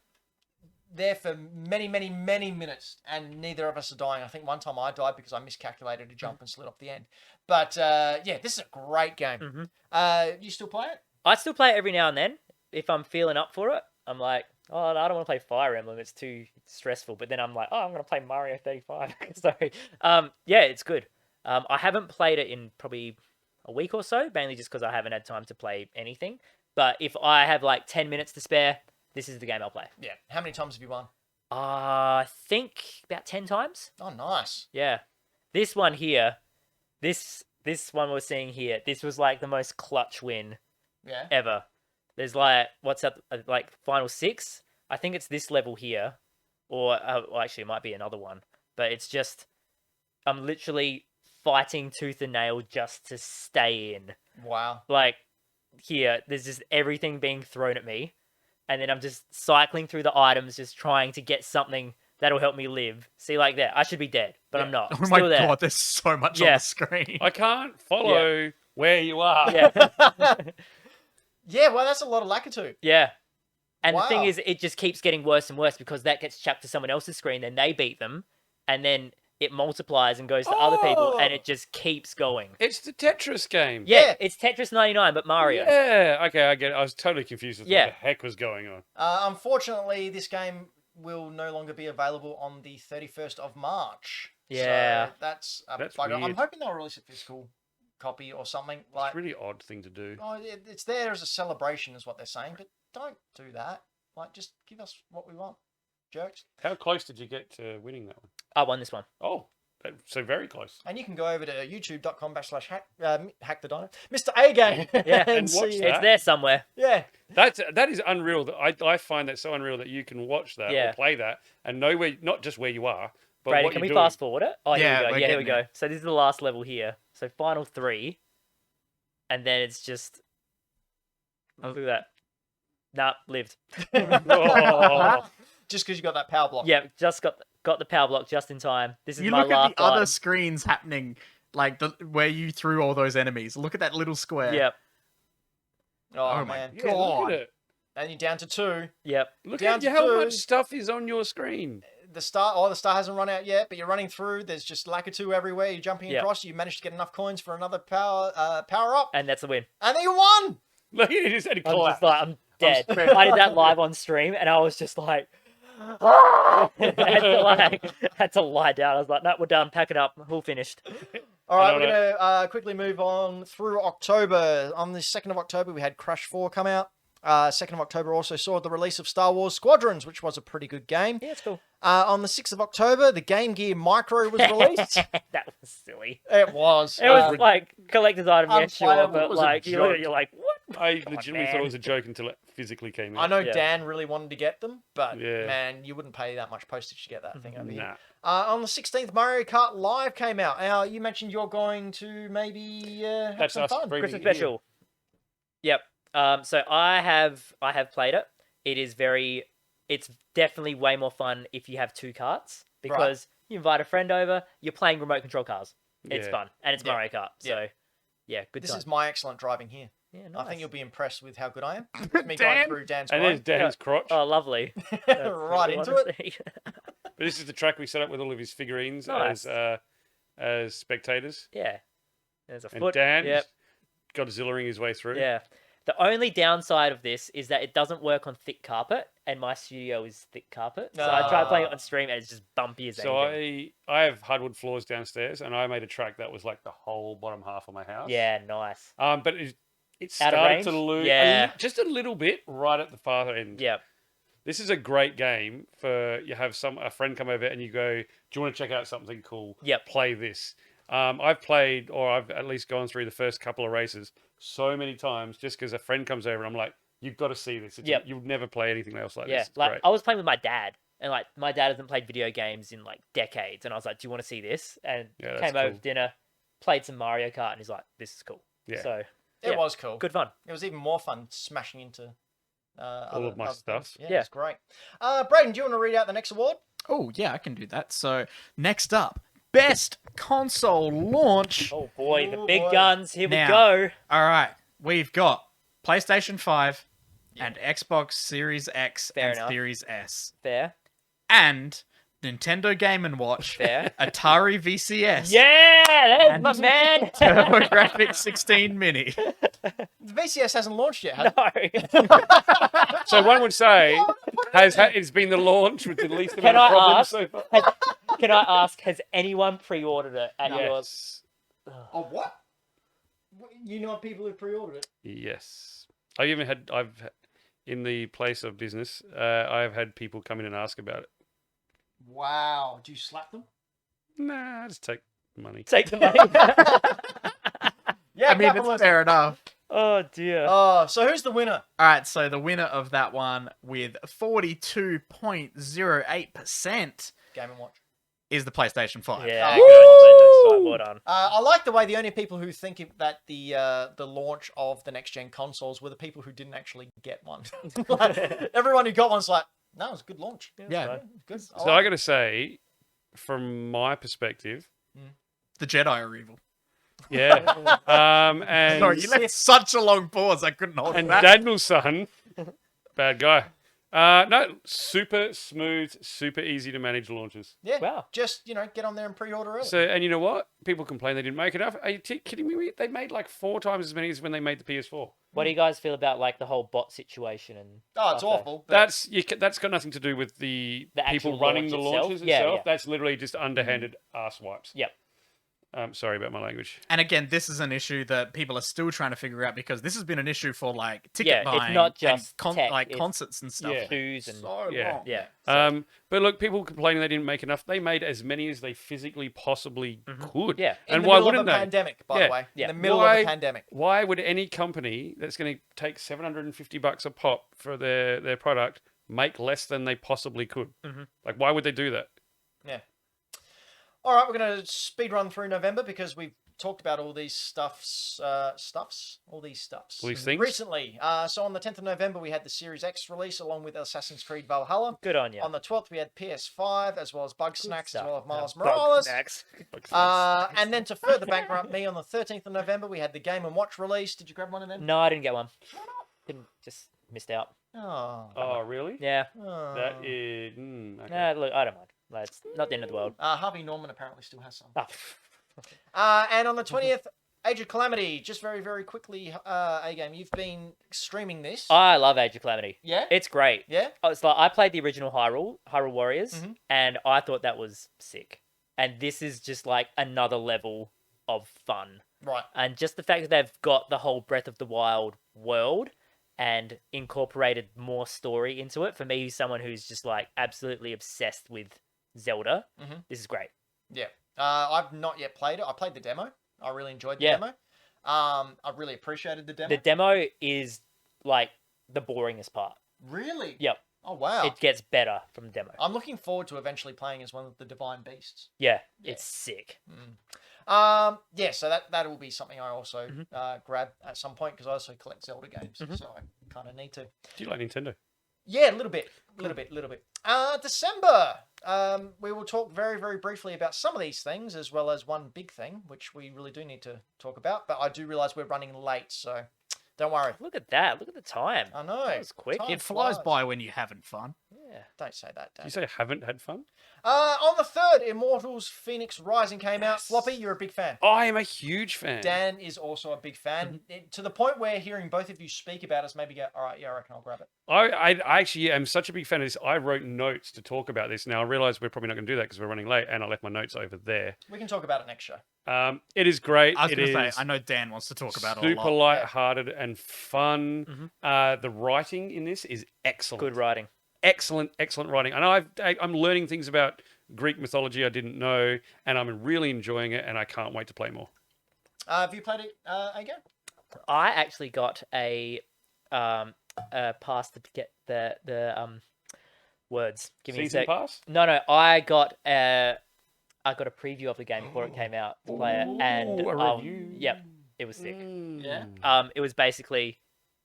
there for many minutes, and neither of us are dying. I think one time I died because I miscalculated a jump and slid off the end. But yeah, this is a great game. You still play it? I still play it every now and then if I'm feeling up for it. I'm like, oh, I don't want to play Fire Emblem. It's too stressful. But then I'm like, oh, I'm going to play Mario 35. So, yeah, it's good. I haven't played it in probably a week or so, mainly just because I haven't had time to play anything. But if I have like 10 minutes to spare, this is the game I'll play. Yeah. How many times have you won? I think about 10 times. Oh, nice. Yeah. This one here, this one we're seeing here, this was like the most clutch win Yeah. ever. There's like, what's up, like final 6? I think it's this level here. Or, well, actually, it might be another one. But it's just, I'm literally fighting tooth and nail just to stay in. Wow. Like, here, there's just everything being thrown at me. and then I'm just cycling through the items, just trying to get something that'll help me live. See, like that, I should be dead, but I'm not. Oh I'm my still there. god, there's so much on Yeah. the screen. I can't follow where you are. Yeah, Yeah, well, that's a lot of Lakitu. yeah. And the thing Wow. is, it just keeps getting worse and worse because that gets chucked to someone else's screen, then they beat them, and then it multiplies and goes to other people, and it just keeps going. It's the Tetris game. Yeah, Yeah. it's Tetris 99, but Mario. Yeah. Okay, I get it. I was totally confused with Yeah. what the heck was going on. Unfortunately, this game will no longer be available on the 31st of March. Yeah. So that's a That's bugger. I'm weird. hoping they'll release a physical copy or something. Like, It's a really odd thing to do. oh, it's there as a celebration, is what they're saying, but don't do that. Like, just give us what we want, jerks. How close did you get to winning that one? I won this one. Oh, so very close. And you can go over to youtube.com/hack the dino, Mr. A Game, Yeah, and see watch it. that. It's there somewhere. Yeah, That is unreal. I find that so unreal that you can watch that Yeah. or play that and know where, not just where you are, but Brady, what can you're we doing. fast forward it? Oh, Yeah, here we go. we're Yeah, here we getting go. So this is the last level here. So final 3, and then it's just look at that. Nah, lived. Oh. just because you got that power block. Yeah, just got the power block just in time. This is You my look at last the other item. screens happening, like where you threw all those enemies. Look at that little square. Yep, Oh, Oh my man. Yeah, look at it. And you're down to 2. yep. Look Down at to how 2. much stuff is on your screen. The star hasn't run out yet, but you're running through. There's just Lakitu everywhere. You're jumping Yep. across. You managed to get enough coins for another power up, And that's the win. and then you won. Look, he just had a I'm collapse. just like, I'm dead. scared. I did that live on stream, and I was just like, I had to lie down. I was like, no, we're done. Pack it up. All finished. All right, I we're know going to quickly move on through October. On the 2nd of October, we had Crash 4 come out. 2nd of October also saw the release of Star Wars Squadrons, which was a pretty good game. Yeah, it's cool. On the 6th of October, the Game Gear Micro was released. That was silly. It was. It was like collector's item, yeah, sure, unplayable. but It was a like you look at it, joke. you're like, what? I Come on, legitimately thought man. it was a joke until it physically came I out. know Yeah. Dan really wanted to get them, but Yeah. man, you wouldn't pay that much postage to get that thing over here. Nah. On the 16th, Mario Kart Live came out. Now, you mentioned you're going to maybe have That's some us fun. bringing Christmas it here. special. Yep. So I have played it. It's definitely way more fun if you have 2 carts because you invite a friend over, you're playing remote control cars. It's Yeah. fun and it's Yeah. Mario Kart. So Yeah. yeah, good This time. is my excellent driving here. Yeah, I nice. think you'll be impressed with how good I am. It's me going Dan? through Dan's And there's grind. Dan's crotch. Oh, lovely. That's what right we into wanna it. see. But this is the track we set up with all of his figurines Nice. as spectators. Yeah. There's a And foot. Dan Yep. Godzillaing his way through. Yeah. The only downside of this is that it doesn't work on thick carpet, and my studio is thick carpet. So I tried playing it on stream, and it's just bumpy as So anything. I have hardwood floors downstairs, and I made a track that was like the whole bottom half of my house. Yeah, nice. But it Out of started to range? lose Yeah. just a little bit right at the far end. Yeah. This is a great game for you have a friend come over and you go, do you want to check out something cool? Yep. Play this. I've played, or I've at least gone through the first couple of races so many times just because a friend comes over and I'm like, you've got to see this. Yep. You'll never play anything else like Yeah. this. It's Like great. I was playing with my dad, and like my dad hasn't played video games in like decades, and I was like, "Do you want to see this?" And Yeah, that's came over cool. for dinner, played some Mario Kart, and he's like, "This is cool." Yeah. So It yeah, was cool. good fun. It was even more fun smashing into All of my other stuff. things. Yeah, Yeah. it's great. Brayden, do you want to read out the next award? Oh, yeah, I can do that. So, next up, Best Console Launch. Oh boy, the Oh, big boy. guns. Here Now- we go. All right, we've got PlayStation 5 and Xbox Series X Fair and enough. Series S. Fair. And Nintendo Game & Watch, Fair. Atari VCS, Yeah, that's And- my man. TurboGrafx 16 Mini. The VCS hasn't launched yet, has it? No. So one would say, it's been the launch with the least Can amount of I problems ask? so far. Can I ask, has anyone pre-ordered it at yours? Yes. Oh, what? You know people who pre-ordered it? Yes. In the place of business, I've had people come in and ask about it. Wow. Do you slap them? Nah, just take money. Take the money. Yeah, I mean, it's capitalism. fair enough. Oh dear. Oh, so who's the winner? All right, so the winner of that one with 42.08% Game & Watch. is the PlayStation 5. Yeah. Oh, Right, well done. I like the way the only people who think that the launch of the next gen consoles were the people who didn't actually get one. Like, everyone who got one's like, no, it was a good launch. Yeah. fine. Good. So I got to say, from my perspective, The Jedi are evil. yeah. And Sorry, you left such a long pause. I couldn't hold it and back. Daniel's son, bad guy. No, super smooth, super easy to manage launches. Yeah. Wow. Just, get on there and pre-order early. So, and you know what? People complain they didn't make enough. Are you kidding me? They made like 4 times as many as when they made the PS4. What do you guys feel about like the whole bot situation and? Oh, it's stuff, though? awful. But That's got nothing to do with the actual people running launch the itself? launches Yeah, itself. yeah. That's literally just underhanded ass wipes. Yep. Sorry about my language. And again, this is an issue that people are still trying to figure out because this has been an issue for like ticket Yeah, it's buying not and just tech, it's- concerts and stuff. Yeah. Shoes and So Yeah. long. yeah. But look, people complaining they didn't make enough. They made as many as they physically possibly could. Yeah. in And the why middle wouldn't of a they? pandemic, by Yeah. the way. Yeah. In the middle of Why- a pandemic. Why would any company that's going to take $750 a pop for their product make less than they possibly could? Mhm. Like, why would they do that? Yeah. All right, we're going to speed run through November because we've talked about all these stuffs. All these things? recently. So on the 10th of November, we had the Series X release along with Assassin's Creed Valhalla. Good on you. On the 12th, we had PS5 as well as Bug Snacks as well as Miles Bug Morales. snacks. And then to further bankrupt me, on the 13th of November, we had the Game & Watch release. Did you grab one of them? No, I didn't get one. Just missed out. Oh. Oh, really? Yeah. Oh. That is... okay. Nah, look, I don't mind. Like, it's not the end of the world. Harvey Norman apparently still has some. Ah, And on the 20th, Age of Calamity. Just very, very quickly, A-Game, you've been streaming this. I love Age of Calamity. Yeah? It's great. Yeah? Oh, it's like I played the original Hyrule Warriors, Mhm. and I thought that was sick. And this is just like another level of fun. Right. And just the fact that they've got the whole Breath of the Wild world and incorporated more story into it. For me, who's someone who's just like absolutely obsessed with Zelda, Mhm. this is great. Yeah. I've not yet played it. I played the demo. I really enjoyed the Yeah. demo. I really appreciated the demo. The demo is like the boringest part. Really? Yep. Oh, wow. It gets better from the demo. I'm looking forward to eventually playing as one of the Divine Beasts. Yeah, Yeah. it's sick. Yeah, so that will be something I also grab at some point because I also collect Zelda games, so I kind of need to. Do you like Nintendo? Yeah, a little bit. December. We will talk very, very briefly about some of these things as well as one big thing, which we really do need to talk about. But I do realize we're running late, so don't worry. Look at that. Look at the time. I know. That was quick. Time It flies flies. by when you're having fun. Yeah. Don't say that, Did Dan. you say haven't had fun? On the 3rd, Immortals Phoenix Rising came out. Floppy, you're a big fan. I am a huge fan. Dan is also a big fan. To the point where hearing both of you speak about us maybe go, all right, yeah, I reckon I'll grab it. I actually am such a big fan of this. I wrote notes to talk about this. Now, I realise we're probably not going to do that because we're running late, and I left my notes over there. We can talk about it next show. It is great. I was It going to is say, I know Dan wants to talk about it a super lot. light-hearted and fun. The writing in this is excellent. Good writing. Excellent writing. And I'm learning things about Greek mythology I didn't know, and I'm really enjoying it, and I can't wait to play more. Have you played it again? I actually got a pass to get the words. Give me a Season sec. pass? No, I got a preview of the game before it came out to play it, and Ooh, a review. yep, it was sick. Yeah. It was basically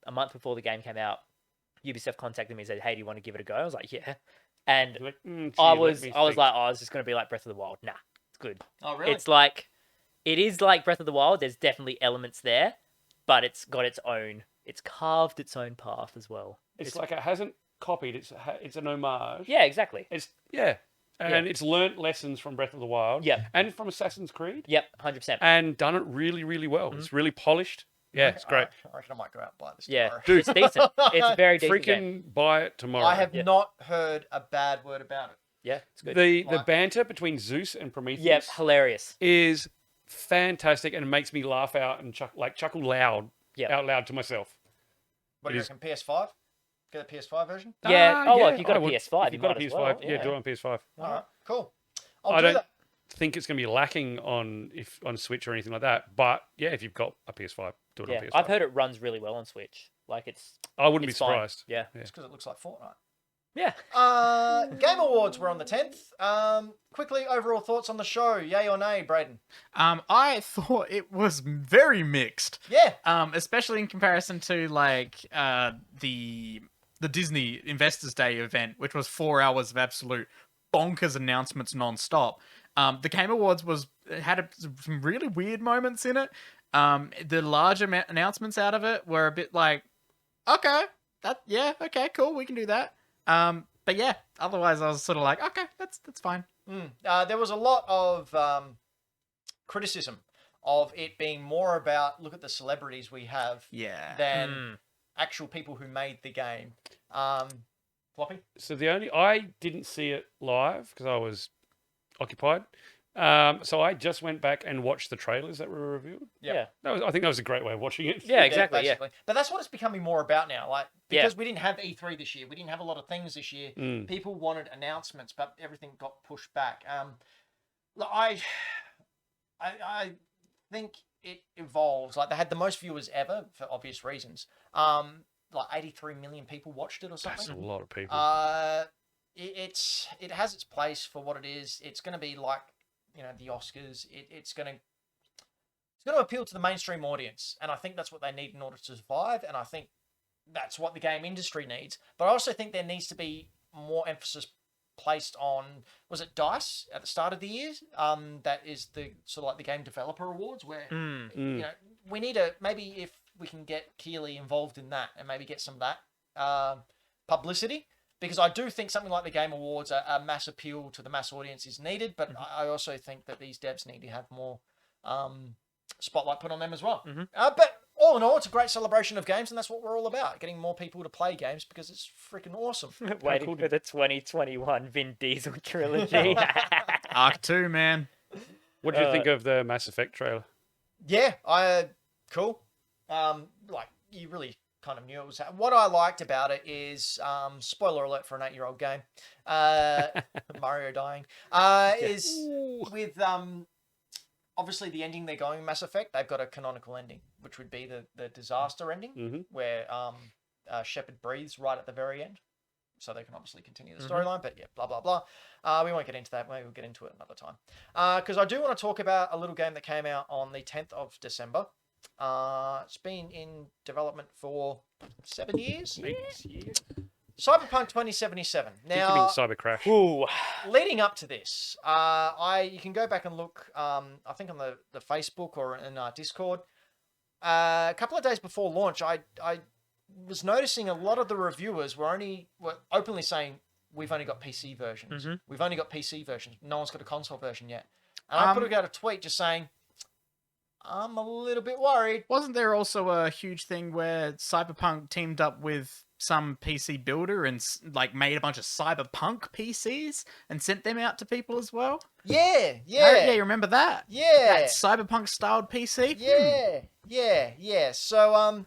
a month before the game came out. Ubisoft contacted me and said, "Hey, do you want to give it a go?" I was like, "Yeah," and Like, I gee, was let me like, think. "Oh, it's just gonna be like Breath of the Wild." Nah, it's good. Oh, really? It's like, it is like Breath of the Wild. There's definitely elements there, but it's got its own. It's carved its own path as well. It's like it hasn't copied. It's an homage. Yeah, exactly. It's and it's learnt lessons from Breath of the Wild. Yep. And from Assassin's Creed. Yep, 100%. And done it really, really well. It's really polished. Yeah, it's great. I reckon I might go out and buy this Yeah, tomorrow. dude, it's decent. It's a very decent game. Freaking buy it tomorrow. I have Yeah. not heard a bad word about it. Yeah, it's good. the Like- banter between Zeus and Prometheus Yep, hilarious. is fantastic, and it makes me laugh out and chuckle loud Yep. out loud to myself. What It do you is- reckon, PS5? Get a PS5 version? Yeah. Oh, well, if you've got I a would. PS5, If you you've got might a as PS5, well. yeah, do it on PS5. All right, cool. I'll I do don't that. think it's going to be lacking on Switch or anything like that. But yeah, if you've got a PS5, do it Yeah, on PS5. I've heard it runs really well on Switch. Like, it's I wouldn't be it's fine. surprised. Yeah. It's because it looks like Fortnite. Yeah. Game Awards were on the 10th. Quickly, overall thoughts on the show. Yay or nay, Brayden? I thought it was very mixed. Yeah. Especially in comparison to like the Disney Investors Day event, which was 4 hours of absolute bonkers announcements non-stop. The Game Awards had some really weird moments in it. The large announcements out of it were a bit like, okay, okay, cool, we can do that. But yeah, otherwise I was sort of like, okay, that's fine. There was a lot of criticism of it being more about look at the celebrities we have than actual people who made the game. Floppy? So I didn't see it live because I was occupied. So I just went back and watched the trailers that were revealed. Yeah. I think that was a great way of watching it. Yeah, exactly. Yeah. Basically. But that's what it's becoming more about now. Like because we didn't have E3 this year, we didn't have a lot of things this year. People wanted announcements, but everything got pushed back. I think it evolves. Like they had the most viewers ever for obvious reasons. Like 83 million people watched it or something. That's a lot of people. It has its place for what it is. It's going to be like the Oscars. It's going to appeal to the mainstream audience, and I think that's what they need in order to survive. And I think that's what the game industry needs. But I also think there needs to be more emphasis placed on, was it DICE at the start of the year? That is the sort of like the Game Developer Awards, where we need maybe if we can get Keighley involved in that and maybe get some of that publicity. Because I do think something like the Game Awards, a mass appeal to the mass audience is needed, but I also think that these devs need to have more spotlight put on them as well. But all in all, it's a great celebration of games, and that's what we're all about, getting more people to play games because it's freaking awesome. Waiting for the 2021 Vin Diesel trilogy. Arc 2, man. What did you think of the Mass Effect trailer? Yeah, cool. Like, you really kind of knew it was. What I liked about it is, spoiler alert for an 8-year-old game, Mario dying, is with obviously the ending they're going Mass Effect. They've got a canonical ending, which would be the disaster ending, where Shepard breathes right at the very end, so they can obviously continue the storyline. But yeah, blah blah blah. We won't get into that. Maybe we'll get into it another time. Because I do want to talk about a little game that came out on the 10th of December. It's been in development for 7 years. 8 years. Cyberpunk 2077. You Now, mean Cyber Crash? Ooh. leading up to this, you can go back and look. I think on the Facebook or in our Discord. A couple of days before launch, I was noticing a lot of the reviewers were openly saying we've only got PC versions. We've only got PC versions. No one's got a console version yet. And I put out a tweet just saying, I'm a little bit worried. Wasn't there also a huge thing where Cyberpunk teamed up with some PC builder and like made a bunch of Cyberpunk PCs and sent them out to people as well? Yeah. Yeah, you remember that? Yeah. That Cyberpunk styled PC? Yeah. So,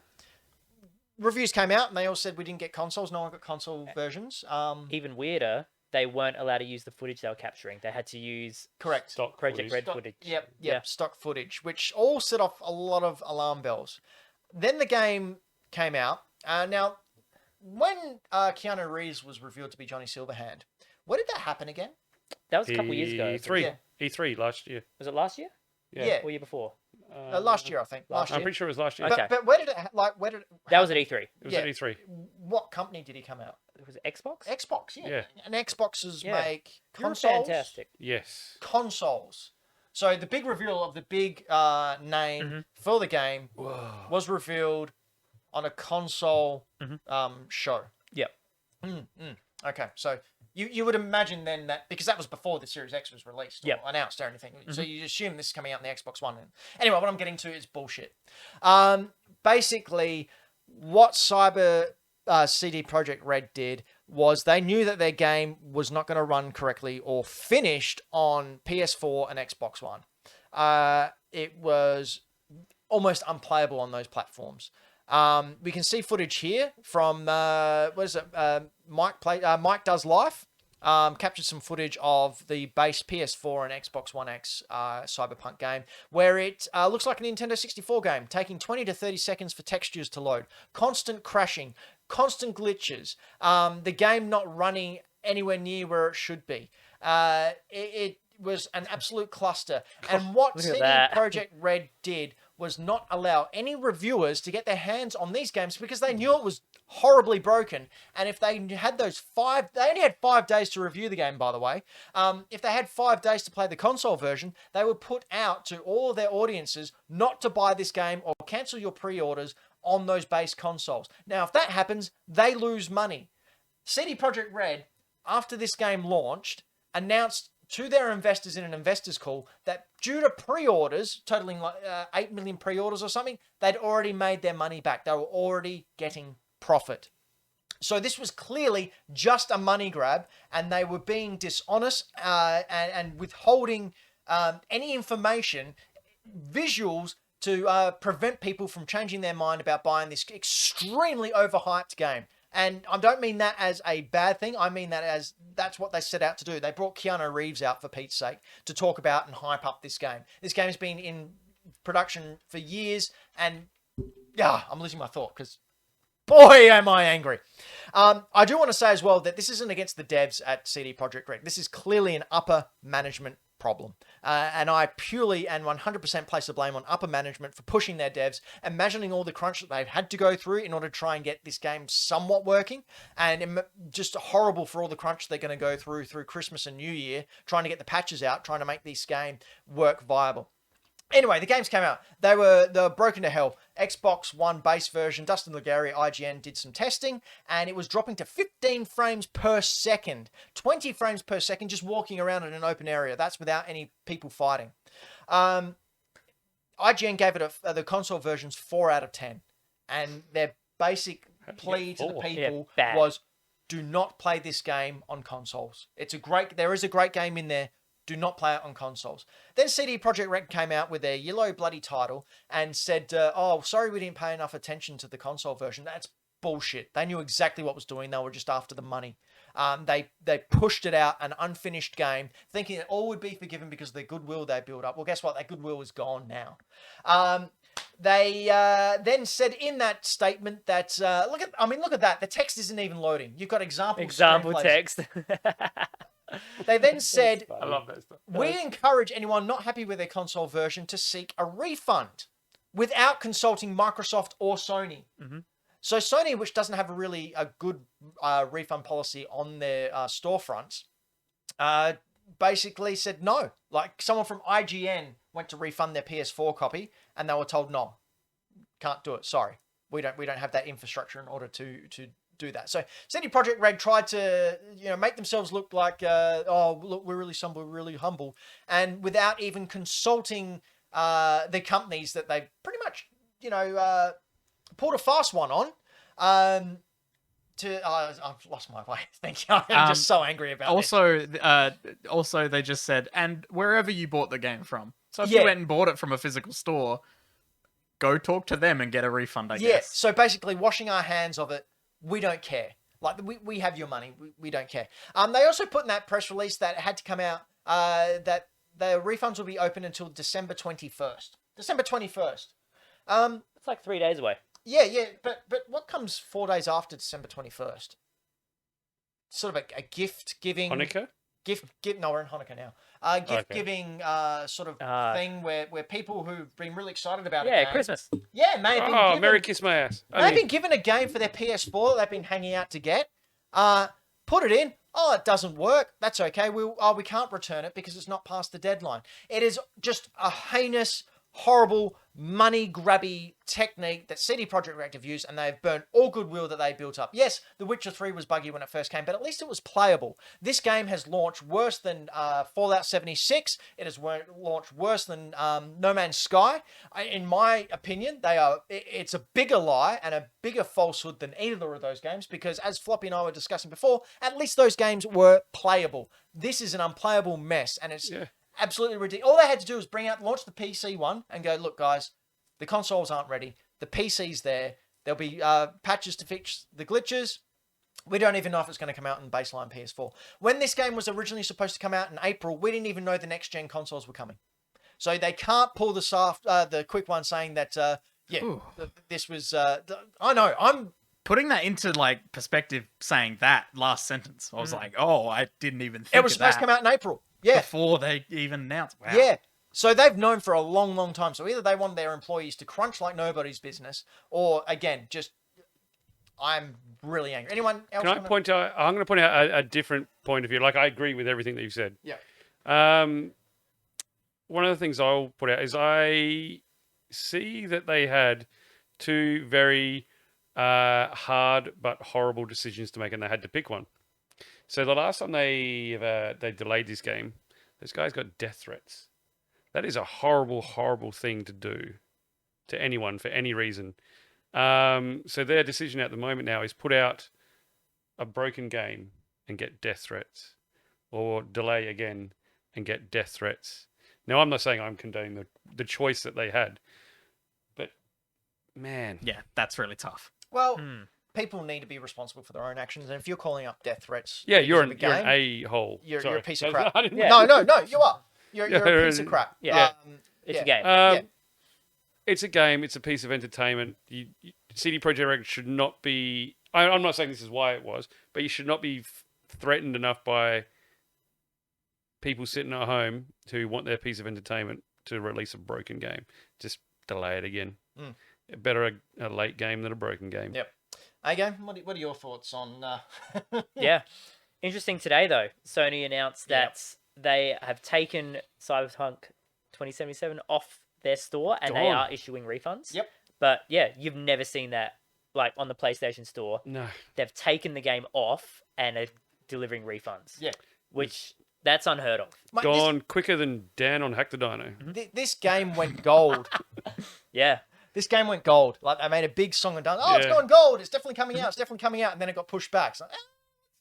reviews came out and they all said we didn't get consoles. No one got console versions. Even weirder, they weren't allowed to use the footage they were capturing. They had to use Correct. Stock Project footage. Red footage. Yep. Stock footage, which all set off a lot of alarm bells. Then the game came out. Now, when Keanu Reeves was revealed to be Johnny Silverhand, where did that happen again? That was a couple years ago. E3 last year. Was it last year? Yeah. Or year before? Last year, I think. Last I'm year. pretty sure it was last year. Okay. But where did it That was at E3. It was at E3. What company did he come out? Was it Xbox? Xbox, yeah. Yeah. And Xboxes Yeah. make You're consoles. fantastic. Yes. Consoles. So the big reveal of the big name for the game was revealed on a console show. Yep. Okay, so you would imagine then that, because that was before the Series X was released or Yep. announced or anything, so you assume this is coming out on the Xbox One. Anyway, what I'm getting to is bullshit. Basically, what CD Projekt Red did was they knew that their game was not going to run correctly or finished on PS4 and Xbox One. It was almost unplayable on those platforms. We can see footage here from Mike Does Life. Captured some footage of the base PS4 and Xbox One X Cyberpunk game, where it looks like a Nintendo 64 game, taking 20 to 30 seconds for textures to load, constant crashing, constant glitches, the game not running anywhere near where it should be. It was an absolute cluster. And what Look at CD that. Projekt Red did was not allow any reviewers to get their hands on these games because they knew it was horribly broken. And if they had they only had 5 days to review the game, by the way. If they had 5 days to play the console version, they would put out to all of their audiences not to buy this game or cancel your pre-orders on those base consoles. Now, if that happens, they lose money. CD Projekt Red, after this game launched, announced to their investors in an investors call that due to pre-orders, totaling like 8 million pre-orders or something, they'd already made their money back. They were already getting profit. So this was clearly just a money grab, and they were being dishonest and withholding any information, visuals, to prevent people from changing their mind about buying this extremely overhyped game. And I don't mean that as a bad thing. I mean that as that's what they set out to do. They brought Keanu Reeves out, for Pete's sake, to talk about and hype up this game. This game has been in production for years, and yeah, I'm losing my thought because boy, am I angry. I do want to say as well that this isn't against the devs at CD Projekt Red. This is clearly an upper management problem. And I purely and 100% place the blame on upper management for pushing their devs, imagining all the crunch that they've had to go through in order to try and get this game somewhat working, and just horrible for all the crunch they're going to go through Christmas and New Year, trying to get the patches out, trying to make this game work viable. Anyway, the games came out. They were broken to hell. Xbox One base version, Dustin Ligari, IGN, did some testing, and it was dropping to 15 frames per second. 20 frames per second just walking around in an open area. That's without any people fighting. IGN gave it the console versions 4 out of 10. And their basic plea to the people was, do not play this game on consoles. There is a great game in there. Do not play it on consoles. Then CD Projekt Red came out with their yellow bloody title and said, oh, sorry we didn't pay enough attention to the console version. That's bullshit. They knew exactly what was doing. They were just after the money. They pushed it out, an unfinished game, thinking it all would be forgiven because of the goodwill they built up. Well, guess what? That goodwill is gone now. They then said in that statement that, look at that. The text isn't even loading. You've got example text. They then said, I love that stuff. we encourage anyone not happy with their console version to seek a refund without consulting Microsoft or Sony. Mm-hmm. So Sony, which doesn't have a good refund policy on their storefronts, basically said no. Like someone from IGN went to refund their PS4 copy, and they were told no, can't do it. Sorry, we don't have that infrastructure in order to do that. So CD Projekt Red tried to make themselves look like look, we're really humble, and without even consulting the companies that they pretty much pulled a fast one on. I've lost my way. Thank you. I'm just so angry about it. Also, they just said, and wherever you bought the game from. So if you went and bought it from a physical store, go talk to them and get a refund, I guess. Yeah, so basically washing our hands of it. We don't care. Like, we have your money. We don't care. They also put in that press release that it had to come out that the refunds will be open until December 21st. December 21st. It's like 3 days away. Yeah. But what comes 4 days after December 21st? Sort of a gift giving. Hanukkah? No, we're in Hanukkah now. Giving sort of thing where people who've been really excited about it. Yeah, Christmas. Yeah, may have been given, Merry Kiss my ass. They've been given a game for their PS4 that they've been hanging out to get. Put it in. Oh, it doesn't work. That's okay. We can't return it because it's not past the deadline. It is just a heinous, horrible, money-grabby technique that CD Projekt Red have used, and they've burnt all goodwill that they built up. Yes, The Witcher 3 was buggy when it first came, but at least it was playable. This game has launched worse than Fallout 76. It has launched worse than No Man's Sky. In my opinion, it's a bigger lie and a bigger falsehood than either of those games, because as Floppy and I were discussing before, at least those games were playable. This is an unplayable mess, and it's... Yeah. Absolutely ridiculous. All they had to do was launch the PC one and go, look, guys, the consoles aren't ready. The PC's there. There'll be patches to fix the glitches. We don't even know if it's going to come out in baseline PS4. When this game was originally supposed to come out in April, we didn't even know the next-gen consoles were coming. So they can't pull the quick one saying that, this was... I know, I'm Putting that into like perspective, saying that last sentence, I was like, oh, I didn't even think It was of supposed that to come out in April. Yeah. before they even announced. Wow. Yeah. So they've known for a long, long time. So either they want their employees to crunch like nobody's business, or again, just I'm really angry. Anyone else? Can I point out? I'm going to point out a different point of view. Like I agree with everything that you said. Yeah. One of the things I'll put out is I see that they had two very hard but horrible decisions to make, and they had to pick one. So the last time they delayed this game, those guys got death threats. That is a horrible, horrible thing to do to anyone for any reason. So their decision at the moment now is put out a broken game and get death threats, or delay again and get death threats. Now, I'm not saying I'm condoning the choice that they had, but man, Yeah, that's really tough. Well, people need to be responsible for their own actions, and if you're calling up death threats, yeah, because you're of an a game, a-hole. You're Sorry. a piece of crap. I didn't Yeah. No, you are. You're a piece of crap. Yeah. It's a game. Yeah. It's a game. It's a piece of entertainment. CD Projekt Red should not be. I'm not saying this is why it was, but you should not be threatened enough by people sitting at home who want their piece of entertainment to release a broken game. Just delay it again. Better a late game than a broken game. Yep. Again, what are your thoughts on? Yeah. Interesting today, though. Sony announced that they have taken Cyberpunk 2077 off their store and they Gone. are issuing refunds. Yep. But yeah, you've never seen that like on the PlayStation Store. No. They've taken the game off and are delivering refunds. Yeah. Which that's unheard of. Mate, Gone quicker than Dan on Hack the Dino. This game went gold. Yeah. This game went gold. Like, I made a big song and done, it's Yeah. going gold. It's definitely coming out. It's definitely coming out. And then it got pushed back. It's like,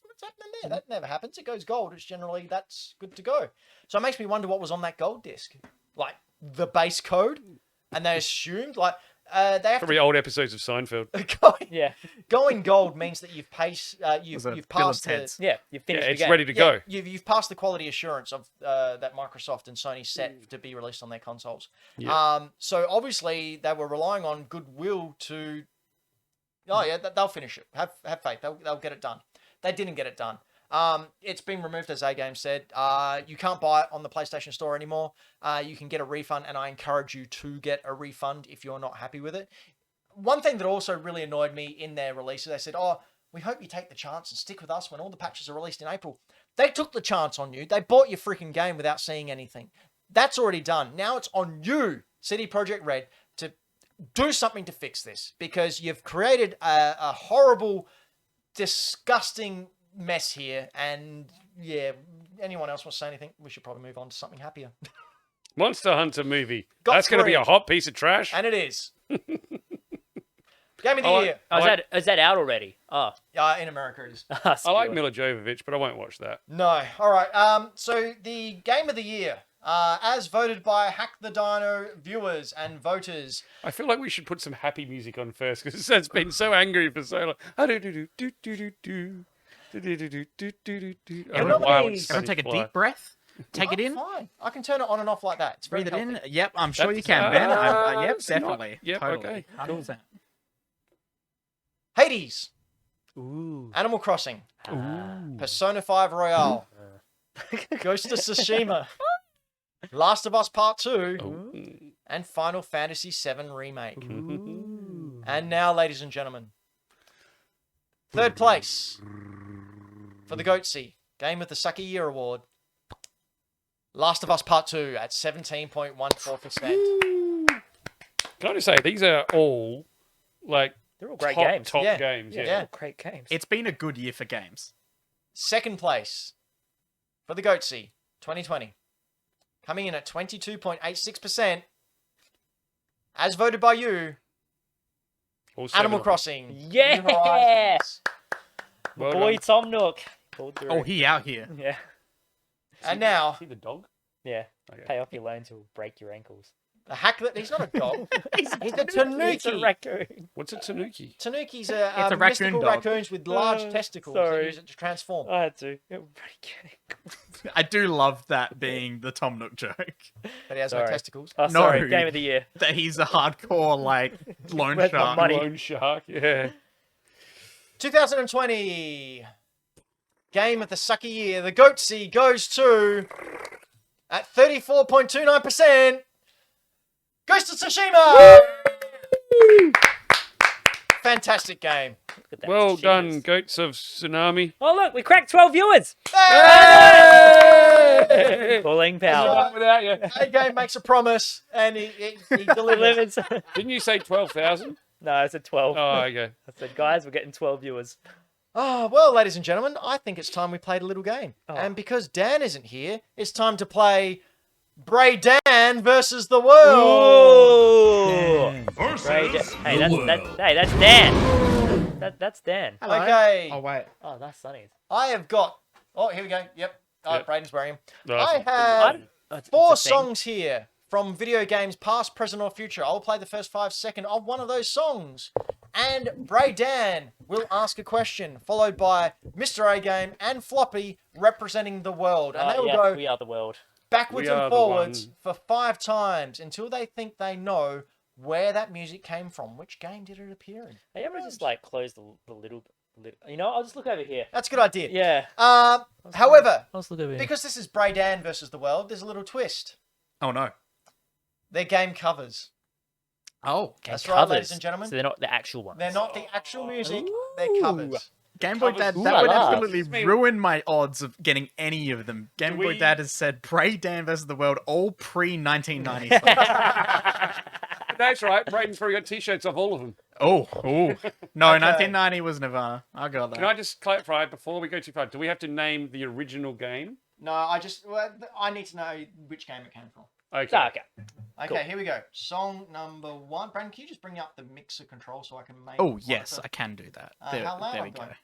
what's happening there? That never happens. It goes gold. It's generally, that's good to go. So it makes me wonder what was on that gold disc. Like, the base code. And they assumed, like, they have Probably old episodes of Seinfeld. to... Yeah. Going gold means that you've Was a you've bill of passed the... heads. Yeah. You've Yeah, finished the it's game. ready to go. You've passed the quality assurance of that Microsoft and Sony set to be released on their consoles. Yeah. So obviously they were relying on goodwill to. Oh yeah, they'll finish it. Have faith. They'll get it done. They didn't get it done. It's been removed, as A-Game said. You can't buy it on the PlayStation Store anymore. You can get a refund, and I encourage you to get a refund if you're not happy with it. One thing that also really annoyed me in their release, they said, we hope you take the chance and stick with us when all the patches are released in April. They took the chance on you. They bought your freaking game without seeing anything. That's already done. Now it's on you, CD Projekt Red, to do something to fix this, because you've created a horrible, disgusting mess here. And yeah, anyone else want to say anything? We should probably move on to something happier. Monster Hunter movie. Got That's going to be three. a hot piece of trash. And it is. Game of the Oh, year. Oh, is that out already? Oh. In America it is. I like Mila Jovovich, but I won't watch that. No. All right. So the game of the year, as voted by Hack the Dino viewers and voters. I feel like we should put some happy music on first because it's been so angry for so long. I don't know why I went to Everyone take a Sunny deep breath. Take it I'm in. Fine. I can turn it on and off like that. It's very Breathe it in. healthy. Yep, I'm sure you That's- can, Ben. Yep, it's not- definitely. yep, Totally. okay, 100%. Hades, Ooh. Animal Crossing, Ah. Persona 5 Royale, Ghost of Tsushima, Last of Us Part 2, Oh. and Final Fantasy VII Remake. Ooh. And now, ladies and gentlemen, third place for the GOTSY, Game of the Sucky Year Award, Last of Us Part 2 at 17.14%. Can I just say, these are all like They're all great top, games. top Yeah. games. Yeah. Yeah. they're all great games. It's been a good year for games. Second place for the GOTSY 2020, coming in at 22.86%, as voted by you, All seven Animal of them. Crossing. Yeah! New Horizons. Well Boy, done. Tom Nook. Pulled through. Oh, he out here. Yeah. And now, See the dog? Yeah. Okay. Pay off your loans or break your ankles. the hack that he's not a dog. He's He's a It's a tanuki. raccoon. What's a tanuki? Tanuki's It's a raccoon mystical dog. raccoons with large Oh, testicles sorry. that use it to transform. I had to. It would break your ankles. I do love that being the Tom Nook joke. But he has no Sorry. testicles. Oh, No. sorry. Game of the year. That he's a hardcore, like, loan Where's my shark. money? Lone shark. Yeah. 2020 game of the Sucky Year. The GOTSY goes to, at 34.29%, Ghost of Tsushima! Fantastic game. Look at that. Well Tsushimas. done, Goats of Tsunami. Oh, look, we cracked 12 viewers. Hey! Pulling That's power. right. Without you. A-Game makes a promise, and he delivers. Delivers. Didn't you say 12,000? No, I said 12. Oh, okay. I said, guys, we're getting 12 viewers. Well, ladies and gentlemen, I think it's time we played a little game. Oh. And because Dan isn't here, it's time to play Brayden versus the world. Ooh. Hey, that's Dan. That's Dan. Hello. Okay. Oh wait. Oh, that's Sonny's. I have got... Oh, here we go. Yep. Yep. Brayden's wearing him. No, I that's- have It's four a thing. songs here from video games past, present, or future. I'll play the first 5 seconds of one of those songs. And Brayden will ask a question, followed by Mr. A-Game and Floppy representing the world. And they will Yes, go we are the world. backwards We are and the forwards one. for 5 times until they think they know where that music came from. Which game did it appear in? Hey, you ever just like close the little... You know, I'll just look over here. That's a good idea. Yeah. However, I'll just look over here. because this is Brayden versus the world, there's a little twist. Oh no. They're game covers. Oh. That's right, ladies and gentlemen. So they're not the actual ones. They're not the actual music, they're covers. Game Boy Covers- Dad, Ooh that la would la. absolutely Excuse me. ruin my odds of getting any of them. Game Boy we- Dad has said Brayden versus the world, all pre-1990. That's right. Brayden's probably got t-shirts of all of them. oh. No, Okay. 1990 was Nirvana. I got that. Can I just clarify before we go too far? Do we have to name the original game? No, I need to know which game it came from. Okay. Ah, okay. Okay, Cool. here we go. Song number 1. Brandon, can you just bring up the mixer control so I can make... Oh, yes, I can do that. There, how loud there I'm we go. going.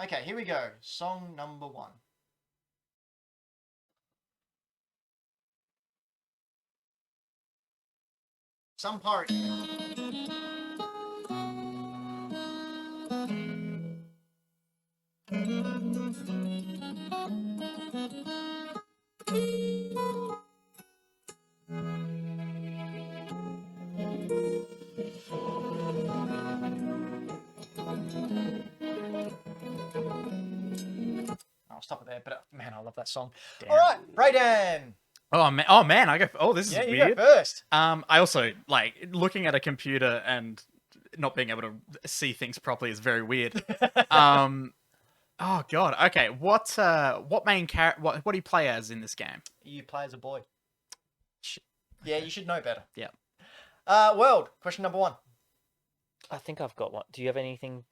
Okay, here we go. Song number 1. Some pirate. I'll stop it there, but man, I love that song. Damn. All right, Brayden. Oh man, I go. Oh, this is Yeah, you weird. go first. I also like looking at a computer and not being able to see things properly is very weird. Oh god. Okay, what main character? What do you play as in this game? You play as a boy. Yeah, you should know better. Yeah. World, question number 1. I think I've got one. Do you have anything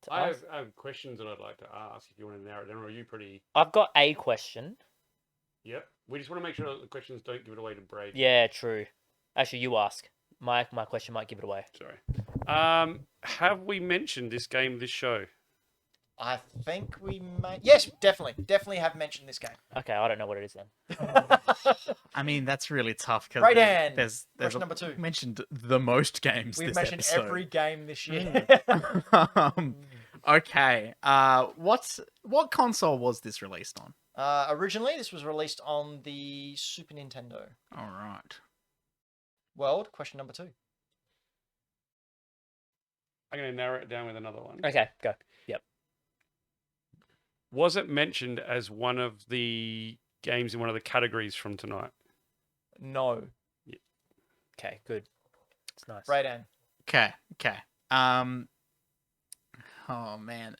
to I ask? have questions that I'd like to ask if you want to narrow it down, or are you pretty... I've got a question. Yep. We just want to make sure that the questions don't give it away to Brayden. Yeah, true. Actually, you ask. My question might give it away. Sorry. Have we mentioned this game, this show? I think we may. Yes, definitely have mentioned this game. Okay, I don't know what it is then. I mean, that's really tough because Brayden, there's question number 2. mentioned the most games We've this mentioned episode. every game this year. Okay. What console was this released on? Originally, this was released on the Super Nintendo. All right. World, question number 2. I'm going to narrow it down with another one. Okay, go. Was it mentioned as one of the games in one of the categories from tonight? No. Okay, good. It's nice. Brayden. Okay. Oh man,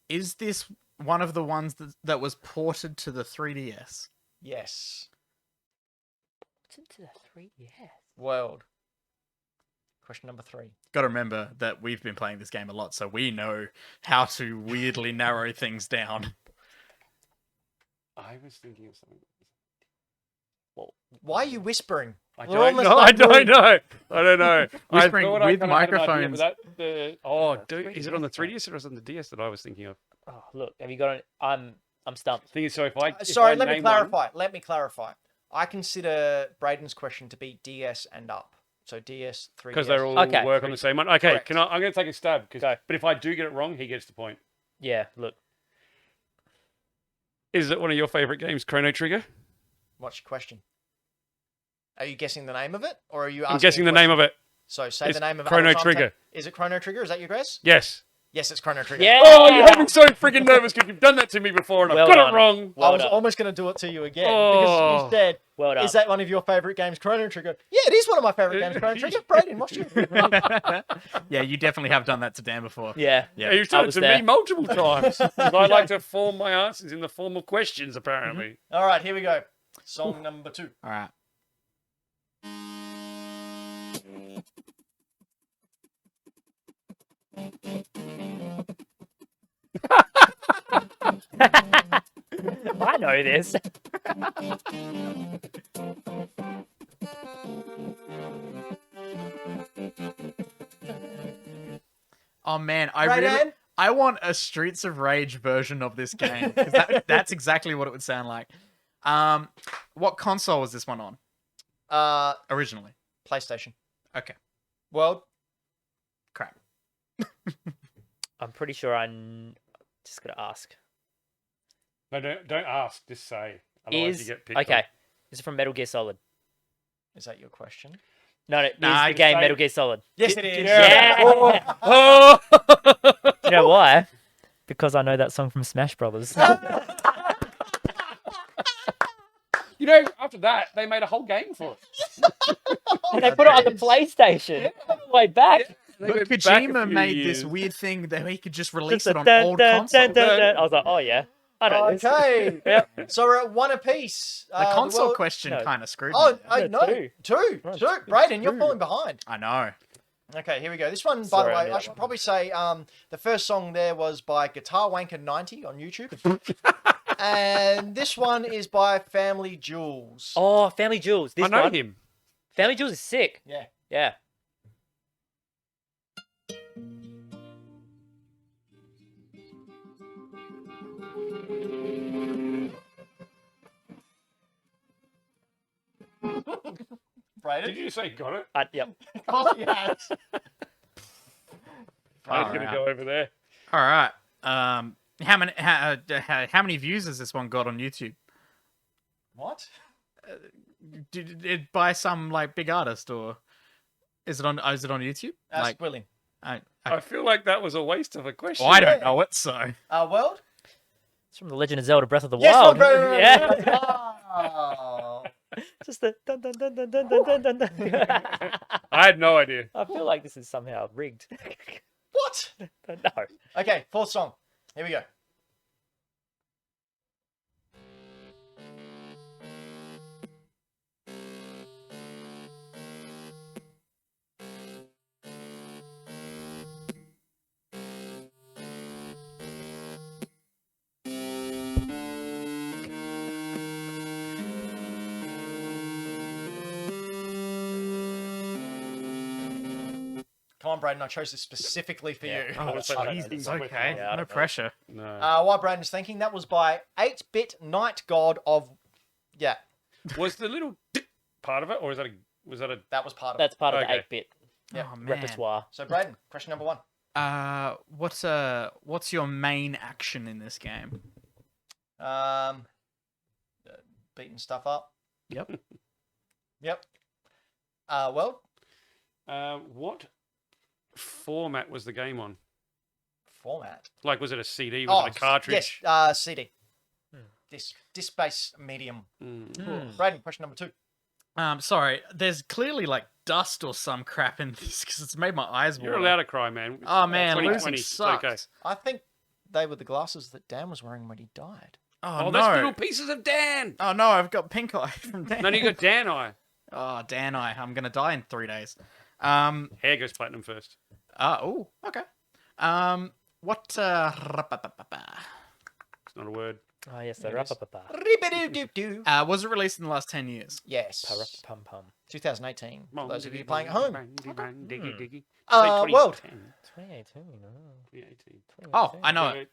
is this one of the ones that was ported to the 3DS? Yes. What's into the 3DS? World. Question number 3. Got to remember that we've been playing this game a lot, so we know how to weirdly narrow things down. I was thinking of something. Why are you whispering? I We're on don't the know. I same room. don't know. I don't know. Whispering I thought I with kinda had an idea, microphones. but oh, The dude, is it on the 3DS, 3DS or is it on the DS that I was thinking of? Oh, look, have you got it? I'm stumped. Thing is, so if I Sorry, if I let me name one- clarify. Let me clarify. I consider Brayden's question to be DS and up. So DS, 3DS. because they're all Okay. work on the same one. Okay, Correct. I'm going to take a stab. Go. But if I do get it wrong, he gets the point. Yeah, look. Is it one of your favorite games, Chrono Trigger? What's your question? Are you guessing the name of it, or are you asking? I'm guessing the name of it. So say It's the name of it. Chrono other time. Trigger. Is it Chrono Trigger? Is that your guess? Yes. Yes, it's Chrono Trigger. Yeah. Oh, you have me so freaking nervous because you've done that to me before and Well I've got done. it wrong. I Well was done. almost going to do it to you again because Oh. you said, Well done. "Is that one of your favorite games, Chrono Trigger?" Yeah, it is one of my favorite games, Chrono Trigger. Brayden, what's your? Yeah, you definitely have done that to Dan before. Yeah. Yeah, you've I done it was to there. me multiple times. 'Cause I like to form my answers in the form of questions, apparently. All right, here we go. Song number 2. All right. I know this. Oh man, Brayden? I want a Streets of Rage version of this game. 'Cause that's exactly what it would sound like. What console was this one on originally? PlayStation. Okay, World. crap. I'm pretty sure I'm just gonna ask. No, don't ask. Just say. Otherwise, you Is get picked okay? on. Is it from Metal Gear Solid? Is that your question? No, no. Nah, Is the game say- Metal Gear Solid? Yes, it is. Yeah. Oh! You know why? Because I know that song from Smash Brothers. You know, after that, they made a whole game for it. And they put it on the PlayStation. Way back. They But went back a Kojima few made years. this weird thing that he could just release Just it a on dun, old dun, consoles. dun, dun, dun. I was like, oh yeah, I know this. Okay. Yep. So we're at one apiece. The console world- question no. kind of screwed Oh, me. I No, no, two. two. Right, Two. it's Brayden, you're two. falling behind. I know. Okay, here we go. This one, by Sorry, the I way, knew I that should one. probably say the first song there was by Guitar Wanker 90 on YouTube. And this one is by Family Jewels. Oh, Family Jewels. This I know one. him. Family Jewels is sick. Yeah. Yeah. Brayden? Did you say got it? Yep. Oh, yes. I was Far going to out. go over there. All right. How many views has this one got on YouTube? What? Did it by some like big artist or is it on YouTube? Ask Like William. I feel like that was a waste of a question. well, I don't know it, so World? It's from The Legend of Zelda: Breath of the Yes, Wild. Brayden. Yeah. Oh. Just the dun dun dun dun dun dun dun dun. I had no idea. I feel like this is somehow rigged. What? No. Okay, fourth song. Here we go. Come on, Brayden. I chose this specifically for Yeah. you. Oh, What's I that? don't know. Jesus, Something okay, Yeah, I don't no know. pressure. No. While Brayden's thinking, that was by 8-Bit Night God of... Yeah, Was the little part of it, or was that a? that was part of That's it. part of Okay. the 8-bit Yeah. Oh man. repertoire. So, Brayden, question number 1. What's your main action in this game? Beating stuff up. Yep. Yep. Well, What format was the game on? format. Like, was it a CD? Was it a cartridge? Yes, CD. Hmm. Disc-based medium. Mm. Brayden, question number 2. Sorry, there's clearly like dust or some crap in this because it's made my eyes water. You're allowed to cry, man. Oh man, 2020, losing it's sucks. okay. I think they were the glasses that Dan was wearing when he died. Oh, Oh, no. those little pieces of Dan. Oh no, I've got pink eye from Dan. No, you got Dan eye. Oh, Dan eye. I'm gonna die in 3 days. Hair goes platinum first. Oh, okay. What? It's not a word. Oh yes, the There it is. rapapapa. Ribbidoo-doo-doo. Was it released in the last 10 years? Yes. Pum pum. 2018. For those of you playing at home. Diggy. World. 2018. Oh. 2018. Oh, I know it.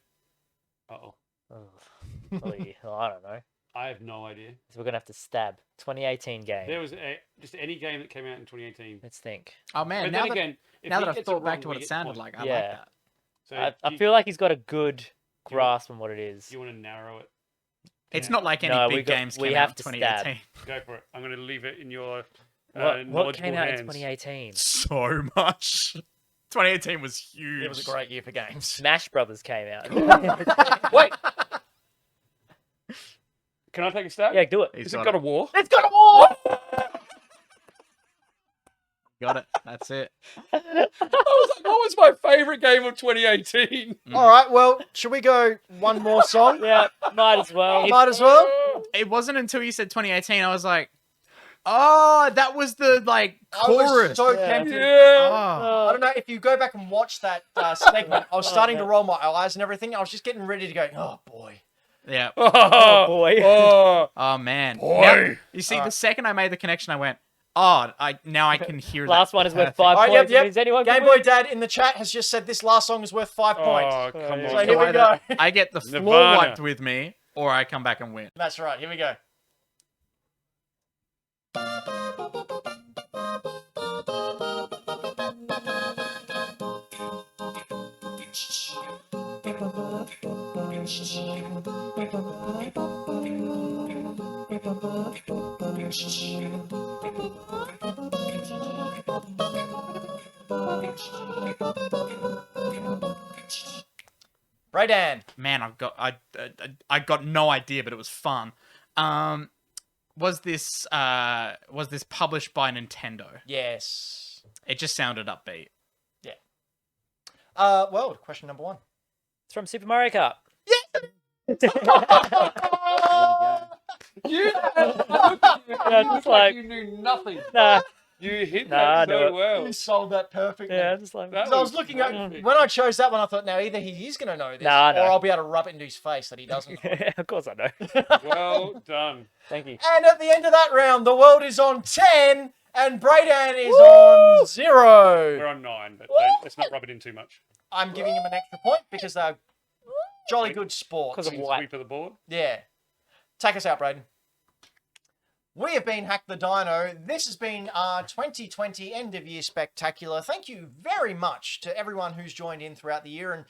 Uh-oh. Oh. I don't know. I have no idea. So we're gonna have to stab 2018 game. There was just any game that came out in 2018. Let's think. Oh man, But now then that, again, if now he that I've gets thought it back wrong, to what we it get sounded the point. like, I Yeah. like that. So I feel like he's got a good grasp on what it is. you want to narrow it? It's Yeah. not like any No, big games we came have out to in stab. 2018. Go for it. I'm going to leave it in your What knowledgeable came out hands. in 2018? So much. 2018 was huge. It was a great year for games. Smash Brothers came out. Wait. Can I take a stab? Yeah, do it. He's Is it got God it. of War? It's got a war! Got it. That's it. I was like, what was my favourite game of 2018? All right, well, should we go one more song? Yeah, might as well. Might as well. It wasn't until you said 2018 I was like, oh, that was the like I was chorus. so Yeah. tempted. Yeah. Oh. I don't know if you go back and watch that segment. I was starting to man. roll my eyes and everything. I was just getting ready to go. Oh boy. Yeah. Oh, boy. Oh, Oh man. Boy. Now- you see, the second I made the connection, I went, oh, now I can hear Last that. one is worth perfect. 5 All right, yep, points. yep. Is anyone Game gonna Boy win? Dad in the chat has just said this last song is worth 5 points. oh, come yeah. So on. here we go. I get the floor Nirvana. wiped with me, or I come back and win. That's right. Here we go. Brayden. Man, I got no idea, but it was fun. Was this published by Nintendo? Yes. It just sounded upbeat. Well, question number 1. It's from Super Mario Kart. You, just like- you knew nothing. Nah, You hit Nah, that I know so it. well. You sold that perfectly. yeah, just like That So I was looking at perfect. when I chose that one. I thought, now either he is going to know this, Nah, I know. or I'll be able to rub it into his face that he doesn't. of course I know. Well done. Thank you. And at the end of that round, the world is on 10, and Brayden is on 0. We're on 9, but Woo! let's not rub it in too much. I'm giving him an extra point because they're jolly good sports. 'Cause of Clean white. sweep of the board. Yeah. Take us out, Brayden. We have been Hack the Dino. This has been our 2020 end of year spectacular. Thank you very much to everyone who's joined in throughout the year and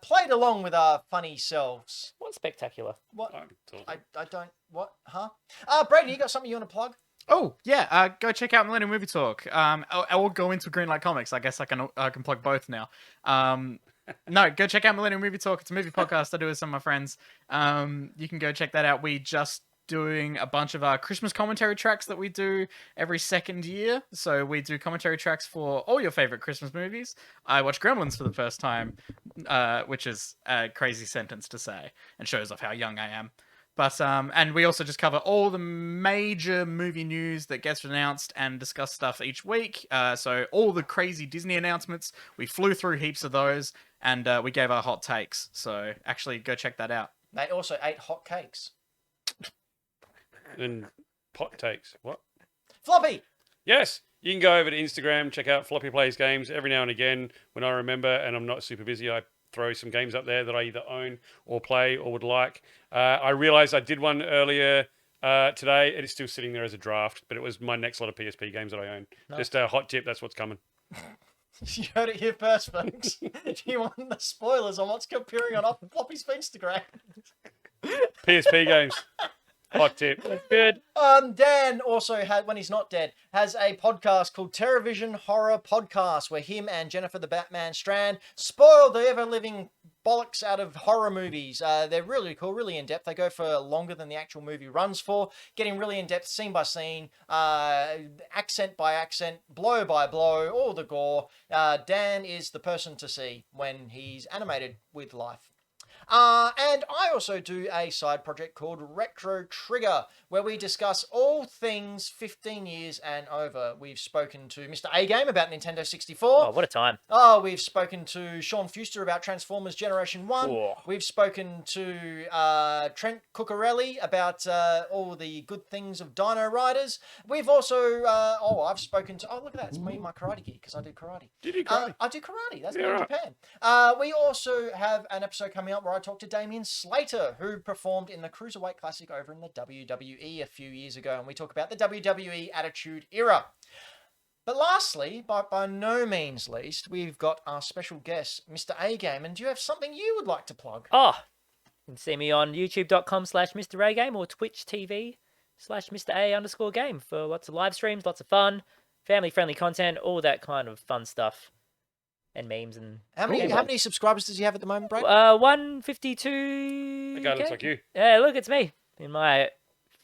played along with our funny selves. What's spectacular? What? I'm talking. I don't. What? Huh? Brayden, you got something you want to plug? Oh yeah, go check out Millennium Movie Talk. I will go into Greenlight Comics. I guess I can plug both now. No, go check out Millennium Movie Talk. It's a movie podcast I do with some of my friends. You can go check that out. We just doing a bunch of our Christmas commentary tracks that we do every second year. So we do commentary tracks for all your favorite Christmas movies. I watched Gremlins for the first time, which is a crazy sentence to say and shows off how young I am. But and we also just cover all the major movie news that gets announced and discuss stuff each week. So all the crazy Disney announcements, we flew through heaps of those, and we gave our hot takes. So actually, go check that out. They also ate hot cakes. And pot takes. What? Floppy. Yes. You can go over to Instagram, check out Floppy Plays Games. Every now and again, when I remember and I'm not super busy, I throw some games up there that I either own or play or would like. I realized I did one earlier today. It is still sitting there as a draft, but it was my next lot of PSP games that I own. No. Just a hot tip, that's what's coming. You heard it here first, folks. Do you want the spoilers on what's appearing on Floppy's Instagram? PSP games. Hot tip. That's good. Dan also had, when he's not dead, has a podcast called Terrorvision Horror Podcast, where him and Jennifer the Batman Strand spoil the ever-living bollocks out of horror movies. They're really cool, really in-depth. They go for longer than the actual movie runs for, getting really in-depth, scene by scene, accent by accent, blow by blow, all the gore. Dan is the person to see when he's animated with life. And I also do a side project called Retro Trigger, where we discuss all things 15 years and over. We've spoken to Mr. A Game about Nintendo 64. Oh, what a time. Oh, we've spoken to Sean Fuster about Transformers Generation 1. Oh. We've spoken to Trent Cuccarelli about all the good things of Dino Riders. We've also, I've spoken to, look at that, it's me, my karate geek, because I do karate. Did you karate? I do karate, that's Yeah, me in right. Japan. We also have an episode coming up where I talked to Damien Slater, who performed in the Cruiserweight Classic over in the WWE a few years ago, and we talk about the WWE Attitude Era. But lastly, but by no means least, we've got our special guest, Mr. A Game, and do you have something you would like to plug? Oh, you can see me on youtube.com/Mr. A Game or Twitch TV/Mr. A _game for lots of live streams, lots of fun, family friendly content, all that kind of fun stuff. and memes and How many subscribers does he have at the moment, Brad? 152. That guy looks like you. Yeah, look, it's me in my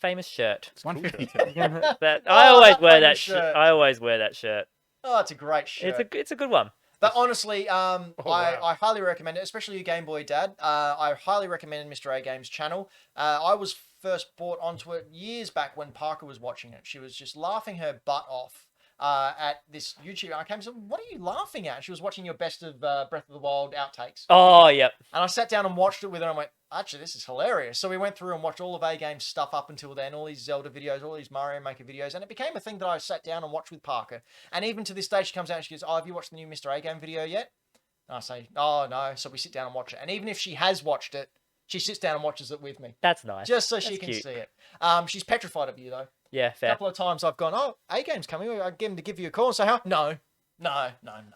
famous shirt. It's a cool 152. shirt. That Oh, I always that wear famous that shirt. shirt. I always wear that shirt. Oh, it's a great shirt. It's a good one. But honestly, wow. I highly recommend it, especially you Game Boy dad. I highly recommend Mr. A Game's channel. I was first brought onto it years back when Parker was watching it. She was just laughing her butt off at this YouTube. I came and said, "What are you laughing at?" She was watching your best of Breath of the Wild outtakes. Oh, yep. And I sat down and watched it with her and I went, actually, this is hilarious. So we went through and watched all of A Game's stuff up until then, all these Zelda videos, all these Mario Maker videos, and it became a thing that I sat down and watched with Parker. And even to this day, she comes out and she goes, "Oh, have you watched the new Mr. A Game video yet?" And I say, "Oh, no." So we sit down and watch it. And even if she has watched it, she sits down and watches it with me. That's nice. Just so she That's can cute. see it. She's petrified of you, though. Yeah, A fair. couple of times I've gone, "Oh, A Game's coming. I get him to give you a call and say, huh? No.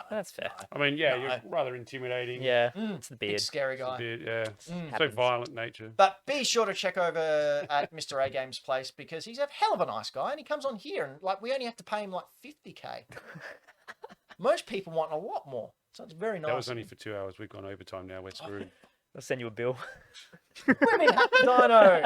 That's fair. I mean, yeah, No. you're rather intimidating. Yeah, Mm, it's the Big beard. scary It's a guy. bit, yeah. Mm. So Happens. violent nature. But be sure to check over at Mr. A Game's place because he's a hell of a nice guy and he comes on here and like we only have to pay him like 50k. Most people want a lot more. So it's very nice. That was only for 2 hours. We've gone overtime now. We're screwed. I'll send you a bill. Women Hack the Dino.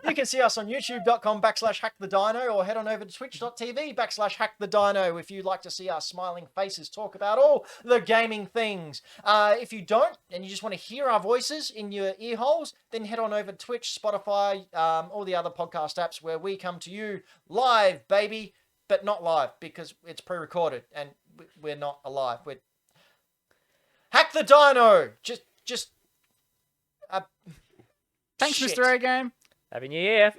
You can see us on youtube.com/hackthedino or head on over to twitch.tv/hackthedino if you'd like to see our smiling faces talk about all the gaming things. If you don't and you just want to hear our voices in your ear holes, then head on over to Twitch, Spotify, all the other podcast apps where we come to you live, baby, but not live because it's pre-recorded and we're not alive. We're Hack the Dino. Just Thanks, shit. Mr. A Game. Happy New Year.